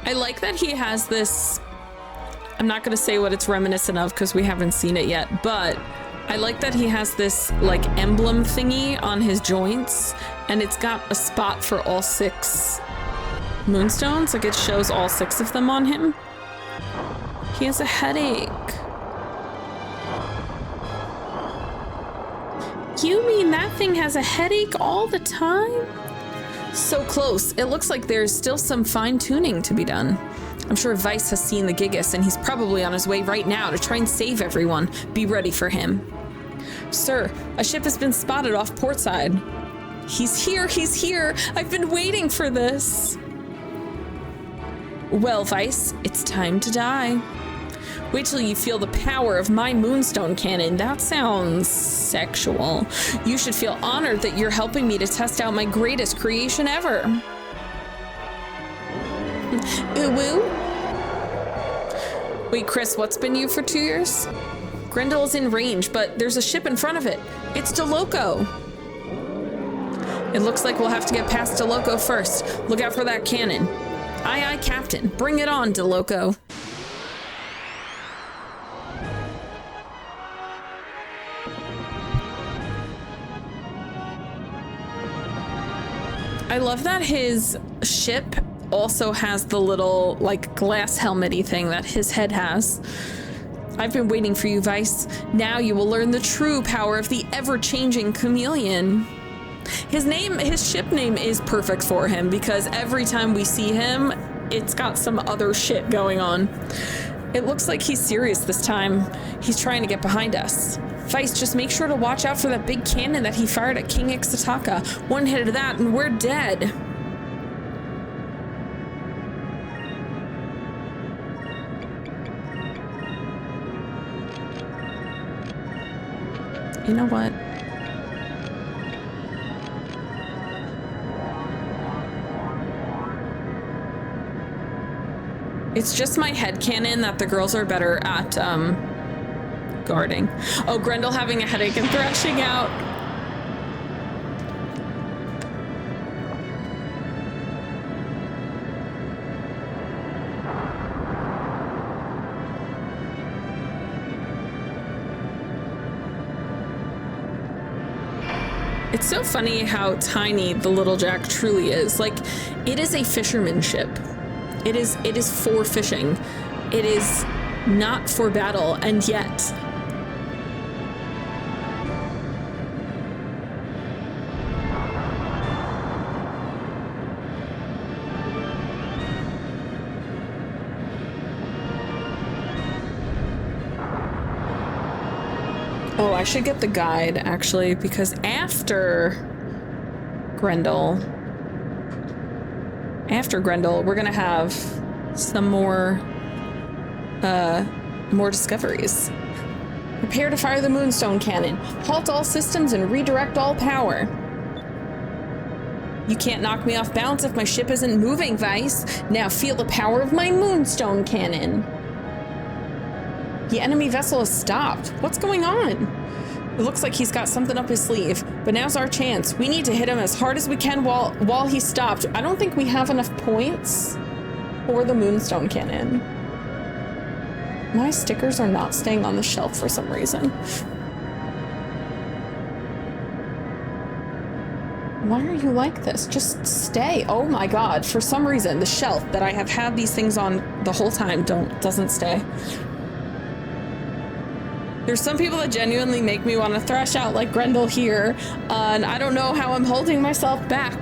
I like that he has this, I'm not gonna say what it's reminiscent of because we haven't seen it yet, but I like that he has this like emblem thingy on his joints and it's got a spot for all 6 moonstones. Like it shows all 6 of them on him. He has a headache. You mean that thing has a headache all the time? So close. It looks like there's still some fine tuning to be done. I'm sure Vice has seen the Gigas and he's probably on his way right now to try and save everyone. Be ready for him. Sir, a ship has been spotted off portside. He's here, he's here. I've been waiting for this. Well, Vice, it's time to die. Wait till you feel the power of my moonstone cannon. That sounds sexual. You should feel honored that you're helping me to test out my greatest creation ever. Ooh woo. Wait, Chris, what's been you for 2 years? Grendel is in range, but there's a ship in front of it. It's DeLoco. It looks like we'll have to get past DeLoco first. Look out for that cannon. Aye, aye, Captain. Bring it on, DeLoco. I love that his ship also has the little, like, glass helmet-y thing that his head has. I've been waiting for you, Vice. Now you will learn the true power of the ever-changing chameleon. His ship name is perfect for him because every time we see him, it's got some other shit going on. It looks like he's serious this time. He's trying to get behind us. Vice, just make sure to watch out for that big cannon that he fired at King Ixtaka. One hit of that and we're dead. You know what? It's just my headcanon that the girls are better at guarding. Oh, Grendel having a headache and thrashing out. It's so funny how tiny the Little Jack truly is. Like, it is a fisherman ship. It is for fishing. It is not for battle, and yet. Oh, I should get the guide, actually, because after Grendel, we're gonna have some more discoveries. Prepare to fire the moonstone cannon. Halt all systems and redirect all power. You can't knock me off balance if my ship isn't moving, Vice. Now feel the power of my moonstone cannon. The enemy vessel has stopped. What's going on? It looks like he's got something up his sleeve, but now's our chance. We need to hit him as hard as we can while he's stopped. I don't think we have enough points for the moonstone cannon. My stickers are not staying on the shelf for some reason. Why are you like this? Just stay. Oh my god. For some reason, the shelf that I have had these things on the whole time doesn't stay. There's some people that genuinely make me want to thrash out like Grendel here, and I don't know how I'm holding myself back.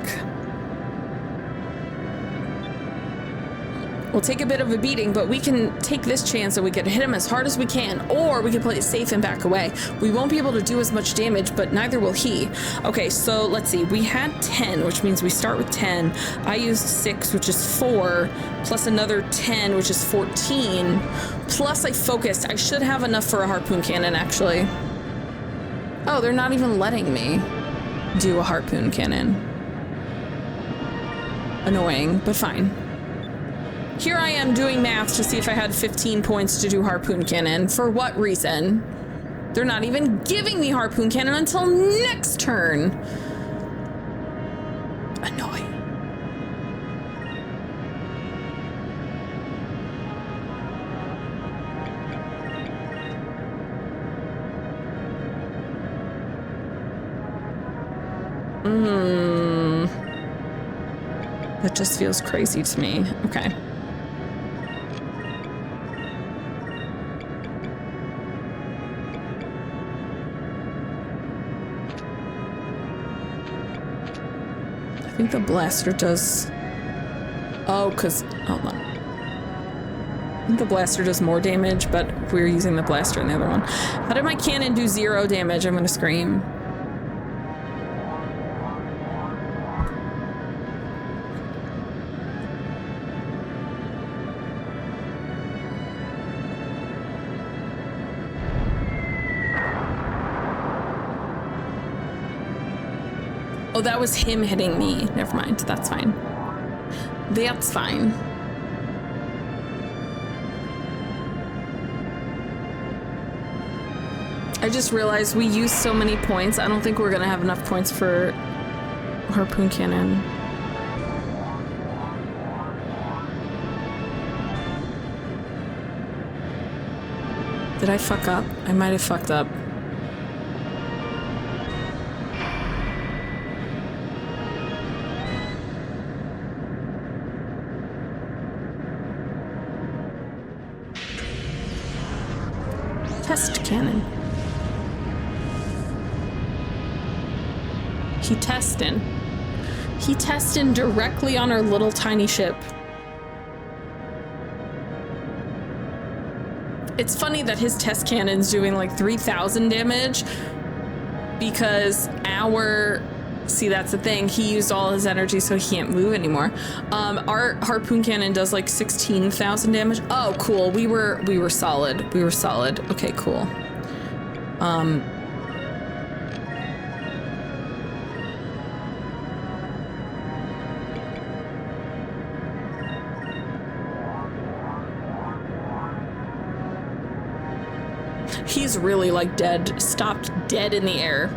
We'll take a bit of a beating, but we can take this chance and we can hit him as hard as we can, or we can play it safe and back away. We won't be able to do as much damage, but neither will he. Okay, so let's see. We had 10, which means we start with 10. I used 6, which is 4, plus another 10, which is 14. Plus I focused. I should have enough for a harpoon cannon, actually. Oh, they're not even letting me do a harpoon cannon. Annoying, but fine. Here I am doing math to see if I had 15 points to do harpoon cannon. For what reason? They're not even giving me harpoon cannon until next turn. Annoying. That just feels crazy to me. Okay. I think the blaster does... Oh, because... Hold on. think the blaster does more damage, but we're using the blaster in the other one. How did my cannon do 0 damage? I'm gonna scream. Oh, that was him hitting me. Never mind. That's fine. That's fine. I just realized we used so many points. I don't think we're gonna have enough points for harpoon cannon. Did I fuck up? I might have fucked up. Test cannon. He testing. He testing directly on our little tiny ship. It's funny that his test cannon's doing like 3,000 damage because our... See, that's the thing. He used all his energy, so he can't move anymore. Our harpoon cannon does like 16,000 damage. Oh, cool. We were solid. We were solid. Okay, cool. He's really like dead, stopped dead in the air.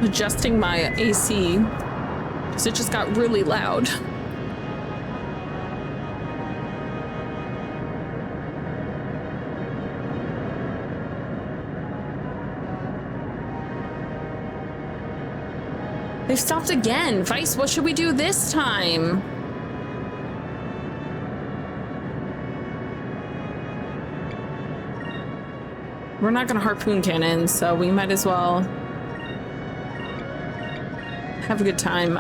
Adjusting my AC because it just got really loud. They've stopped again. Vice, what should we do this time? We're not gonna harpoon cannon, so we might as well have a good time.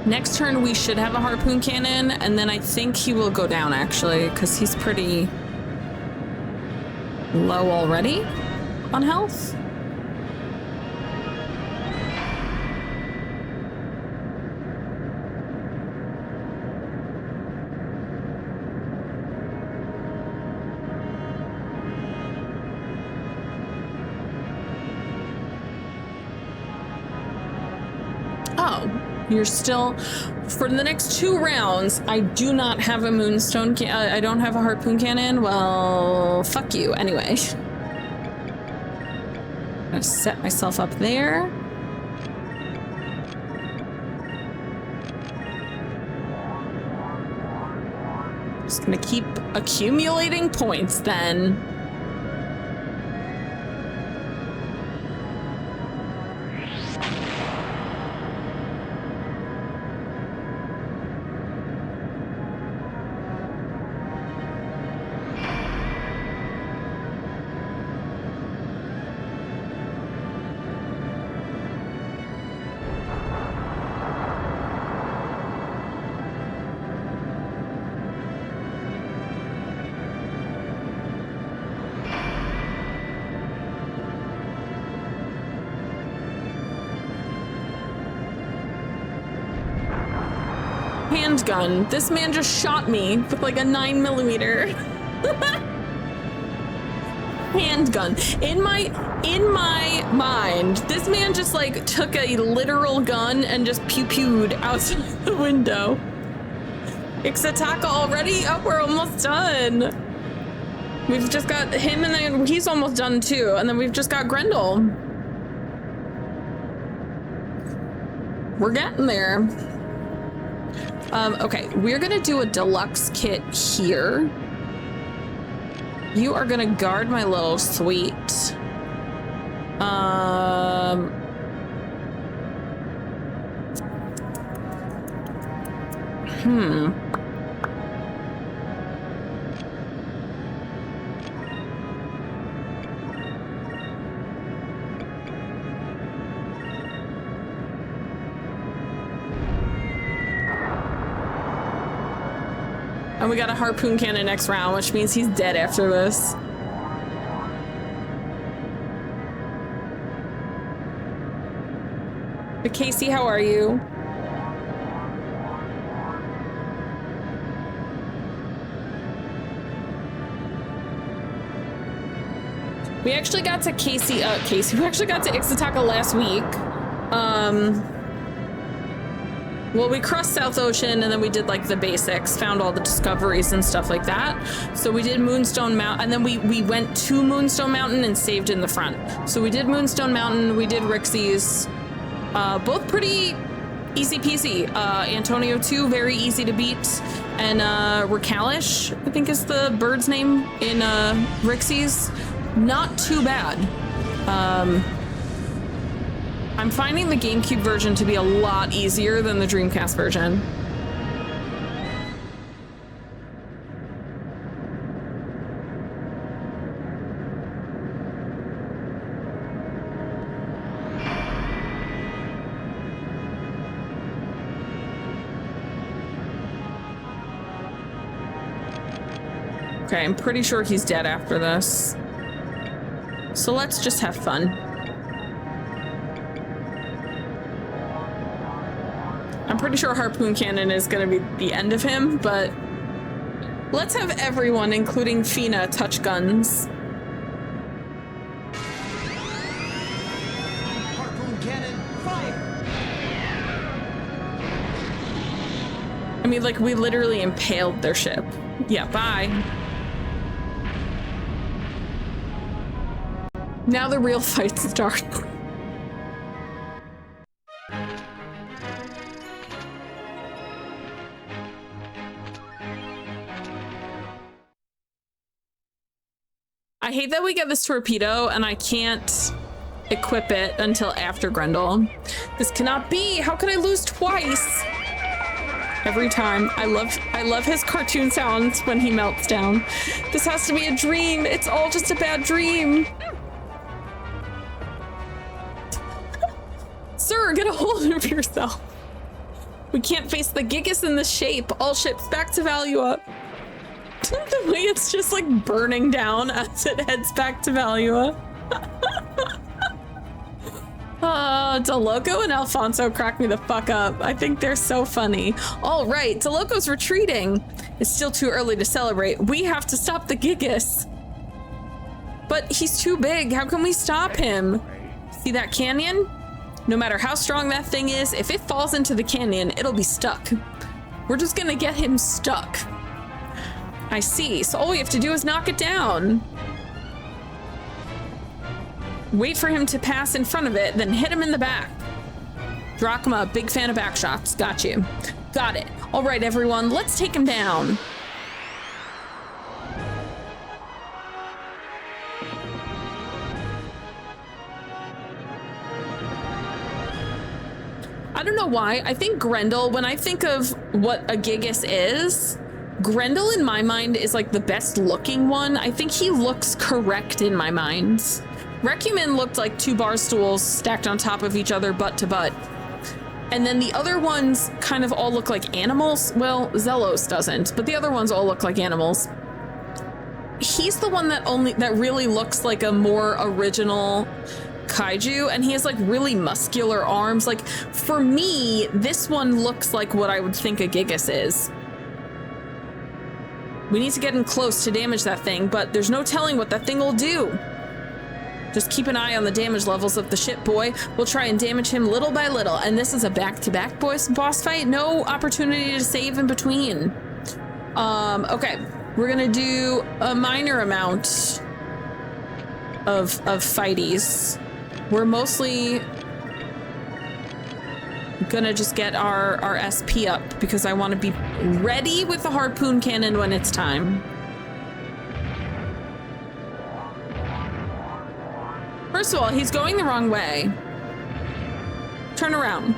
Next turn we should have a harpoon cannon, and then I think he will go down actually, because he's pretty low already on health. You're still, for the next 2 rounds, I do not have a moonstone, I don't have a harpoon cannon. Well, fuck you, anyway. I'm gonna set myself up there. Just gonna keep accumulating points then. handgun. This man just shot me with like a 9mm handgun. In my mind, this man just like took a literal gun and just pew-pewed outside the window. Ixataka already? Oh, we're almost done. We've just got him, and then he's almost done too. And then we've just got Grendel. We're getting there. Okay, we're gonna do a deluxe kit here. You are gonna guard my little suite. And we got a harpoon cannon next round, which means he's dead after this. But Casey, how are you? We actually got to we actually got to Ixataka last week. Well, we crossed South Ocean and then we did like the basics, found all the discoveries and stuff like that. So we did Moonstone Mountain, and then we went to Moonstone Mountain and saved in the front. So we did Moonstone Mountain, we did Rixis, both pretty easy peasy. Antonio 2, very easy to beat. And Rakalish, I think is the bird's name in Rixis. Not too bad. I'm finding the GameCube version to be a lot easier than the Dreamcast version. Okay, I'm pretty sure he's dead after this. So let's just have fun. I'm pretty sure Harpoon Cannon is going to be the end of him, but let's have everyone, including Fina, touch guns. Harpoon cannon, fire! I mean, like, we literally impaled their ship. Yeah, bye. Now the real fight starts. I hate that we get this torpedo and I can't equip it until after Grendel. This cannot be. How could I lose twice? Every time. I love his cartoon sounds when he melts down. This has to be a dream. It's all just a bad dream. Sir, get a hold of yourself. We can't face the Gigas in this shape. All ships back to Valua. The way it's just like burning down as it heads back to Valua. Deloco and Alfonso crack me the fuck up. I think they're so funny. All right, Deloco's retreating. It's still too early to celebrate. We have to stop the Gigas. But he's too big. How can we stop him? See that canyon? No matter how strong that thing is, if it falls into the canyon, it'll be stuck. We're just gonna get him stuck. I see. So all we have to do is knock it down. Wait for him to pass in front of it, then hit him in the back. Drachma, big fan of back shots. Got you. Got it. All right, everyone, let's take him down. I don't know why. I think Grendel, when I think of what a Gigas is, Grendel in my mind is like the best looking one. I think he looks correct in my mind. Recumen looked like two bar stools stacked on top of each other, butt to butt. And then the other ones kind of all look like animals. Well, Zelos doesn't, but the other ones all look like animals. He's the one that really looks like a more original kaiju, and he has like really muscular arms. Like for me, this one looks like what I would think a Gigas is. We need to get in close to damage that thing, but there's no telling what that thing will do. Just keep an eye on the damage levels of the ship, boy. We'll try and damage him little by little. And this is a back-to-back boss fight. No opportunity to save in between. Okay. We're gonna do a minor amount of fighties. We're mostly gonna just get our SP up because I want to be ready with the harpoon cannon when it's time. First of all, he's going the wrong way. Turn around.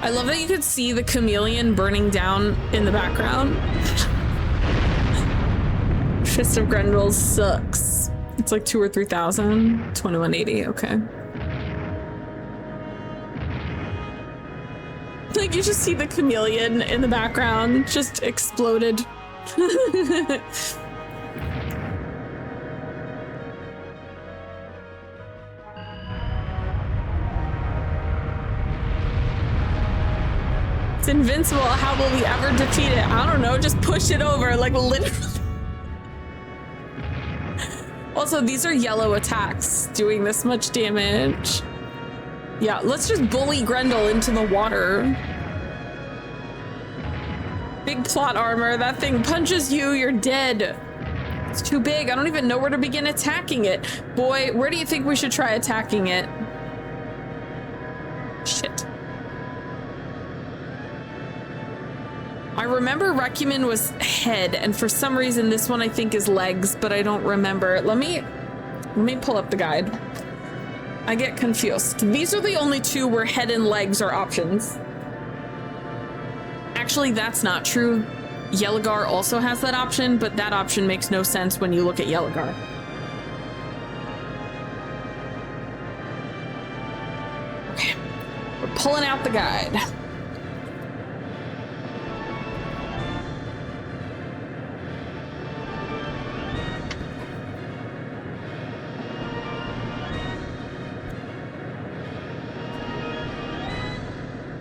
I love that you could see the chameleon burning down in the background. Fist of Grendel sucks. It's like 2,000 or 3,000. 2180, okay. Like you just see the chameleon in the background just exploded. It's invincible. How will we ever defeat it? I don't know. Just push it over, like literally. Also, these are yellow attacks doing this much damage. Yeah, let's just bully Grendel into the water. Big plot armor. That thing punches you, you're dead. It's too big. I don't even know where to begin attacking it. Boy, where do you think we should try attacking it? Shit. I remember Recumen was head, and for some reason this one I think is legs, but I don't remember. Let me pull up the guide. I get confused. These are the only two where head and legs are options. Actually, that's not true. Yellogar also has that option, but that option makes no sense when you look at Yellogar. Okay, we're pulling out the guide.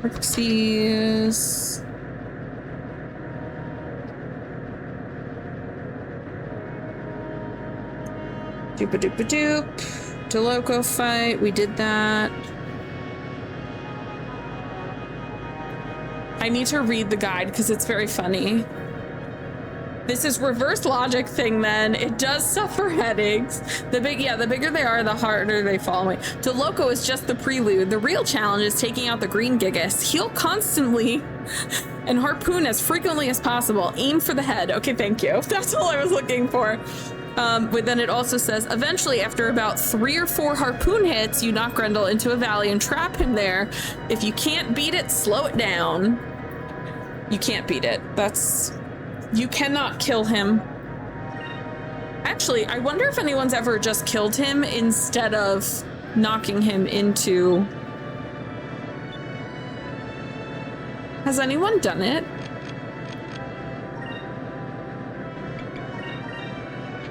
Rixis. Doop-a-doop-a-doop. Deloco fight. We did that. I need to read the guide because it's very funny. This is reverse logic thing then. It does suffer headaches. The bigger they are, the harder they fall away. Deloco is just the prelude. The real challenge is taking out the green Gigas. Heal constantly and harpoon as frequently as possible. Aim for the head. Okay, thank you. That's all I was looking for. But then it also says, eventually, after about 3 or 4 harpoon hits, you knock Grendel into a valley and trap him there. If you can't beat it, slow it down. You can't beat it. You cannot kill him. Actually, I wonder if anyone's ever just killed him instead of knocking him into... Has anyone done it?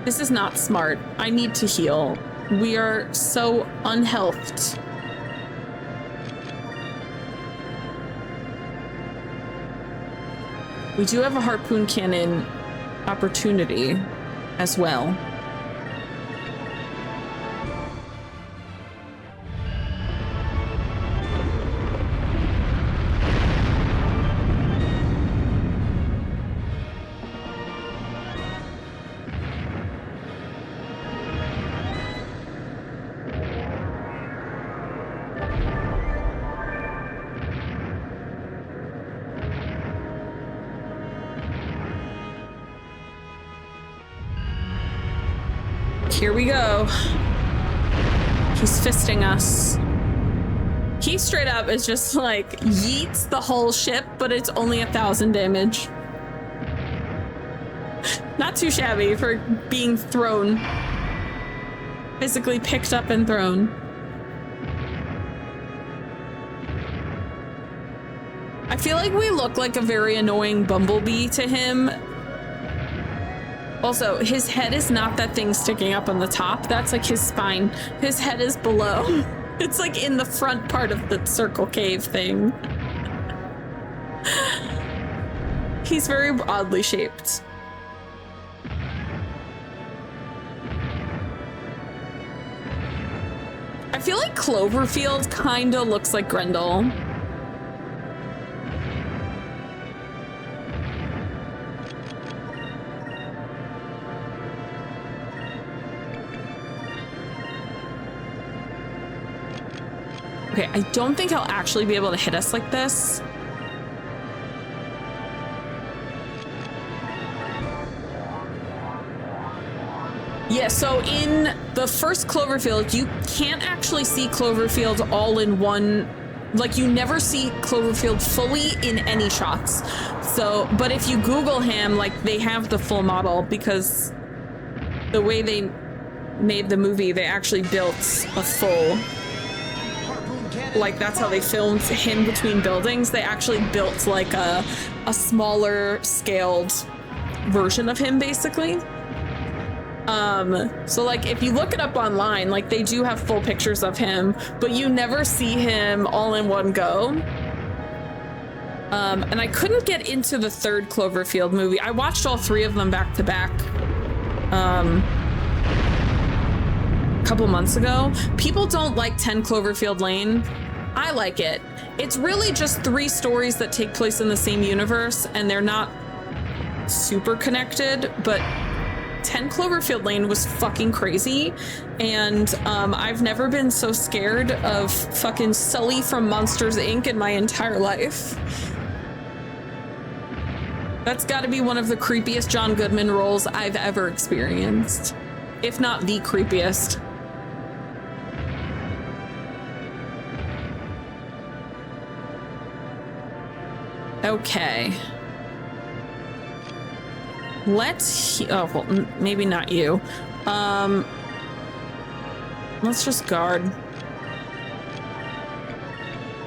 This is not smart. I need to heal. We are so unhealthed. We do have a harpoon cannon opportunity as well. Here we go. He's fisting us. He straight up is just like yeets the whole ship, but it's only 1,000 damage. Not too shabby for being thrown. Physically picked up and thrown. I feel like we look like a very annoying bumblebee to him. Also, his head is not that thing sticking up on the top. That's like his spine. His head is below. It's like in the front part of the circle cave thing. He's very oddly shaped. I feel like Cloverfield kinda looks like Grendel. Okay, I don't think he'll actually be able to hit us like this. Yeah, so in the first Cloverfield, you can't actually see Cloverfield all in one, like you never see Cloverfield fully in any shots. So, but if you Google him, like they have the full model because the way they made the movie, they actually built a full, like that's how they filmed him between buildings. They actually built like a smaller scaled version of him basically. So like if you look it up online, like they do have full pictures of him, but you never see him all in one go. And I couldn't get into the third Cloverfield movie. I watched all three of them back to back. A couple months ago. People don't like 10 Cloverfield Lane. I like it. It's really just 3 stories that take place in the same universe and they're not super connected, but 10 Cloverfield Lane was fucking crazy, and I've never been so scared of fucking Sully from Monsters Inc. in my entire life. That's gotta be one of the creepiest John Goodman roles I've ever experienced, if not the creepiest. Okay. Let's, oh, well, maybe not you. Let's just guard.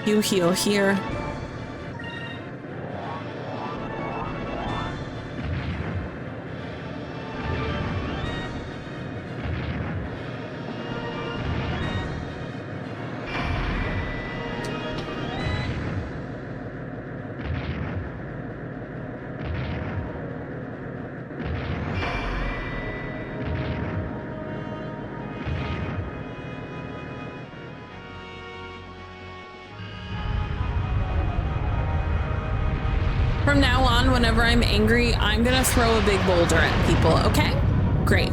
You heal here. From now on, whenever I'm angry, I'm gonna throw a big boulder at people, okay? Great.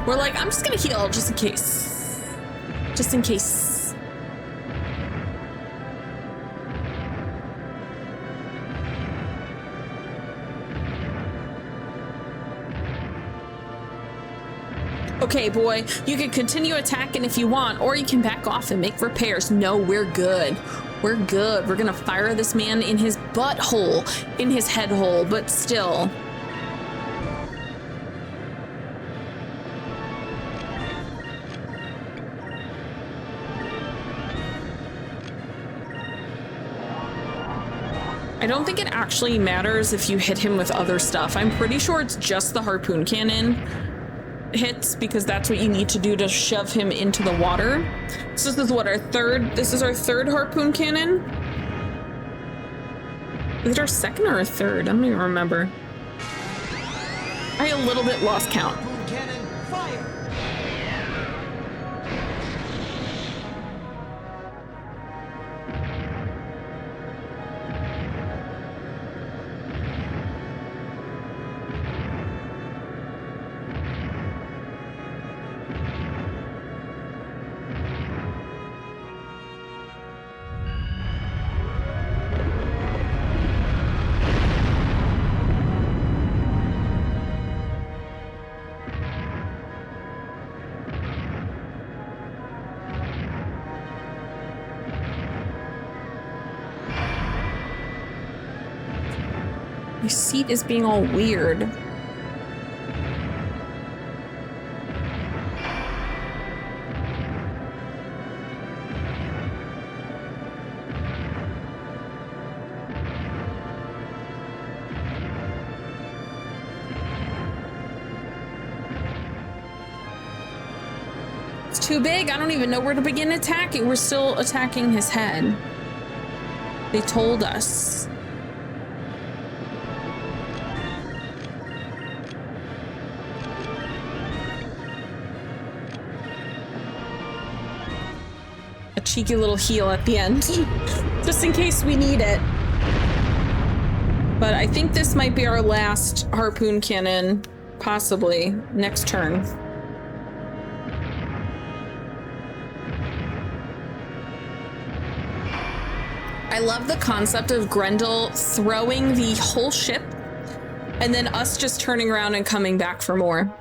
We're like, I'm just gonna heal just in case. Just in case. Okay, boy, you can continue attacking if you want, or you can back off and make repairs. No, we're good. We're good. We're gonna fire this man in his butthole, in his head hole, but still. I don't think it actually matters if you hit him with other stuff. I'm pretty sure it's just the harpoon cannon hits because that's what you need to do to shove him into the water. So this is what, this is our third harpoon cannon? Is it our second or our third? I don't even remember. I a little bit lost count. Harpoon cannon, fire! My seat is being all weird. It's too big. I don't even know where to begin attacking. We're still attacking his head. They told us. A cheeky little heal at the end, just in case we need it. But I think this might be our last harpoon cannon, possibly next turn. I love the concept of Grendel throwing the whole ship and then us just turning around and coming back for more.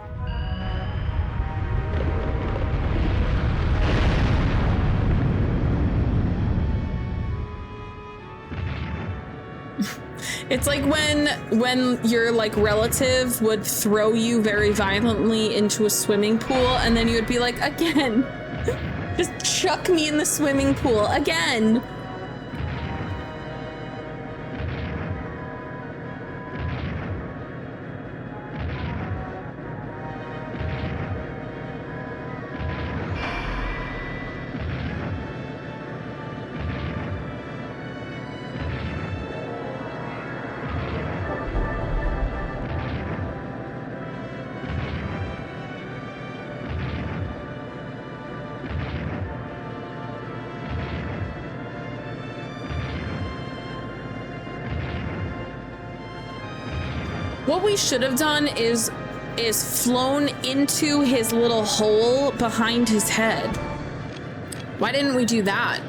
It's like when your like relative would throw you very violently into a swimming pool and then you would be like, again, just chuck me in the swimming pool again. What we should have done is flown into his little hole behind his head. Why didn't we do that?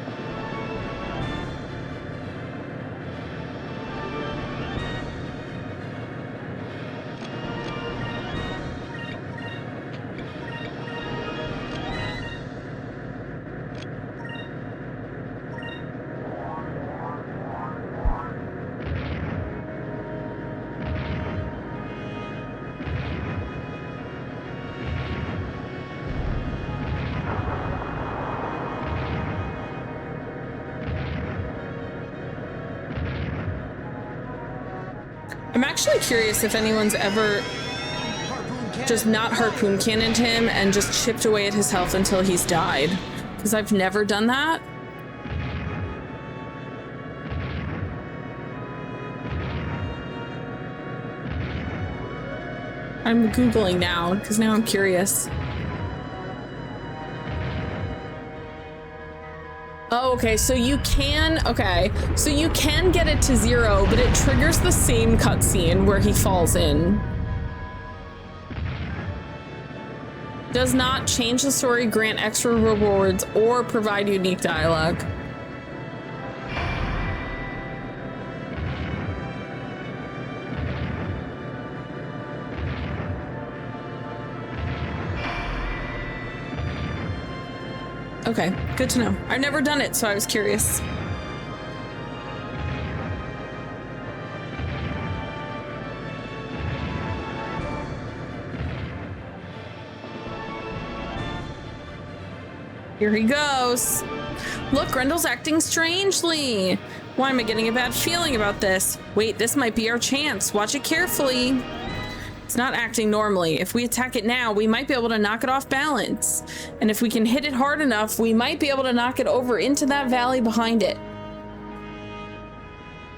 I'm actually curious if anyone's ever just not harpoon cannoned him and just chipped away at his health until he's died. Because I've never done that. I'm Googling now, because now I'm curious. Oh, okay, so you can get it to 0, but it triggers the same cutscene where he falls in. Does not change the story, grant extra rewards, or provide unique dialogue. Okay, good to know. I've never done it, so I was curious. Here he goes. Look, Grendel's acting strangely. Why am I getting a bad feeling about this? Wait, this might be our chance. Watch it carefully. It's not acting normally. If we attack it now, we might be able to knock it off balance. And if we can hit it hard enough, we might be able to knock it over into that valley behind it.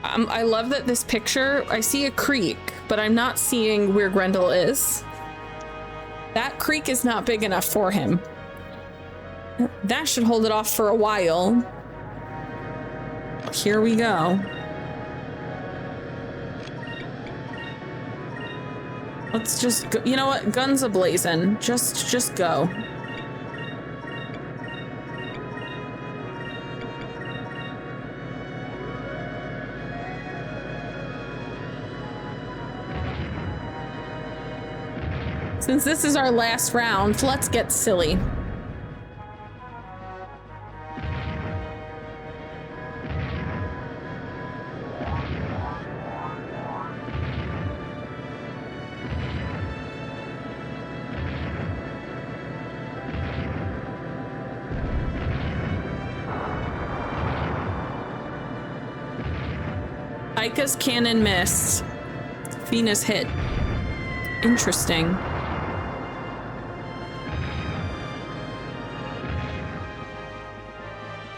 I love that this picture, I see a creek, but I'm not seeing where Grendel is. That creek is not big enough for him. That should hold it off for a while. Here we go. Let's just go. You know what? Guns a-blazing. Just go. Since this is our last round, let's get silly. Aika's cannon missed. Fina's hit. Interesting.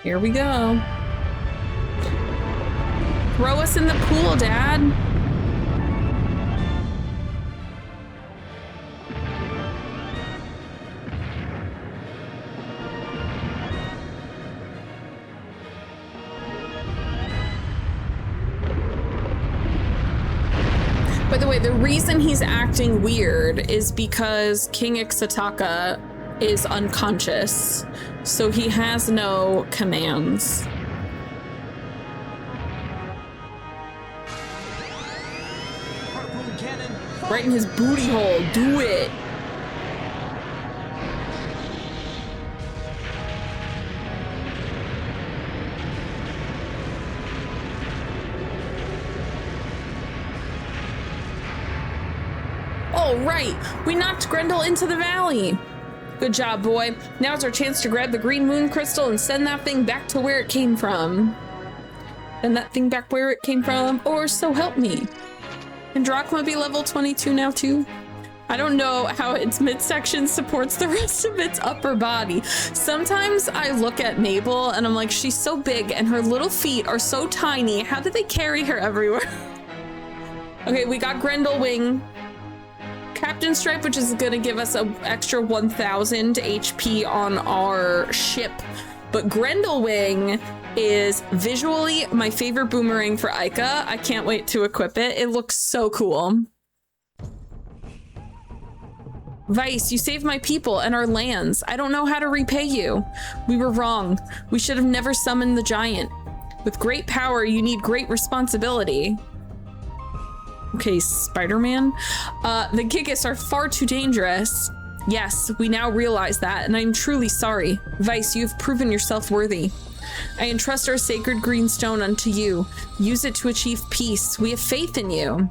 Here we go. Throw us in the pool, Dad. By the way, the reason he's acting weird is because King Ixataka is unconscious, so he has no commands. Harpoon cannon, fire! Right in his booty hole. Do it. Oh, right. We knocked Grendel into the valley. Good job, boy. Now's our chance to grab the green moon crystal and send that thing back to where it came from. Send that thing back where it came from, or so help me. Can Drachma be level 22 now too? I don't know how its midsection supports the rest of its upper body. Sometimes I look at Mabel and I'm like, she's so big and her little feet are so tiny. How do they carry her everywhere? Okay, we got Grendel Wing. Captain Stripe, which is gonna give us an extra 1000 HP on our ship. But Grendel Wing is visually my favorite boomerang for Aika. I can't wait to equip it. It looks so cool. Vice, you saved my people and our lands. I don't know how to repay you. We were wrong. We should have never summoned the giant. With great power, you need great responsibility. Okay, Spider-Man. The Gigas are far too dangerous. Yes, we now realize that, and I'm truly sorry. Vice, you've proven yourself worthy. I entrust our sacred green stone unto you. Use it to achieve peace. We have faith in you.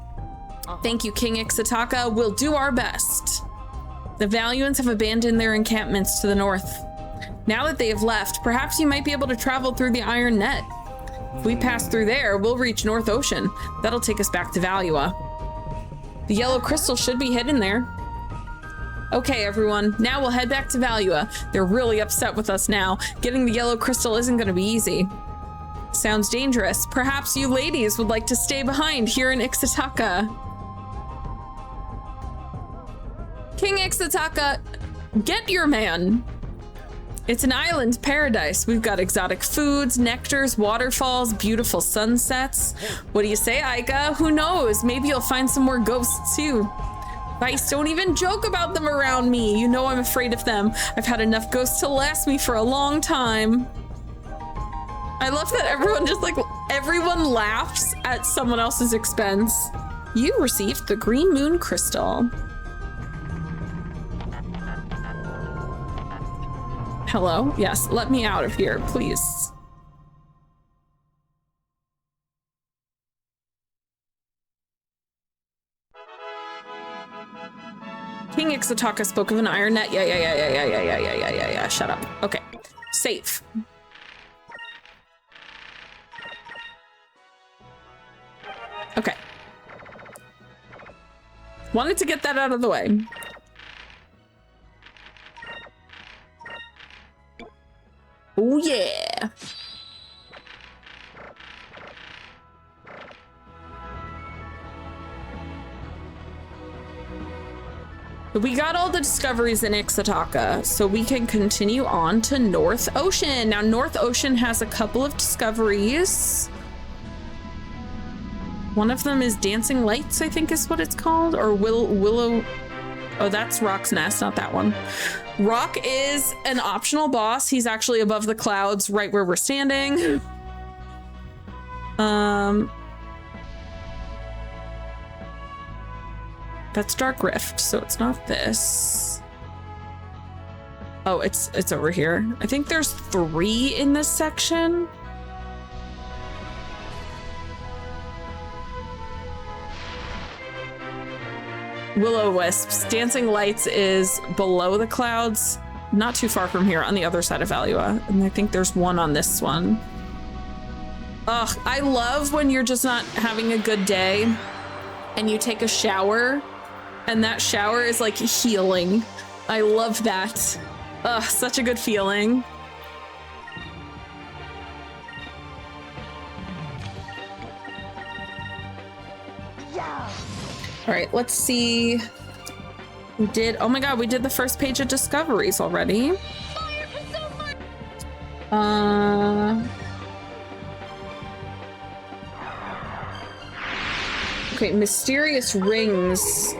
Thank you, King Ixataka. We'll do our best. The Valiants have abandoned their encampments to the north. Now that they have left, perhaps you might be able to travel through the Iron Net. If we pass through there, we'll reach North Ocean. That'll take us back to Valua. The yellow crystal should be hidden there. Okay, everyone, now we'll head back to Valua. They're really upset with us now. Getting the yellow crystal isn't gonna be easy. Sounds dangerous. Perhaps you ladies would like to stay behind here in Ixataka. King Ixataka, get your man. It's an island paradise. We've got exotic foods, nectars, waterfalls, beautiful sunsets. What do you say, Aika? Who knows? Maybe you'll find some more ghosts too. Vice, don't even joke about them around me. You know I'm afraid of them. I've had enough ghosts to last me for a long time. I love that everyone laughs at someone else's expense. You received the green moon crystal. Hello? Yes, let me out of here, please. King Ixataka spoke of an iron net. Yeah. Shut up. Okay. Safe. Okay. Wanted to get that out of the way. Oh yeah. We got all the discoveries in Ixataka, so we can continue on to North Ocean. Now, North Ocean has a couple of discoveries. One of them is Dancing Lights, I think is what it's called, or Willow. Oh, that's Rock's Nest, not that one. Rock is an optional boss. He's actually above the clouds right where we're standing. That's Dark Rift, so it's not this. Oh, it's over here. I think there's 3 in this section. Will-O-Wisps. Dancing Lights is below the clouds, not too far from here on the other side of Valua. And I think there's one on this one. Ugh, I love when you're just not having a good day and you take a shower and that shower is like healing. I love that. Ugh, such a good feeling. All right, let's see. We did, oh my God, we did the first page of discoveries already. Okay, mysterious rings.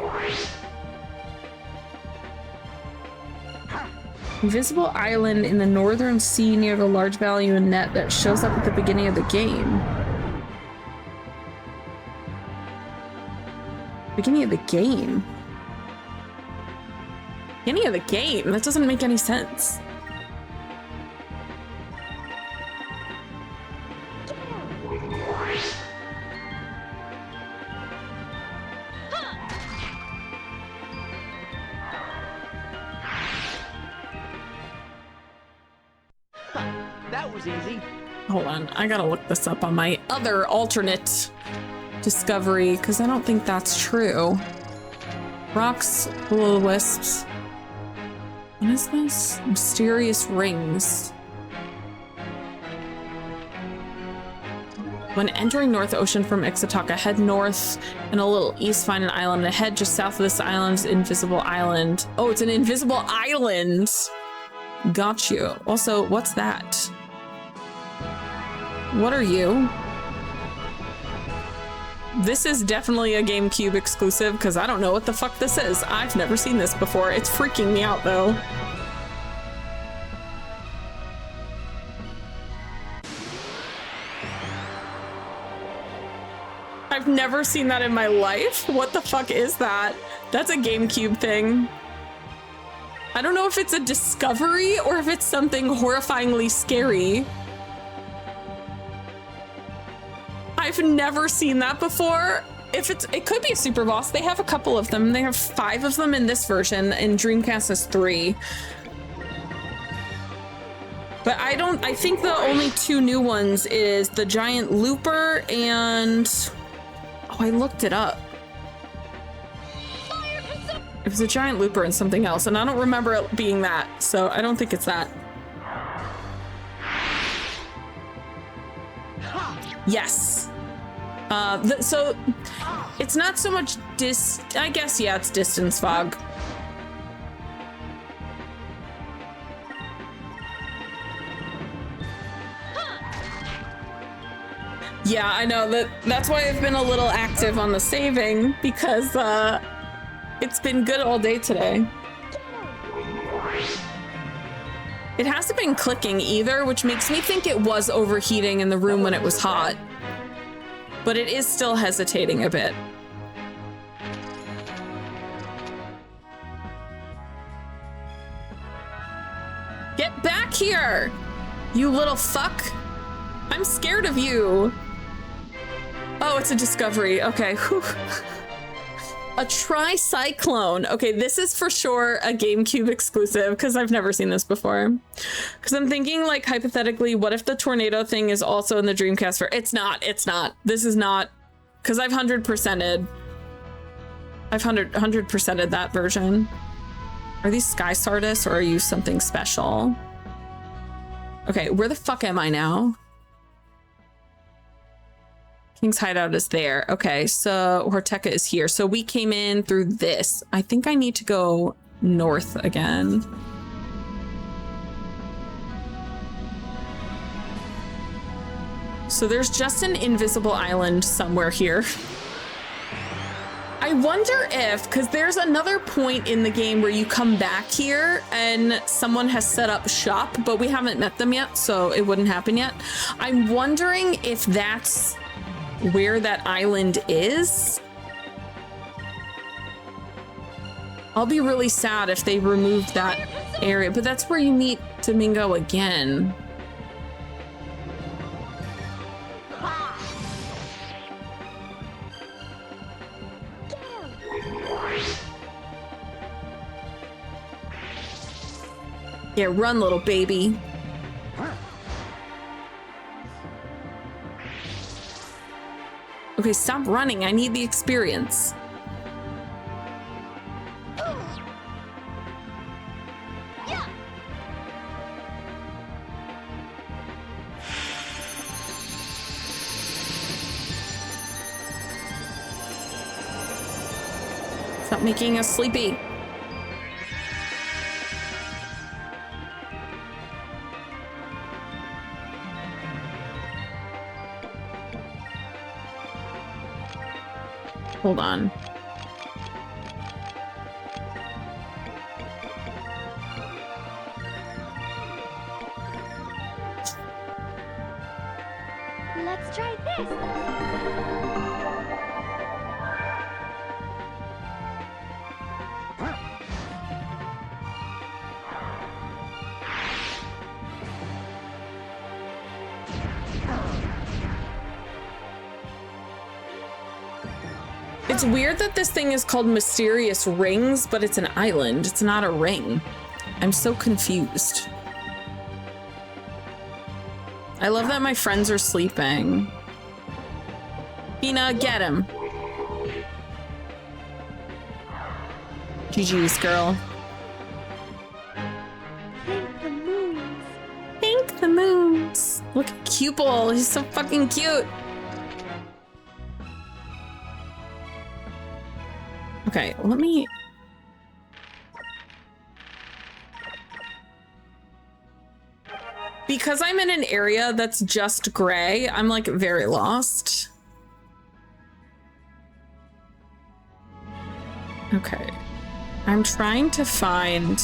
Invisible island in the northern sea near the large value in net that shows up at the beginning of the game. Beginning of the game? Beginning of the game? That doesn't make any sense. That was easy. Hold on, I gotta look this up on my other alternate discovery because I don't think that's true. Rocks, will-o-wisps. What is this? Mysterious rings. When entering North Ocean from Ixotaka, head north and a little east, find an island ahead. Just south of this island is Invisible Island. Oh, it's an invisible island. Got you. Also, what's that? What are you? This is definitely a GameCube exclusive because I don't know what the fuck this is. I've never seen this before. It's freaking me out though. I've never seen that in my life. What the fuck is that? That's a GameCube thing. I don't know if it's a discovery or if it's something horrifyingly scary. I've never seen that before. It could be a super boss. They have a couple of them. They have 5 of them in this version, and Dreamcast has 3. But I think the only 2 new ones is the giant looper and, oh, I looked it up. It was a giant looper and something else, and I don't remember it being that, so I don't think it's that. Yes. So it's not so much I guess, yeah, it's distance fog. Yeah, I know that's why I've been a little active on the saving because it's been good all day today. It hasn't been clicking either, which makes me think it was overheating in the room when it was hot. But it is still hesitating a bit. Get back here, you little fuck. I'm scared of you. Oh, it's a discovery. Okay. Whew. A tricyclone. Okay, this is for sure a GameCube exclusive because I've never seen this before. Because I'm thinking, like, hypothetically, what if the tornado thing is also in the Dreamcast? It's not. This is not. Because I've 100%ed. I've 100%ed that version. Are these Sky Stardust or are you something special? Okay, where the fuck am I now? King's Hideout is there. Okay, so Horteca is here. So we came in through this. I think I need to go north again. So there's just an invisible island somewhere here. I wonder if, because there's another point in the game where you come back here and someone has set up shop, but we haven't met them yet, so it wouldn't happen yet. I'm wondering if that's where that island is. I'll be really sad if they removed that area, but that's where you meet Domingo again. Yeah, run, little baby. Okay, stop running. I need the experience. Stop making us sleepy. Hold on. Let's try this. It's weird that this thing is called Mysterious Rings, but it's an island. It's not a ring. I'm so confused. I love that my friends are sleeping. Ina, get him. GG's, girl. Thank the moons. Thank the moons. Look at Cupel. He's so fucking cute. Okay, let me... Because I'm in an area that's just gray, I'm like very lost. Okay. I'm trying to find...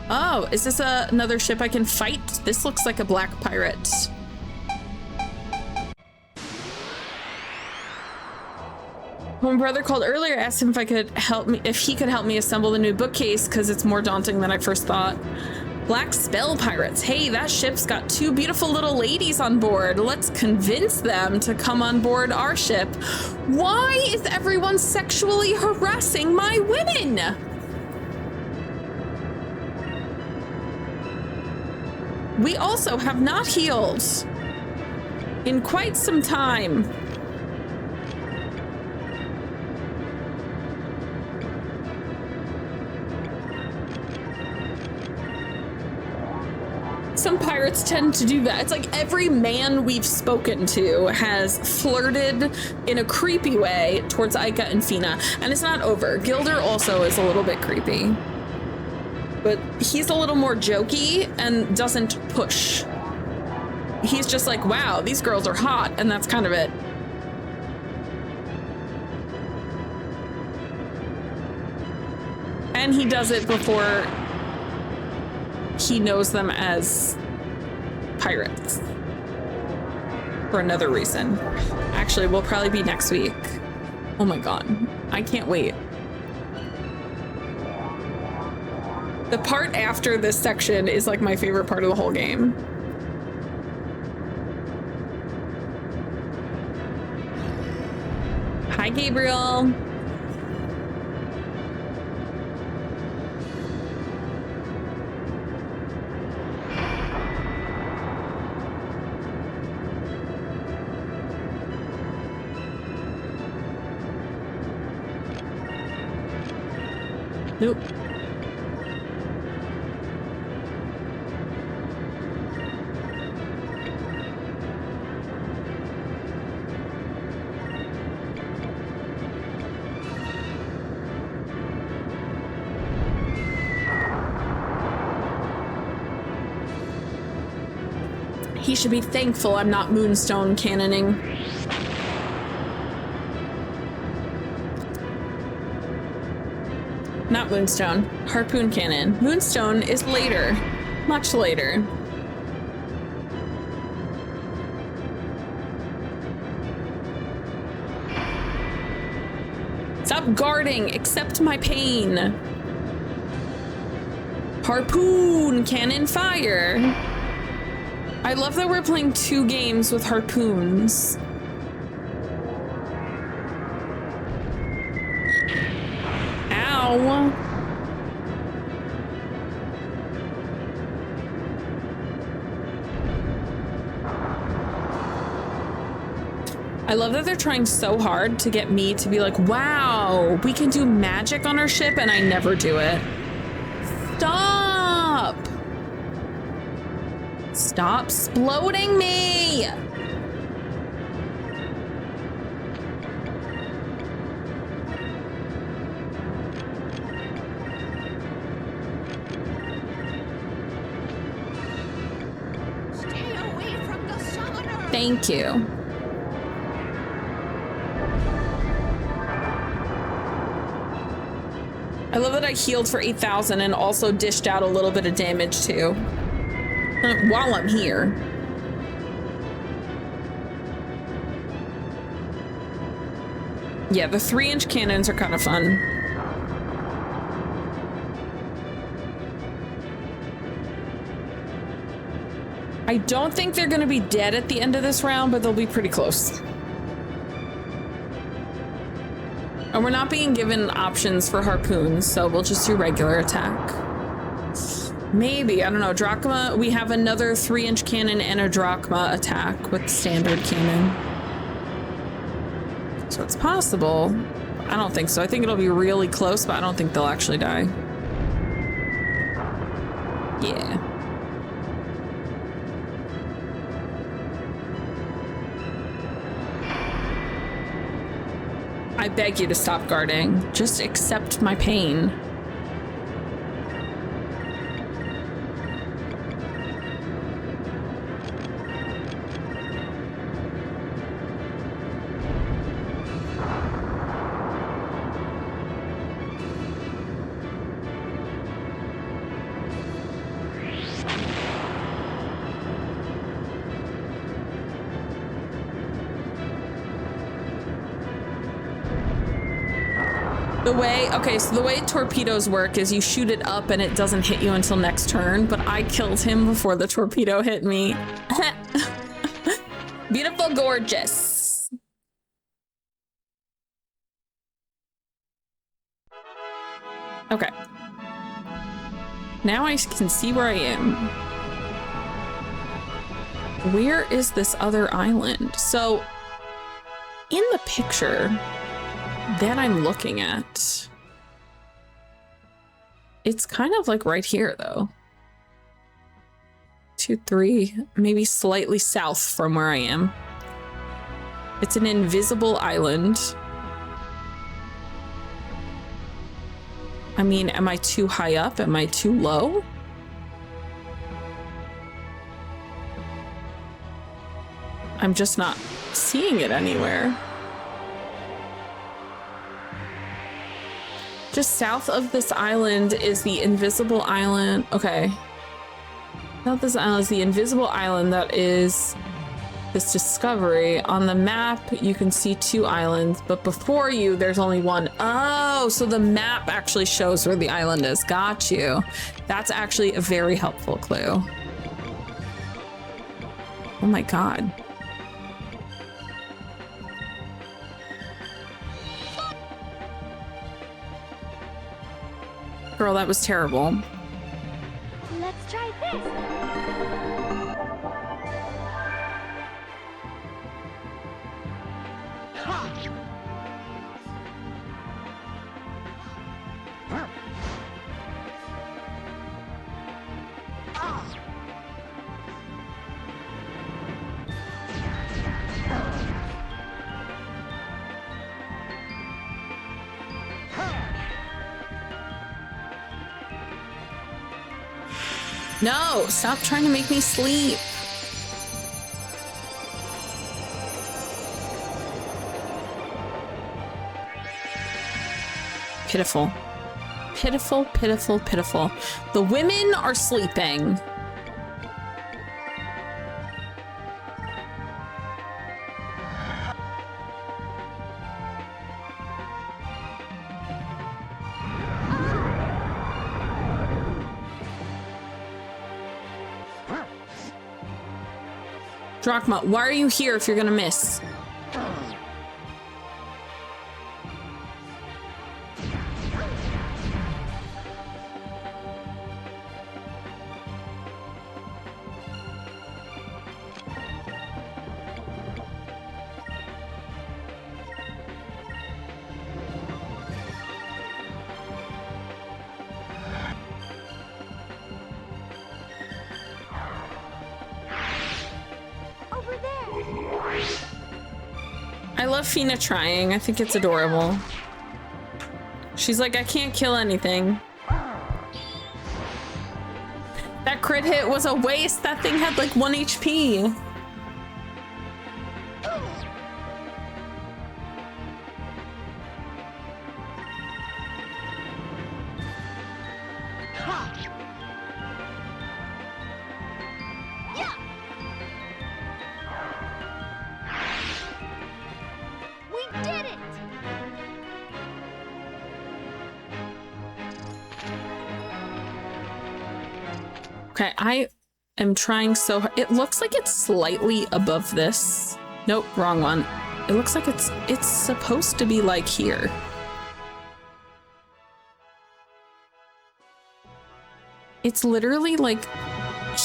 Oh, is this another ship I can fight? This looks like a black pirate. When my brother called earlier, asked him if he could help me assemble the new bookcase because it's more daunting than I first thought. Black Spell Pirates. Hey, that ship's got 2 beautiful little ladies on board. Let's convince them to come on board our ship. Why is everyone sexually harassing my women? We also have not healed in quite some time. Some pirates tend to do that. It's like every man we've spoken to has flirted in a creepy way towards Aika and Fina, and it's not over. Gilder also is a little bit creepy, but he's a little more jokey and doesn't push. He's just like, wow, these girls are hot, and that's kind of it. And he does it before he knows them as pirates for another reason. Actually, we'll probably be next week. Oh my god, I can't wait. The part after this section is like my favorite part of the whole game. Hi, Gabriel. Nope. He should be thankful I'm not moonstone cannoning. Not moonstone, harpoon cannon. Moonstone is later, much later. Stop guarding, accept my pain. Harpoon cannon fire. I love that we're playing 2 games with harpoons. Ow. I love that they're trying so hard to get me to be like, wow, we can do magic on our ship, and I never do it. Stop! Stop exploding me! Stay away from the summoner. Thank you. I love that I healed for 8,000 and also dished out a little bit of damage too. While I'm here. Yeah, the 3-inch cannons are kind of fun. I don't think they're gonna be dead at the end of this round, but they'll be pretty close. And we're not being given options for harpoons, so we'll just do regular attack. Maybe, I don't know, drachma, we have another 3-inch cannon and a drachma attack with standard cannon. So it's possible. I don't think so. I think it'll be really close, but I don't think they'll actually die. Yeah. I beg you to stop guarding. Just accept my pain. Okay, so the way torpedoes work is you shoot it up and it doesn't hit you until next turn, but I killed him before the torpedo hit me. Beautiful, gorgeous. Okay. Now I can see where I am. Where is this other island? So, in the picture that I'm looking at, it's kind of like right here though. 2, 3, maybe slightly south from where I am. It's an invisible island. I mean, am I too high up? Am I too low? I'm just not seeing it anywhere. Just south of this island is the invisible island. Okay. South of this island is the invisible island that is this discovery. On the map, you can see 2 islands, but before you, there's only one. Oh, so the map actually shows where the island is. Got you. That's actually a very helpful clue. Oh my God. Girl, that was terrible. Let's try this. No, stop trying to make me sleep. Pitiful. Pitiful, pitiful, pitiful. The women are sleeping. Drachma, why are you here if you're gonna miss? love Fina trying. I think it's adorable. She's like, I can't kill anything. That crit hit was a waste. That thing had like 1 HP. Okay, I am trying so hard. It looks like it's slightly above this. Nope, wrong one. It looks like it's supposed to be like here. It's literally like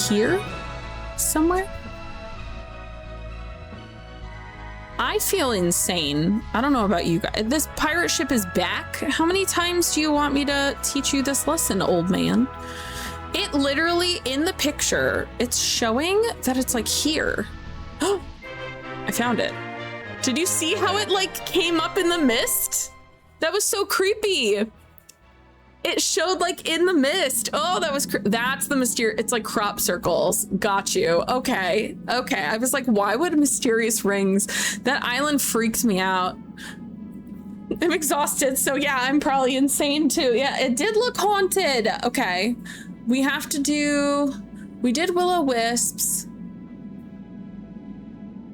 here somewhere. I feel insane. I don't know about you guys. This pirate ship is back. How many times do you want me to teach you this lesson, old man? It literally, in the picture, it's showing that it's like here. Oh, I found it. Did you see how it like came up in the mist? That was so creepy. It showed like in the mist. Oh, that was, that's the mysterious, it's like crop circles. Got you. Okay. Okay. I was like, why would mysterious rings? That island freaks me out. I'm exhausted. So yeah, I'm probably insane too. Yeah, it did look haunted. Okay. We have to do, we did Will-O-Wisps.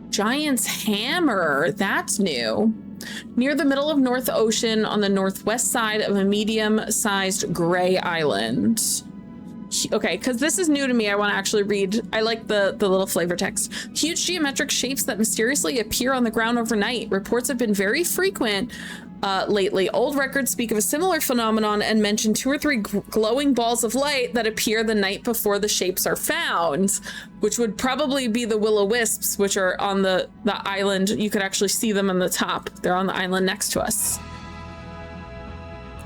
Giant's Hammer, that's new. Near the middle of North Ocean on the northwest side of a medium-sized gray island. Okay, because this is new to me, I want to actually read. I like the little flavor text. Huge geometric shapes that mysteriously appear on the ground overnight. Reports have been very frequent lately. Old records speak of a similar phenomenon and mention 2 or 3 glowing balls of light that appear the night before the shapes are found, which would probably be the Will-O-Wisps, which are on the island. You could actually see them on the top. They're on the island next to us.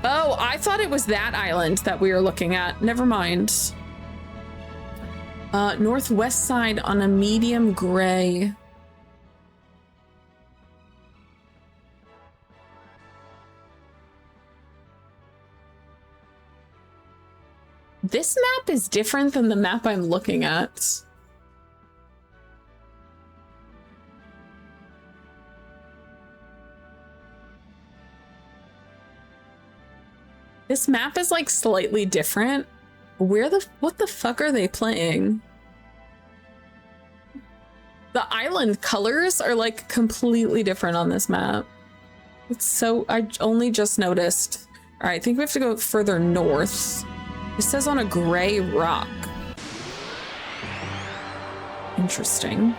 Oh, I thought it was that island that we were looking at. Never mind. Northwest side on a medium gray. This map is different than the map I'm looking at. This map is like slightly different. What the fuck are they playing? The island colors are like completely different on this map. It's so, I only just noticed. All right, I think we have to go further north. It says on a gray rock. Interesting.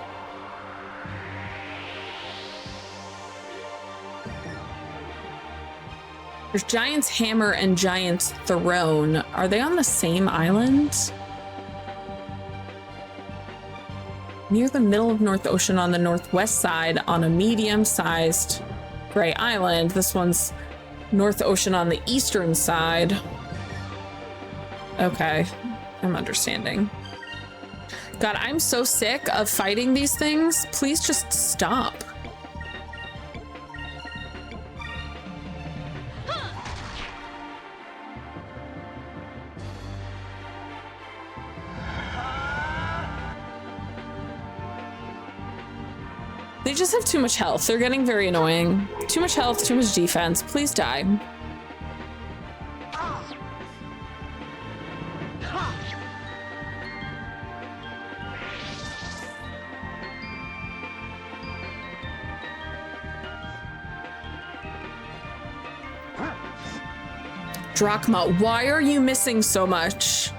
There's Giant's Hammer and Giant's Throne. Are they on the same island? Near the middle of North Ocean on the northwest side on a medium-sized gray island. This one's North Ocean on the eastern side. Okay, I'm understanding. God, I'm so sick of fighting these things. Please just stop. They just have too much health. They're getting very annoying. Too much health, too much defense. Please die. Drachma, why are you missing so much?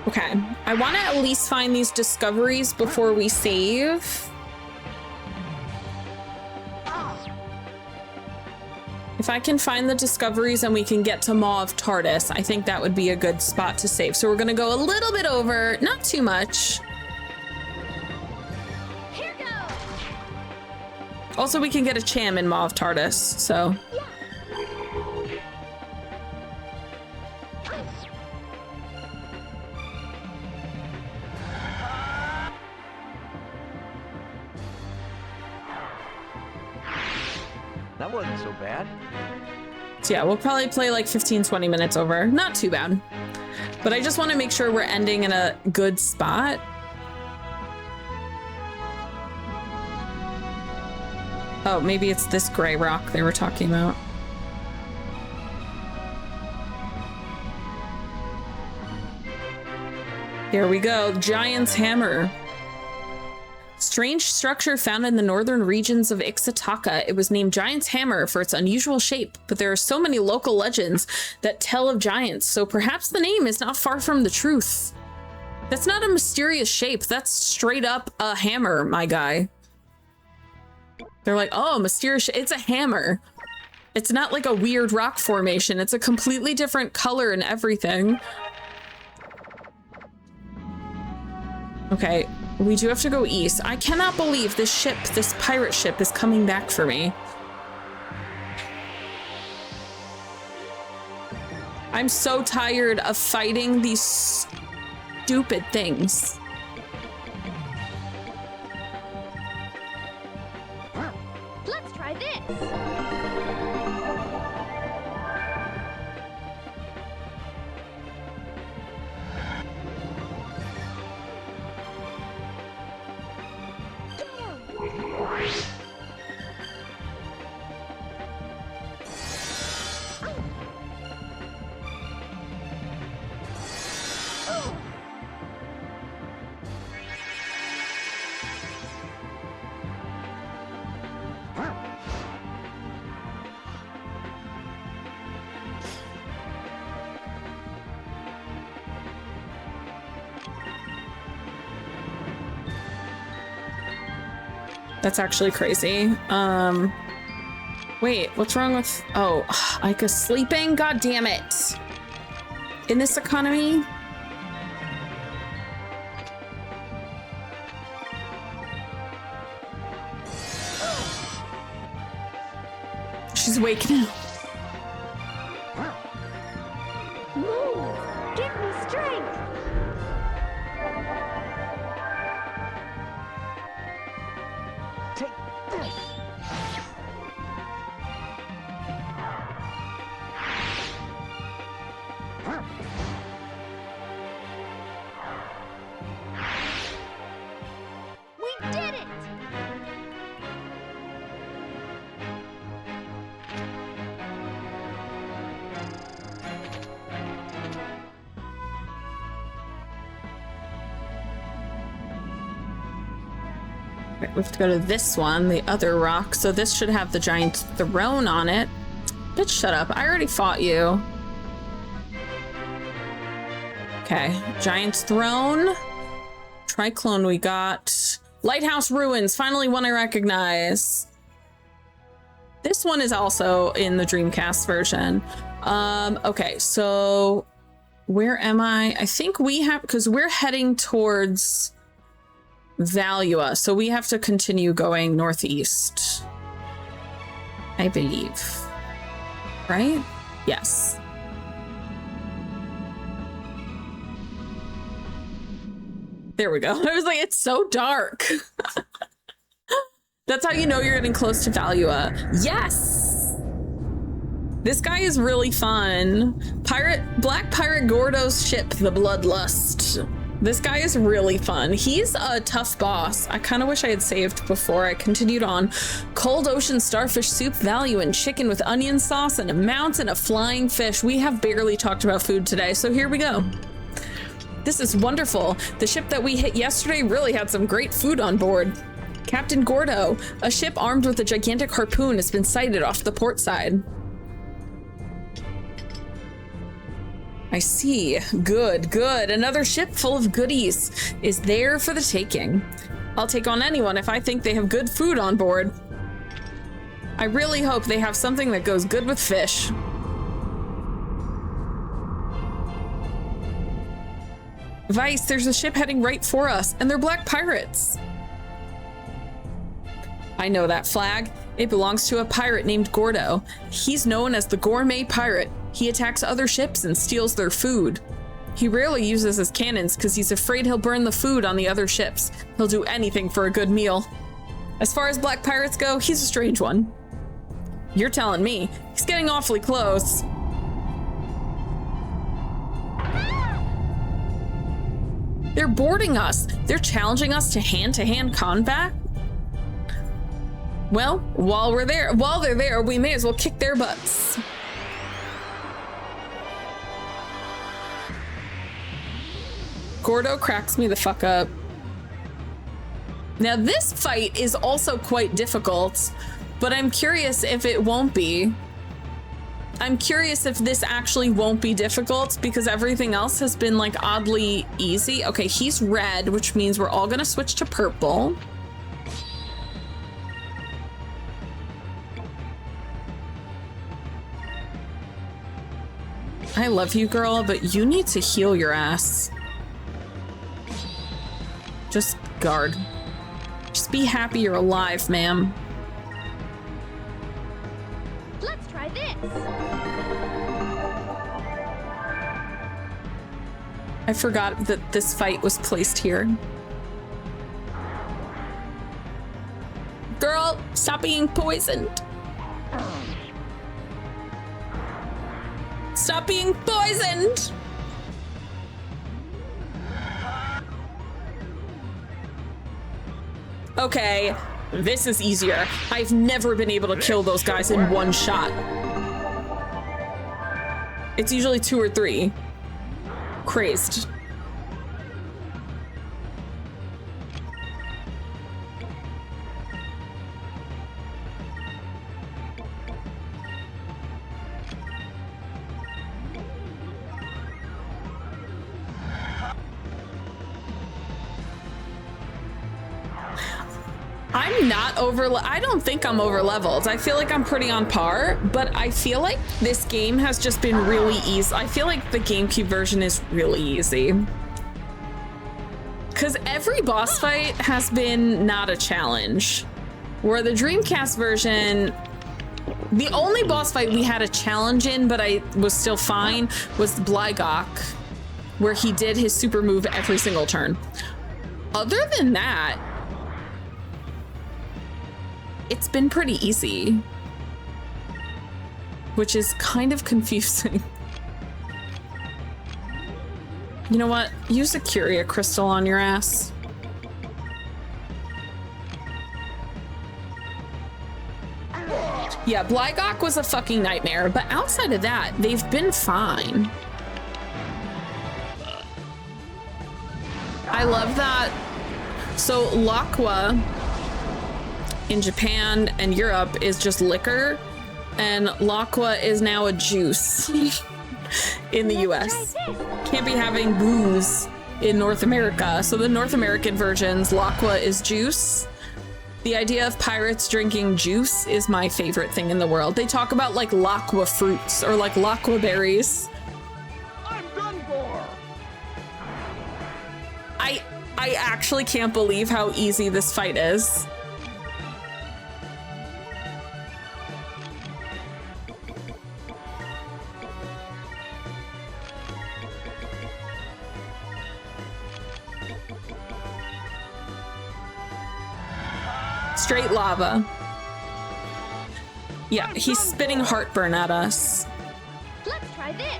Okay, I want to at least find these discoveries before we save. If I can find the discoveries and we can get to Maw of Tartas, I think that would be a good spot to save. So we're gonna go a little bit over, not too much. Here goes. Also, we can get a Cham in Maw of Tartas, so. Yeah. That wasn't so bad. So yeah, we'll probably play like 15, 20 minutes over. Not too bad. But I just want to make sure we're ending in a good spot. Oh, maybe it's this gray rock they were talking about. Here we go, Giant's Hammer. Strange structure found in the northern regions of Ixataka. It was named Giant's Hammer for its unusual shape, but there are so many local legends that tell of giants, so perhaps the name is not far from the truth. That's not a mysterious shape, that's straight up a hammer, my guy. They're like, oh, mysterious, it's a hammer. It's not like a weird rock formation, it's a completely different color and everything. Okay. We do have to go east. I cannot believe this ship, this pirate ship, is coming back for me. I'm so tired of fighting these stupid things. Let's try this. That's actually crazy. Wait, what's wrong with... Oh, Ika's sleeping? God damn it. In this economy? She's waking up. Move! Give me strength! Take this. We did it! Right, we have to go to this one, the other rock. So this should have the giant throne on it. Bitch, shut up. I already fought you. Okay, giant's throne. Triclone we got. Lighthouse ruins, finally one I recognize. This one is also in the Dreamcast version. Okay, so where am I? I think we have, because we're heading towards Valua, so we have to continue going northeast, I believe. Right? Yes. There we go. I was like, it's so dark. That's how you know you're getting close to Valua. Yes! This guy is really fun. Black Pirate Gordo's ship, the Bloodlust. This guy is really fun. He's a tough boss. I kind of wish I had saved before I continued on. Cold ocean starfish soup, value in chicken with onion sauce and a mountain of flying fish. We have barely talked about food today, so here we go. This is wonderful. The ship that we hit yesterday really had some great food on board. Captain Gordo, a ship armed with a gigantic harpoon has been sighted off the port side. I see. Good, good. Another ship full of goodies is there for the taking. I'll take on anyone if I think they have good food on board. I really hope they have something that goes good with fish. Vice, there's a ship heading right for us, and they're black pirates. I know that flag. It belongs to a pirate named Gordo. He's known as the Gourmet Pirate. He attacks other ships and steals their food. He rarely uses his cannons because he's afraid he'll burn the food on the other ships. He'll do anything for a good meal. As far as black pirates go, he's a strange one. You're telling me. He's getting awfully close. They're boarding us. They're challenging us to hand-to-hand combat. Well, while they're there, we may as well kick their butts. Gordo cracks me the fuck up. Now this fight is also quite difficult, but I'm curious if it won't be. I'm curious if this actually won't be difficult because everything else has been like oddly easy. Okay, he's red, which means we're all gonna switch to purple. I love you, girl, but you need to heal your ass. Just guard. Just be happy you're alive, ma'am. Let's try this. I forgot that this fight was placed here. Girl, stop being poisoned. Stop being poisoned! Okay, this is easier. I've never been able to kill those guys in one shot. It's usually 2 or 3. Crazed. I'm not I don't think I'm over leveled. I feel like I'm pretty on par, but I feel like this game has just been really easy. I feel like the GameCube version is really easy. Because every boss fight has been not a challenge. Where the Dreamcast version, the only boss fight we had a challenge in, but I was still fine, was Blygok, where he did his super move every single turn. Other than that, it's been pretty easy, which is kind of confusing. You know what? Use a Curia crystal on your ass. Yeah, Blygok was a fucking nightmare, but outside of that, they've been fine. I love that. So Lakwa in Japan and Europe is just liquor, and Lakwa is now a juice in the US. Can't be having booze in North America. So the North American versions, Lakwa is juice. The idea of pirates drinking juice is my favorite thing in the world. They talk about like Lakwa fruits or like Lakwa berries. I'm done for. I actually can't believe how easy this fight is. Straight lava. Yeah, he's spitting heartburn at us. Let's try this.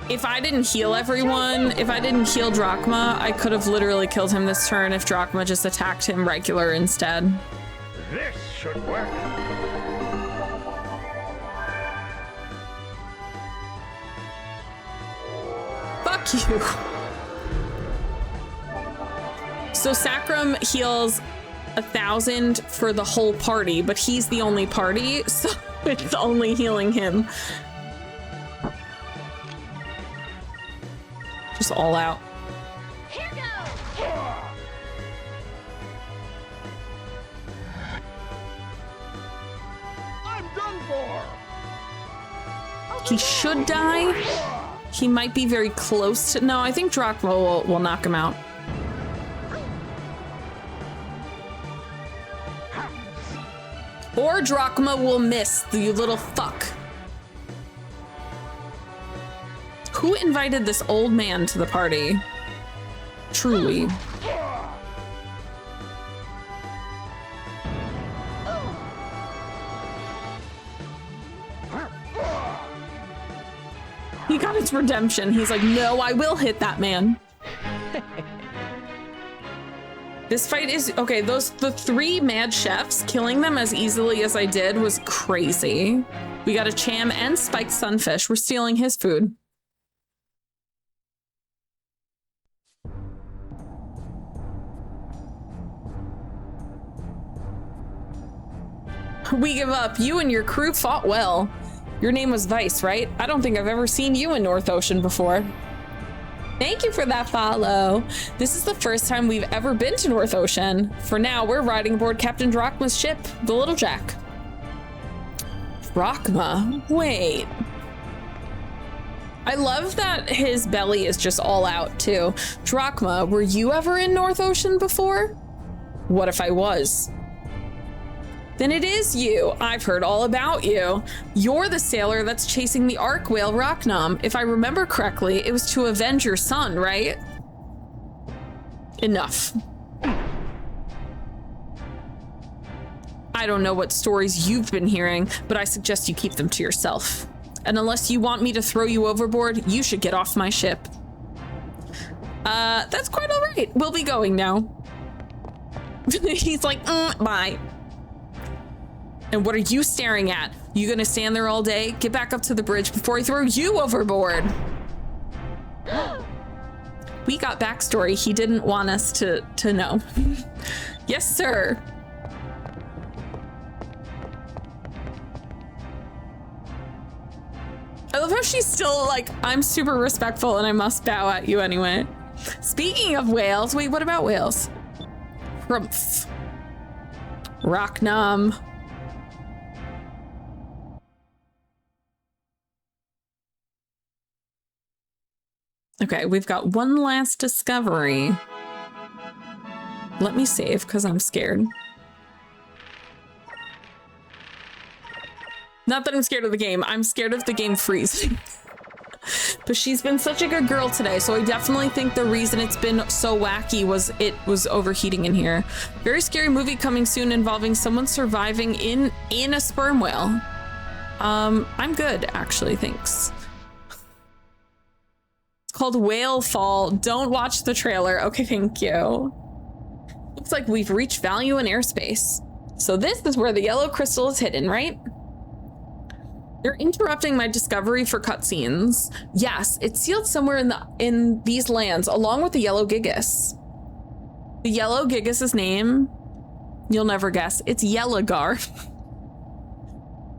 If I didn't heal everyone, if I didn't heal Drachma, I could have literally killed him this turn if Drachma just attacked him regular instead. This should work. Fuck you. So Sacrum heals 1,000 for the whole party, but he's the only party, so it's only healing him. Just all out. Here goes. He should die. He might be very close to... No, I think Drachma will knock him out. Or Drachma will miss, you little fuck. Who invited this old man to the party? Truly. He got its redemption. He's like, no, I will hit that man. This fight is okay. The 3 mad chefs, killing them as easily as I did was crazy. We got a Cham and spiked sunfish. We're stealing his food. We give up. You and your crew fought well. Your name was Vice, right? I don't think I've ever seen you in North Ocean before. Thank you for that follow. This is the first time we've ever been to North Ocean. For now, we're riding aboard Captain Drachma's ship, the Little Jack. Drachma? Wait. I love that his belly is just all out, too. Drachma, were you ever in North Ocean before? What if I was? Then it is you. I've heard all about you. You're the sailor that's chasing the Arc Whale Rocknom. If I remember correctly, it was to avenge your son, right? Enough. I don't know what stories you've been hearing, but I suggest you keep them to yourself. And unless you want me to throw you overboard, you should get off my ship. That's quite all right. We'll be going now. He's like, bye. And what are you staring at? You gonna stand there all day? Get back up to the bridge before I throw you overboard. We got backstory he didn't want us to know. Yes, sir. I love how she's still like, I'm super respectful and I must bow at you anyway. Speaking of whales, wait, what about whales? Rumpf. Rocknom. Okay, we've got one last discovery. Let me save, because I'm scared. Not that I'm scared of the game, I'm scared of the game freezing. But she's been such a good girl today, so I definitely think the reason it's been so wacky was it was overheating in here. Very scary movie coming soon involving someone surviving in a sperm whale. I'm good, actually, thanks. Called Whale Fall. Don't watch the trailer. Okay, thank you. Looks like we've reached value in airspace. So this is where the yellow crystal is hidden, right? You're interrupting my discovery for cutscenes. Yes, it's sealed somewhere in these lands, along with the yellow gigas. The yellow gigas' name, you'll never guess. It's Yellowgar.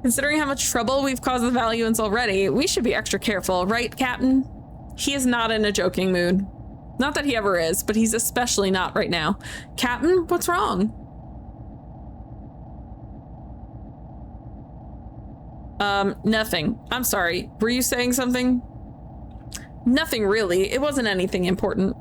Considering how much trouble we've caused the Valuans already, we should be extra careful, right, Captain? He is not in a joking mood. Not that he ever is, but he's especially not right now. Captain, what's wrong? Nothing. I'm sorry. Were you saying something? Nothing really. It wasn't anything important.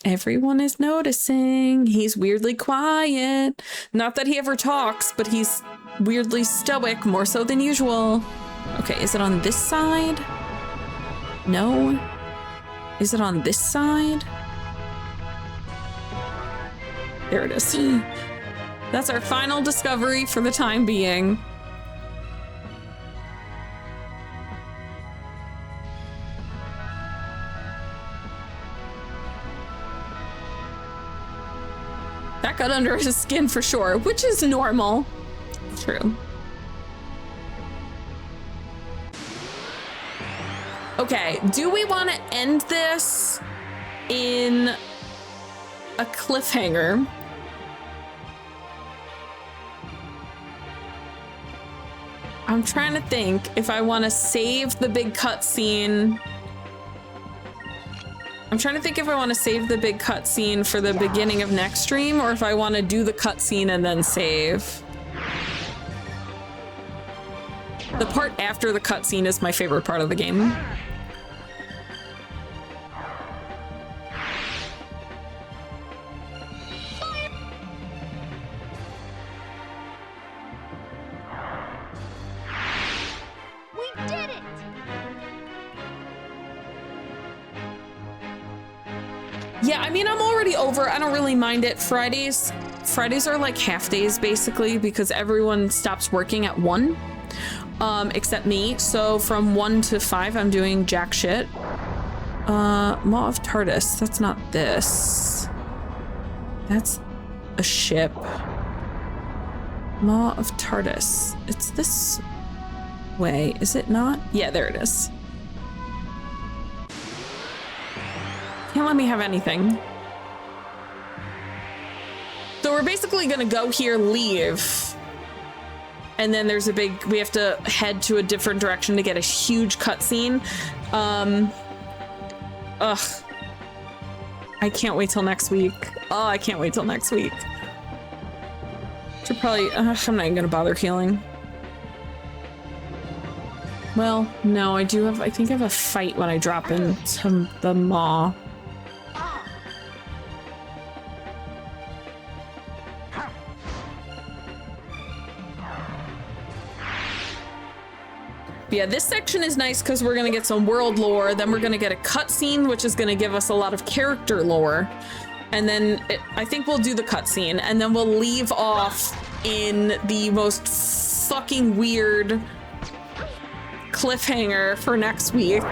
Everyone is noticing. He's weirdly quiet. Not that he ever talks, but he's weirdly stoic, more so than usual. Okay, is it on this side? No. Is it on this side? There it is. That's our final discovery for the time being. That got under his skin for sure, which is normal. True. Okay, do we want to end this in a cliffhanger? I'm trying to think if I want to save the big cutscene. I'm trying to think if I want to save the big cutscene for the beginning of next stream, or if I want to do the cutscene and then save. The part after the cutscene is my favorite part of the game. We did it! Yeah, I mean, I'm already over. I don't really mind it. Fridays are like half days basically because everyone stops working at 1, except me. So from 1 to 5, I'm doing jack shit. Maw of Tartas. That's not this. That's a ship. Maw of Tartas. It's this way, is it not? Yeah, there it is. Can't let me have anything. So we're basically gonna go here, leave. And then there's a big, we have to head to a different direction to get a huge cutscene. Ugh. I can't wait till next week. Oh, I can't wait till next week. Should probably, I'm not even gonna bother healing. Well, no, I do have, I think I have a fight when I drop into the maw. Yeah, this section is nice because we're gonna get some world lore, then we're gonna get a cutscene, which is gonna give us a lot of character lore, and then I think we'll do the cutscene, and then we'll leave off in the most fucking weird cliffhanger for next week.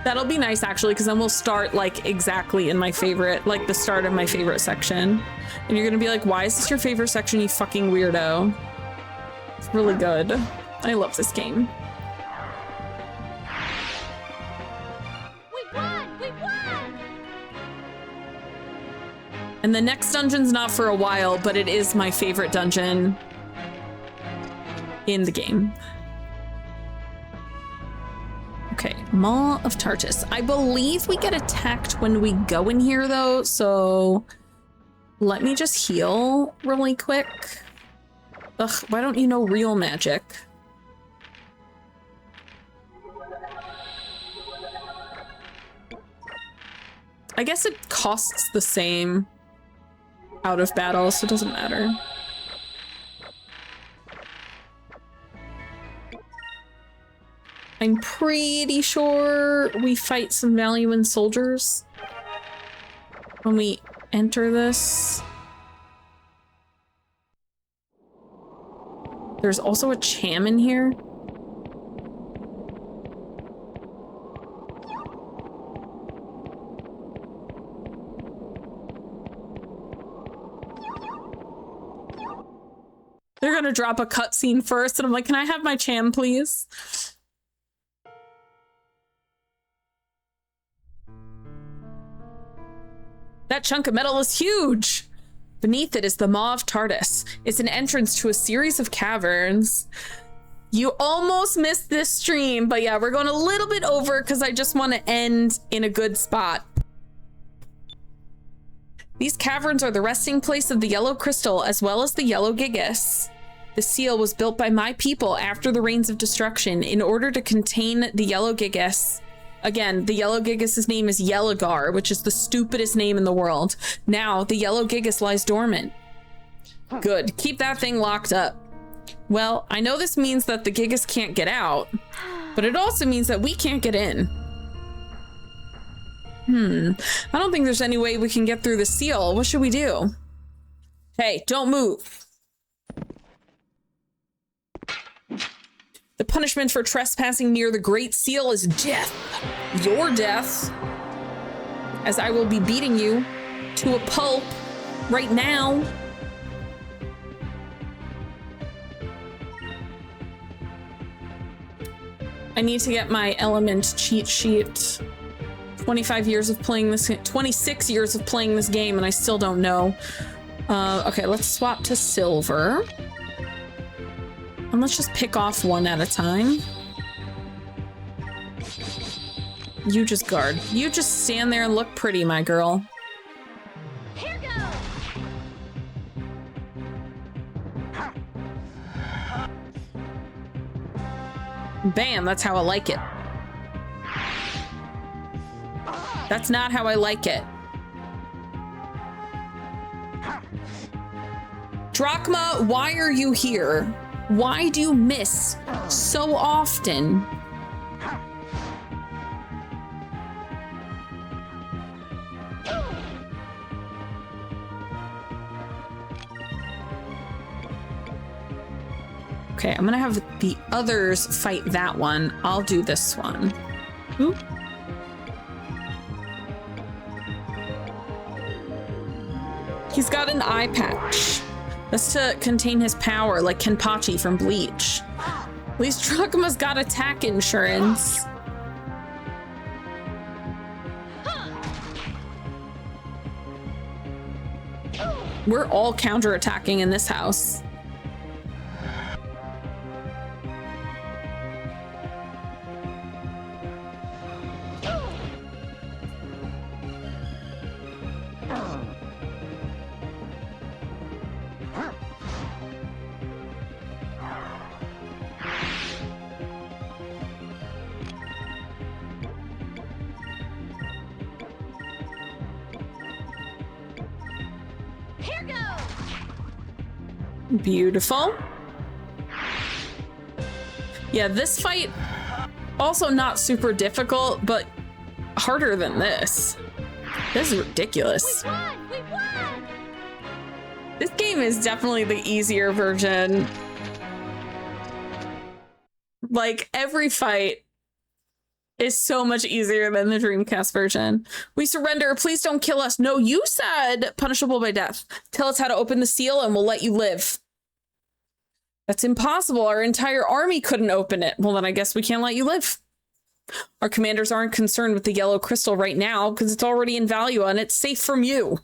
That'll be nice actually, because then we'll start like exactly in my favorite, like the start of my favorite section. And you're gonna be like, why is this your favorite section, you fucking weirdo? It's really good. I love this game. We won! We won! And the next dungeon's not for a while, but it is my favorite dungeon in the game. Okay, Maw of Tartas. I believe we get attacked when we go in here though, so let me just heal really quick. Ugh, why don't you know real magic? I guess it costs the same out of battle, so it doesn't matter. I'm pretty sure we fight some Valuan soldiers when we enter this. There's also a cham in here. They're gonna drop a cutscene first, and I'm like, can I have my cham, please? That chunk of metal is huge! Beneath it is the Maw of Tartas. It's an entrance to a series of caverns. You almost missed this stream, but yeah, we're going a little bit over because I just want to end in a good spot. These caverns are the resting place of the yellow crystal as well as the yellow gigas. The seal was built by my people after the Rains of Destruction in order to contain the yellow gigas. Again, the yellow gigas' name is Yellowgar, which is the stupidest name in the world. Now, the yellow gigas lies dormant. Good. Keep that thing locked up. Well, I know this means that the gigas can't get out, but it also means that we can't get in. I don't think there's any way we can get through the seal. What should we do? Hey, don't move. The punishment for trespassing near the Great Seal is death. Your death. As I will be beating you to a pulp right now. I need to get my element cheat sheet. 25 years of playing this, 26 years of playing this game, and I still don't know. Okay, let's swap to silver. And let's just pick off one at a time. You just guard. You just stand there and look pretty, my girl. Here goes! Bam, that's how I like it. That's not how I like it. Drachma, why are you here? Why do you miss so often? Okay, I'm gonna have the others fight that one. I'll do this one. Oop. He's got an eye patch. That's to contain his power, like Kenpachi from Bleach. At least Drachma's got attack insurance. We're all counterattacking in this house. Beautiful. Yeah, this fight also not super difficult, but harder than this. This is ridiculous. We won! We won! This game is definitely the easier version. Like, every fight is so much easier than the Dreamcast version. We surrender. Please don't kill us. No, you said punishable by death. Tell us how to open the seal and we'll let you live. That's impossible. Our entire army couldn't open it. Well, then I guess we can't let you live. Our commanders aren't concerned with the yellow crystal right now because it's already in value and it's safe from you.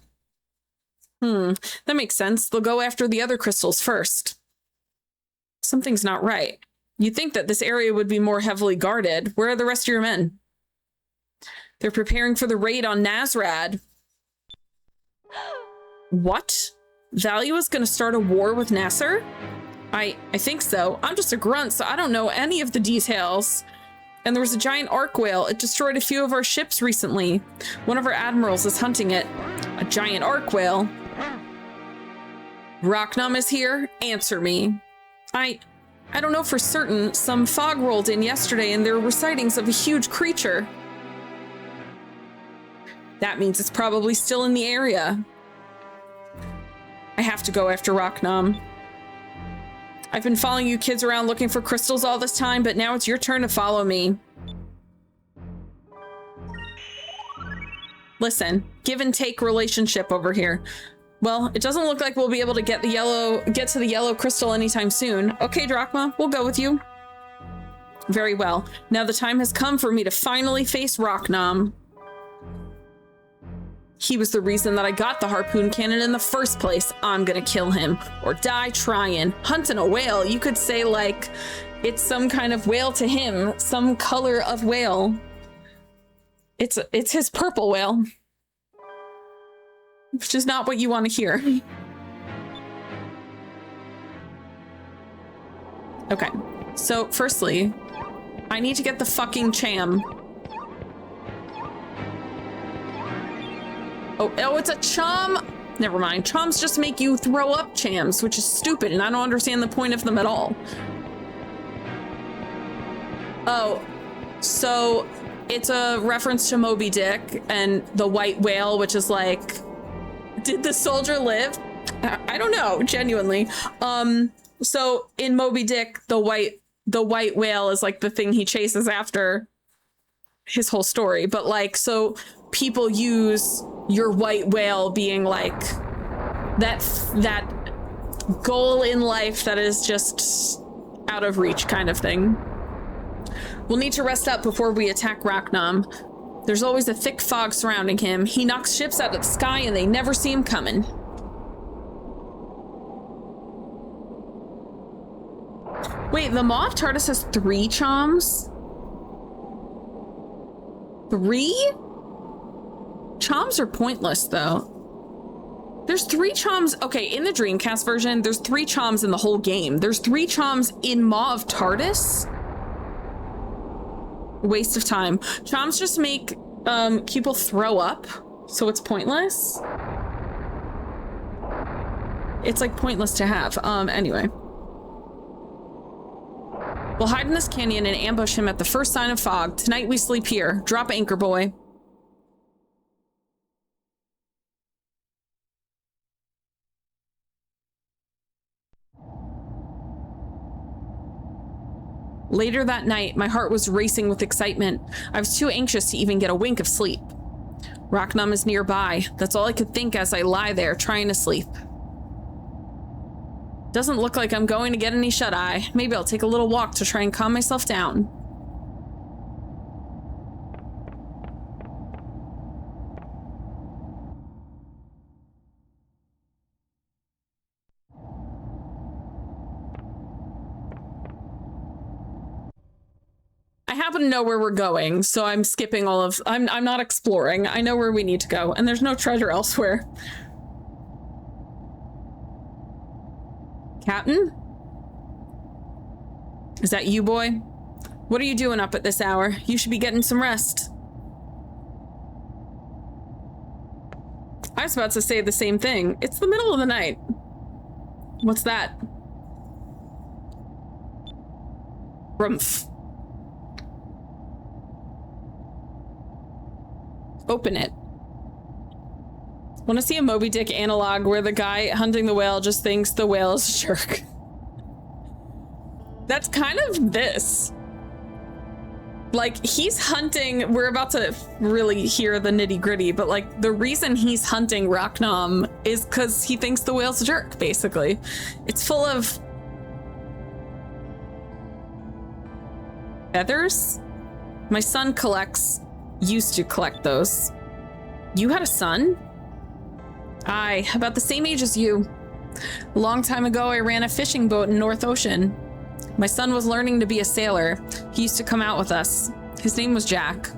That makes sense. They'll go after the other crystals first. Something's not right. You'd think that this area would be more heavily guarded. Where are the rest of your men? They're preparing for the raid on Nazrad. What? Value is going to start a war with Nasser? I think so. I'm just a grunt, so I don't know any of the details. And there was a giant arc whale. It destroyed a few of our ships recently. One of our admirals is hunting it. A giant arc whale. Rachnam is here. Answer me. I don't know for certain. Some fog rolled in yesterday and there were sightings of a huge creature. That means it's probably still in the area. I have to go after Rachnam. I've been following you kids around looking for crystals all this time, but now it's your turn to follow me. Listen, give and take relationship over here. Well, it doesn't look like we'll be able to get to the yellow crystal anytime soon. Okay, Drachma, we'll go with you. Very well. Now the time has come for me to finally face Rachnam. He was the reason that I got the harpoon cannon in the first place. I'm gonna kill him or die trying. Hunting a whale, you could say like it's some kind of whale to him, some color of whale. It's his purple whale, which is not what you want to hear. Okay, so firstly, I need to get the fucking cham. Oh, it's a chom. Never mind. Choms just make you throw up chams, which is stupid, and I don't understand the point of them at all. Oh, so it's a reference to Moby Dick and the white whale, which is like, did the soldier live? I don't know, genuinely. So in Moby Dick, the white whale is like the thing he chases after his whole story. But like, so people use your white whale being like that goal in life that is just out of reach kind of thing. We'll need to rest up before we attack Rachnam. There's always a thick fog surrounding him. He knocks ships out of the sky and they never see him coming. Wait, the Maw of Tartas has 3 choms? 3? Choms are pointless, though. There's 3 choms. Okay, in the Dreamcast version, there's 3 choms in the whole game. There's 3 choms in Maw of Tartas. Waste of time. Choms just make people throw up, so it's pointless. It's like pointless to have. Anyway. We'll hide in this canyon and ambush him at the first sign of fog. Tonight we sleep here. Drop anchor, boy. Later that night, my heart was racing with excitement. I was too anxious to even get a wink of sleep. Rachnam is nearby. That's all I could think as I lie there trying to sleep. Doesn't look like I'm going to get any shut-eye. Maybe I'll take a little walk to try and calm myself down. I happen to know where we're going, so I'm skipping all of... I'm not exploring. I know where we need to go, and there's no treasure elsewhere. Captain? Is that you, boy? What are you doing up at this hour? You should be getting some rest. I was about to say the same thing. It's the middle of the night. What's that? Rumph. Open it. Want to see a Moby Dick analog where the guy hunting the whale just thinks the whale is a jerk? That's kind of this. Like, he's hunting, we're about to really hear the nitty gritty, but like the reason he's hunting Rachnam is because he thinks the whale's a jerk, basically. It's full of feathers. My son used to collect those. You had a son? Aye, about the same age as you. A long time ago, I ran a fishing boat in North Ocean. My son was learning to be a sailor. He used to come out with us. His name was Jack.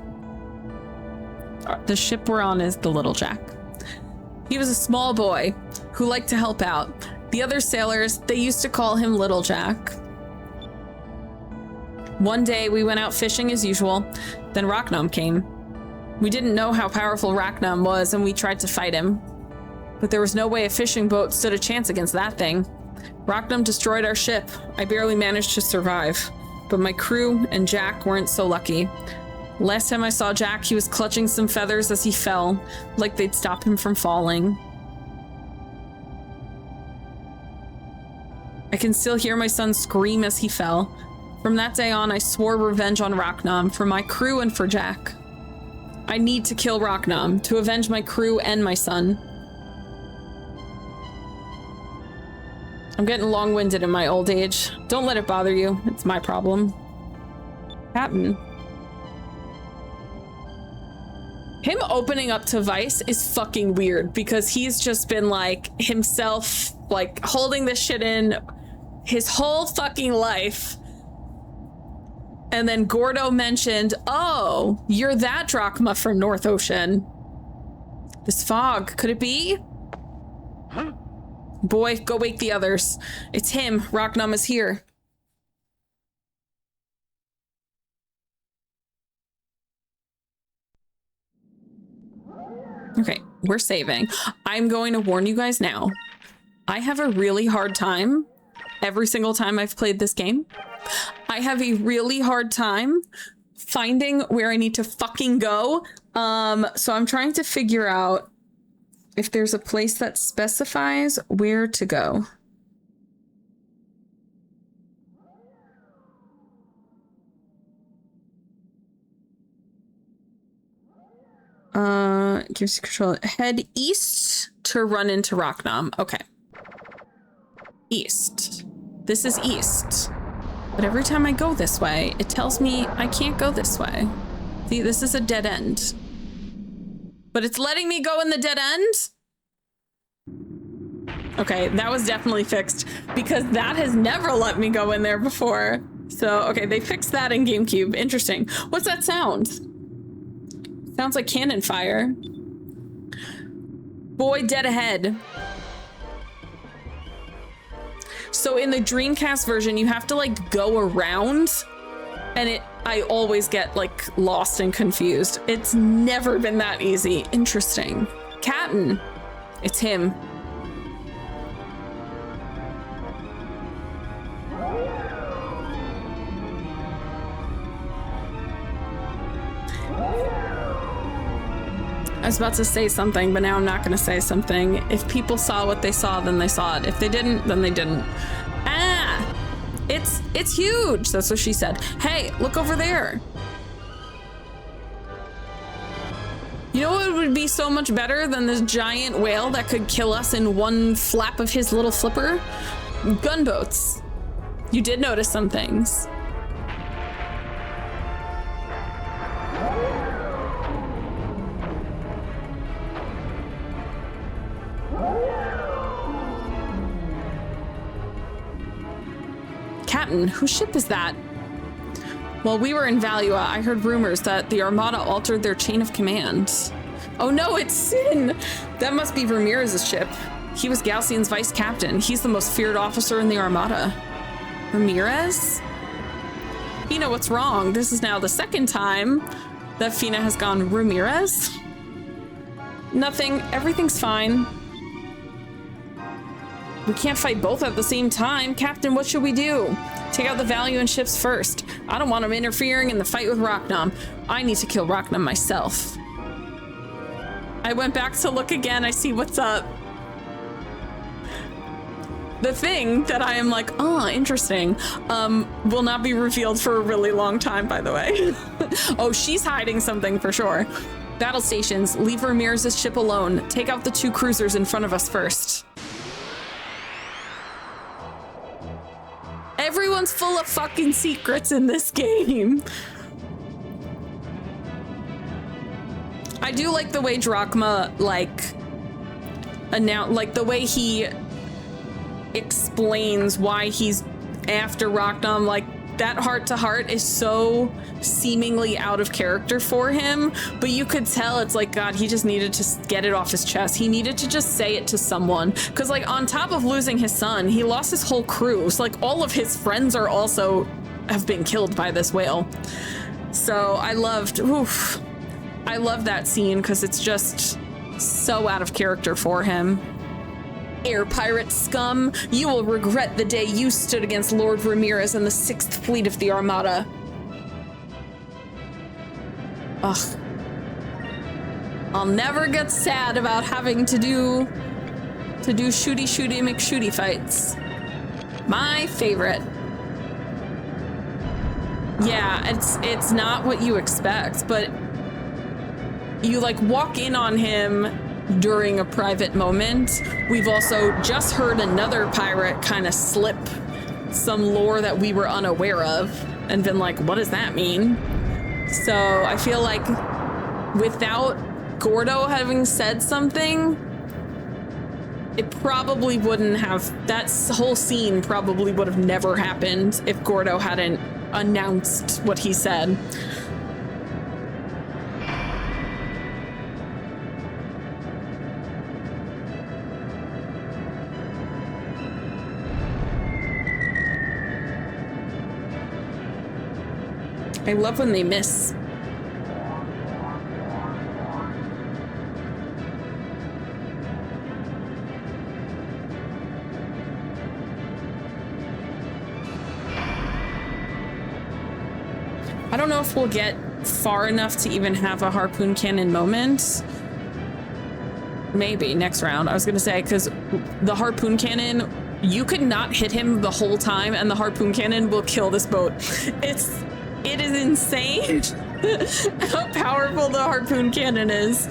The ship we're on is the Little Jack. He was a small boy who liked to help out. The other sailors, they used to call him Little Jack. One day, we went out fishing as usual. Then Rachnam came. We didn't know how powerful Rachnam was, and we tried to fight him. But there was no way a fishing boat stood a chance against that thing. Rachnam destroyed our ship. I barely managed to survive. But my crew and Jack weren't so lucky. Last time I saw Jack, he was clutching some feathers as he fell, like they'd stop him from falling. I can still hear my son scream as he fell. From that day on, I swore revenge on Rachnam for my crew and for Jack. I need to kill Rachnam to avenge my crew and my son. I'm getting long-winded in my old age. Don't let it bother you. It's my problem. Captain. Him opening up to Vice is fucking weird because he's just been like himself, like holding this shit in his whole fucking life. And then Gordo mentioned, oh, you're that drachma from North Ocean. This fog, could it be? Huh? Boy, go wake the others. It's him. Rachnam is here. Okay, we're saving. I'm going to warn you guys now. I have a really hard time every single time I've played this game. I have a really hard time finding where I need to fucking go. So I'm trying to figure out if there's a place that specifies where to go. Gives you control. Head east to run into Rachnam. Okay. East. This is east. But every time I go this way, it tells me I can't go this way. See, this is a dead end. But it's letting me go in the dead end? Okay, that was definitely fixed because that has never let me go in there before. So, okay, they fixed that in GameCube. Interesting. What's that sound? Sounds like cannon fire. Boy, dead ahead. So in the Dreamcast version, you have to like go around And I always get like lost and confused. It's never been that easy. Interesting. Captain. It's him. I was about to say something, but now I'm not going to say something. If people saw what they saw, then they saw it. If they didn't, then they didn't. Ah! It's huge! That's what she said. Hey, look over there. You know what would be so much better than this giant whale that could kill us in one flap of his little flipper? Gunboats. You did notice some things. Captain, whose ship is that? While we were in Valua, I heard rumors that the Armada altered their chain of command. Oh no, it's Sin! That must be Ramirez's ship. He was Galcian's vice captain. He's the most feared officer in the Armada. Ramirez? Fina, what's wrong? This is now the second time that Fina has gone Ramirez. Nothing, everything's fine. We can't fight both at the same time. Captain, what should we do? Take out the Valuan ships first. I don't want them interfering in the fight with Rocknum. I need to kill Rocknum myself. I went back to look again. I see what's up. The thing that I am like, oh, interesting, will not be revealed for a really long time, by the way. Oh, she's hiding something for sure. Battle stations, leave Ramirez's ship alone. Take out the 2 cruisers in front of us first. Everyone's full of fucking secrets in this game. I do like the way Drachma, like the way he explains why he's after Rocknum. Like, that heart-to-heart is so seemingly out of character for him, but you could tell it's like, God, he just needed to get it off his chest. He needed to just say it to someone, because like on top of losing his son, he lost his whole crew. So like all of his friends are also have been killed by this whale. So I loved that scene because it's just so out of character for him. Air pirate scum, you will regret the day you stood against Lord Ramirez and the 6th Fleet of the Armada. Ugh. I'll never get sad about having to do shooty McShooty fights. My favorite. Yeah, it's not what you expect, but you like walk in on him during a private moment. We've also just heard another pirate kind of slip some lore that we were unaware of and been like, what does that mean? So I feel like without Gordo having said something, it probably wouldn't have, that whole scene probably would have never happened if Gordo hadn't announced what he said. I love when they miss. I don't know if we'll get far enough to even have a harpoon cannon moment. Maybe next round. I was gonna say, because the harpoon cannon, you could not hit him the whole time and the harpoon cannon will kill this boat. It is insane how powerful the harpoon cannon is.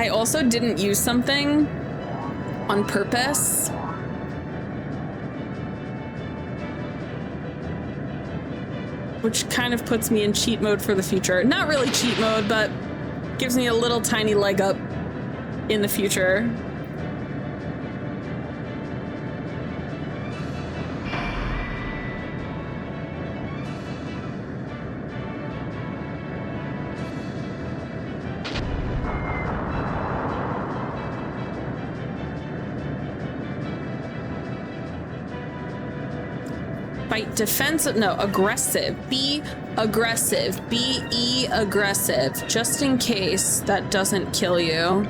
I also didn't use something on purpose. Which kind of puts me in cheat mode for the future. Not really cheat mode, but gives me a little tiny leg up in the future. Fight defensive, no, aggressive. Be aggressive. Be aggressive. Just in case that doesn't kill you.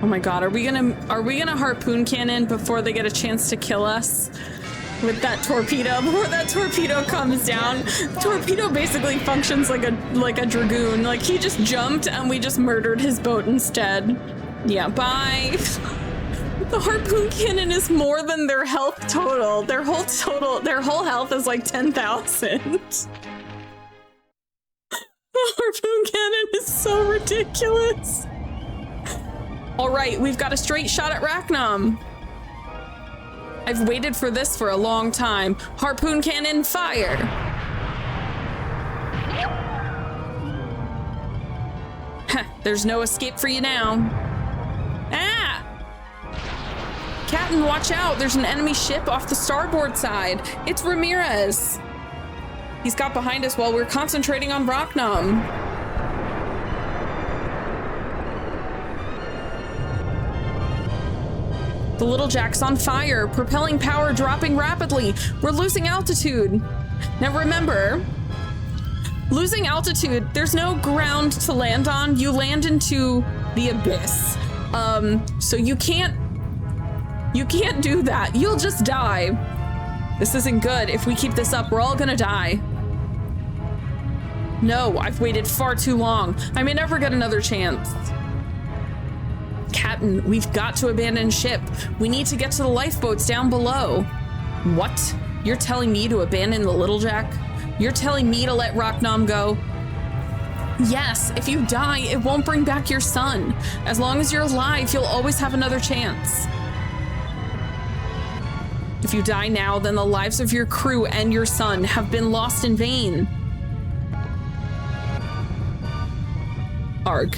Oh my god, are we gonna harpoon cannon before they get a chance to kill us? With that torpedo, before that torpedo comes down. Torpedo basically functions like a dragoon. Like, he just jumped and we just murdered his boat instead. Yeah, bye. The harpoon cannon is more than their health total. Their whole health is like 10,000. The harpoon cannon is so ridiculous. All right, we've got a straight shot at Rachnam. I've waited for this for a long time. Harpoon cannon, fire! Heh, there's no escape for you now. Ah! Captain, watch out! There's an enemy ship off the starboard side. It's Ramirez. He's got behind us while we're concentrating on Rachnam. The Little Jack's on fire, propelling power dropping rapidly. We're losing altitude. Now remember, losing altitude, there's no ground to land on. You land into the abyss. So you can't do that. You'll just die. This isn't good. If we keep this up, we're all gonna die. No, I've waited far too long. I may never get another chance. Captain, we've got to abandon ship. We need to get to the lifeboats down below. What? You're telling me to abandon the Little Jack? You're telling me to let Rachnam go? Yes, if you die, it won't bring back your son. As long as you're alive, you'll always have another chance. If you die now, then the lives of your crew and your son have been lost in vain. Arg.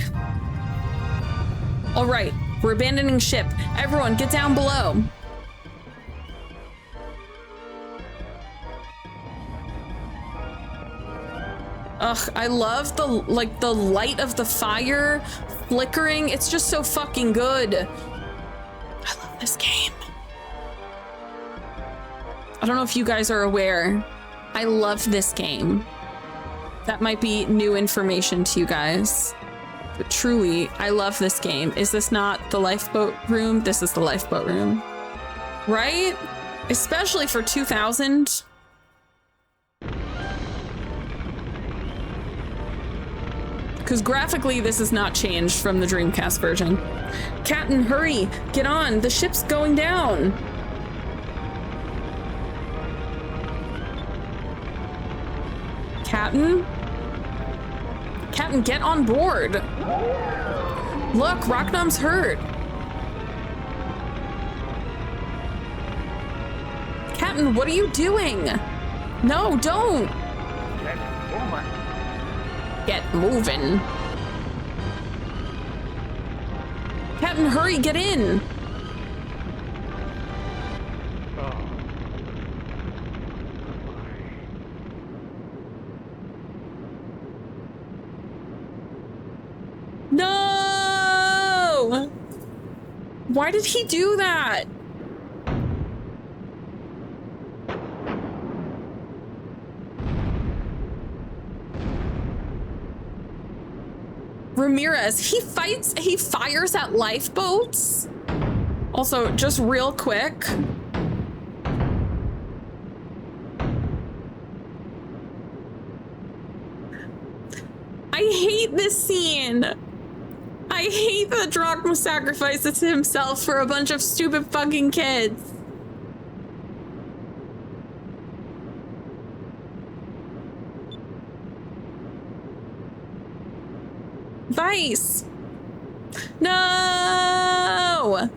All right, we're abandoning ship. Everyone, get down below. Ugh, I love the light of the fire flickering. It's just so fucking good. I love this game. I don't know if you guys are aware. I love this game. That might be new information to you guys. But truly, I love this game. Is this not the lifeboat room? This is the lifeboat room. Right? Especially for 2000. Because graphically, this is not changed from the Dreamcast version. Captain, hurry! Get on! The ship's going down! Captain? Captain, get on board! Look, Rachnam's hurt! Captain, what are you doing? No, don't! Get moving. Captain, hurry, get in! No! Why did he do that? Ramirez, he fires at lifeboats. Also, just real quick. I hate this scene. I I hate that Drachma sacrifices himself for a bunch of stupid fucking kids. Vice. No.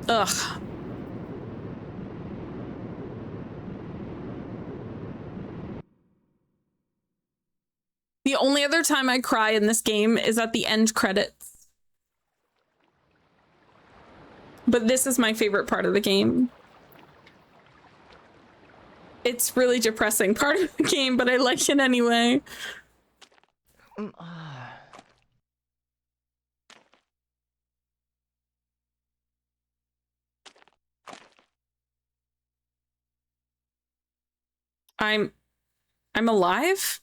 Ugh. The only other time I cry in this game is at the end credits. But this is my favorite part of the game. It's really depressing part of the game, but I like it anyway. I'm alive?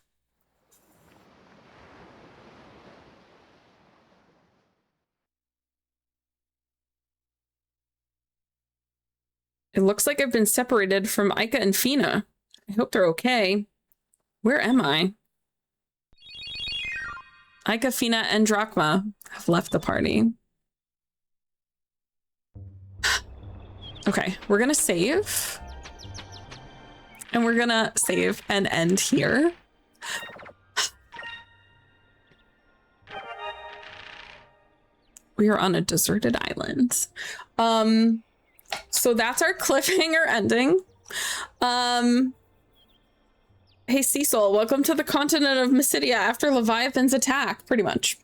It looks like I've been separated from Ica and Fina. I hope they're okay. Where am I? Ica, Fina, and Drachma have left the party. Okay, we're gonna save. And we're gonna save and end here. We are on a deserted island. So that's our cliffhanger ending. Hey Cecil, welcome to the continent of Mysidia after Leviathan's attack, pretty much.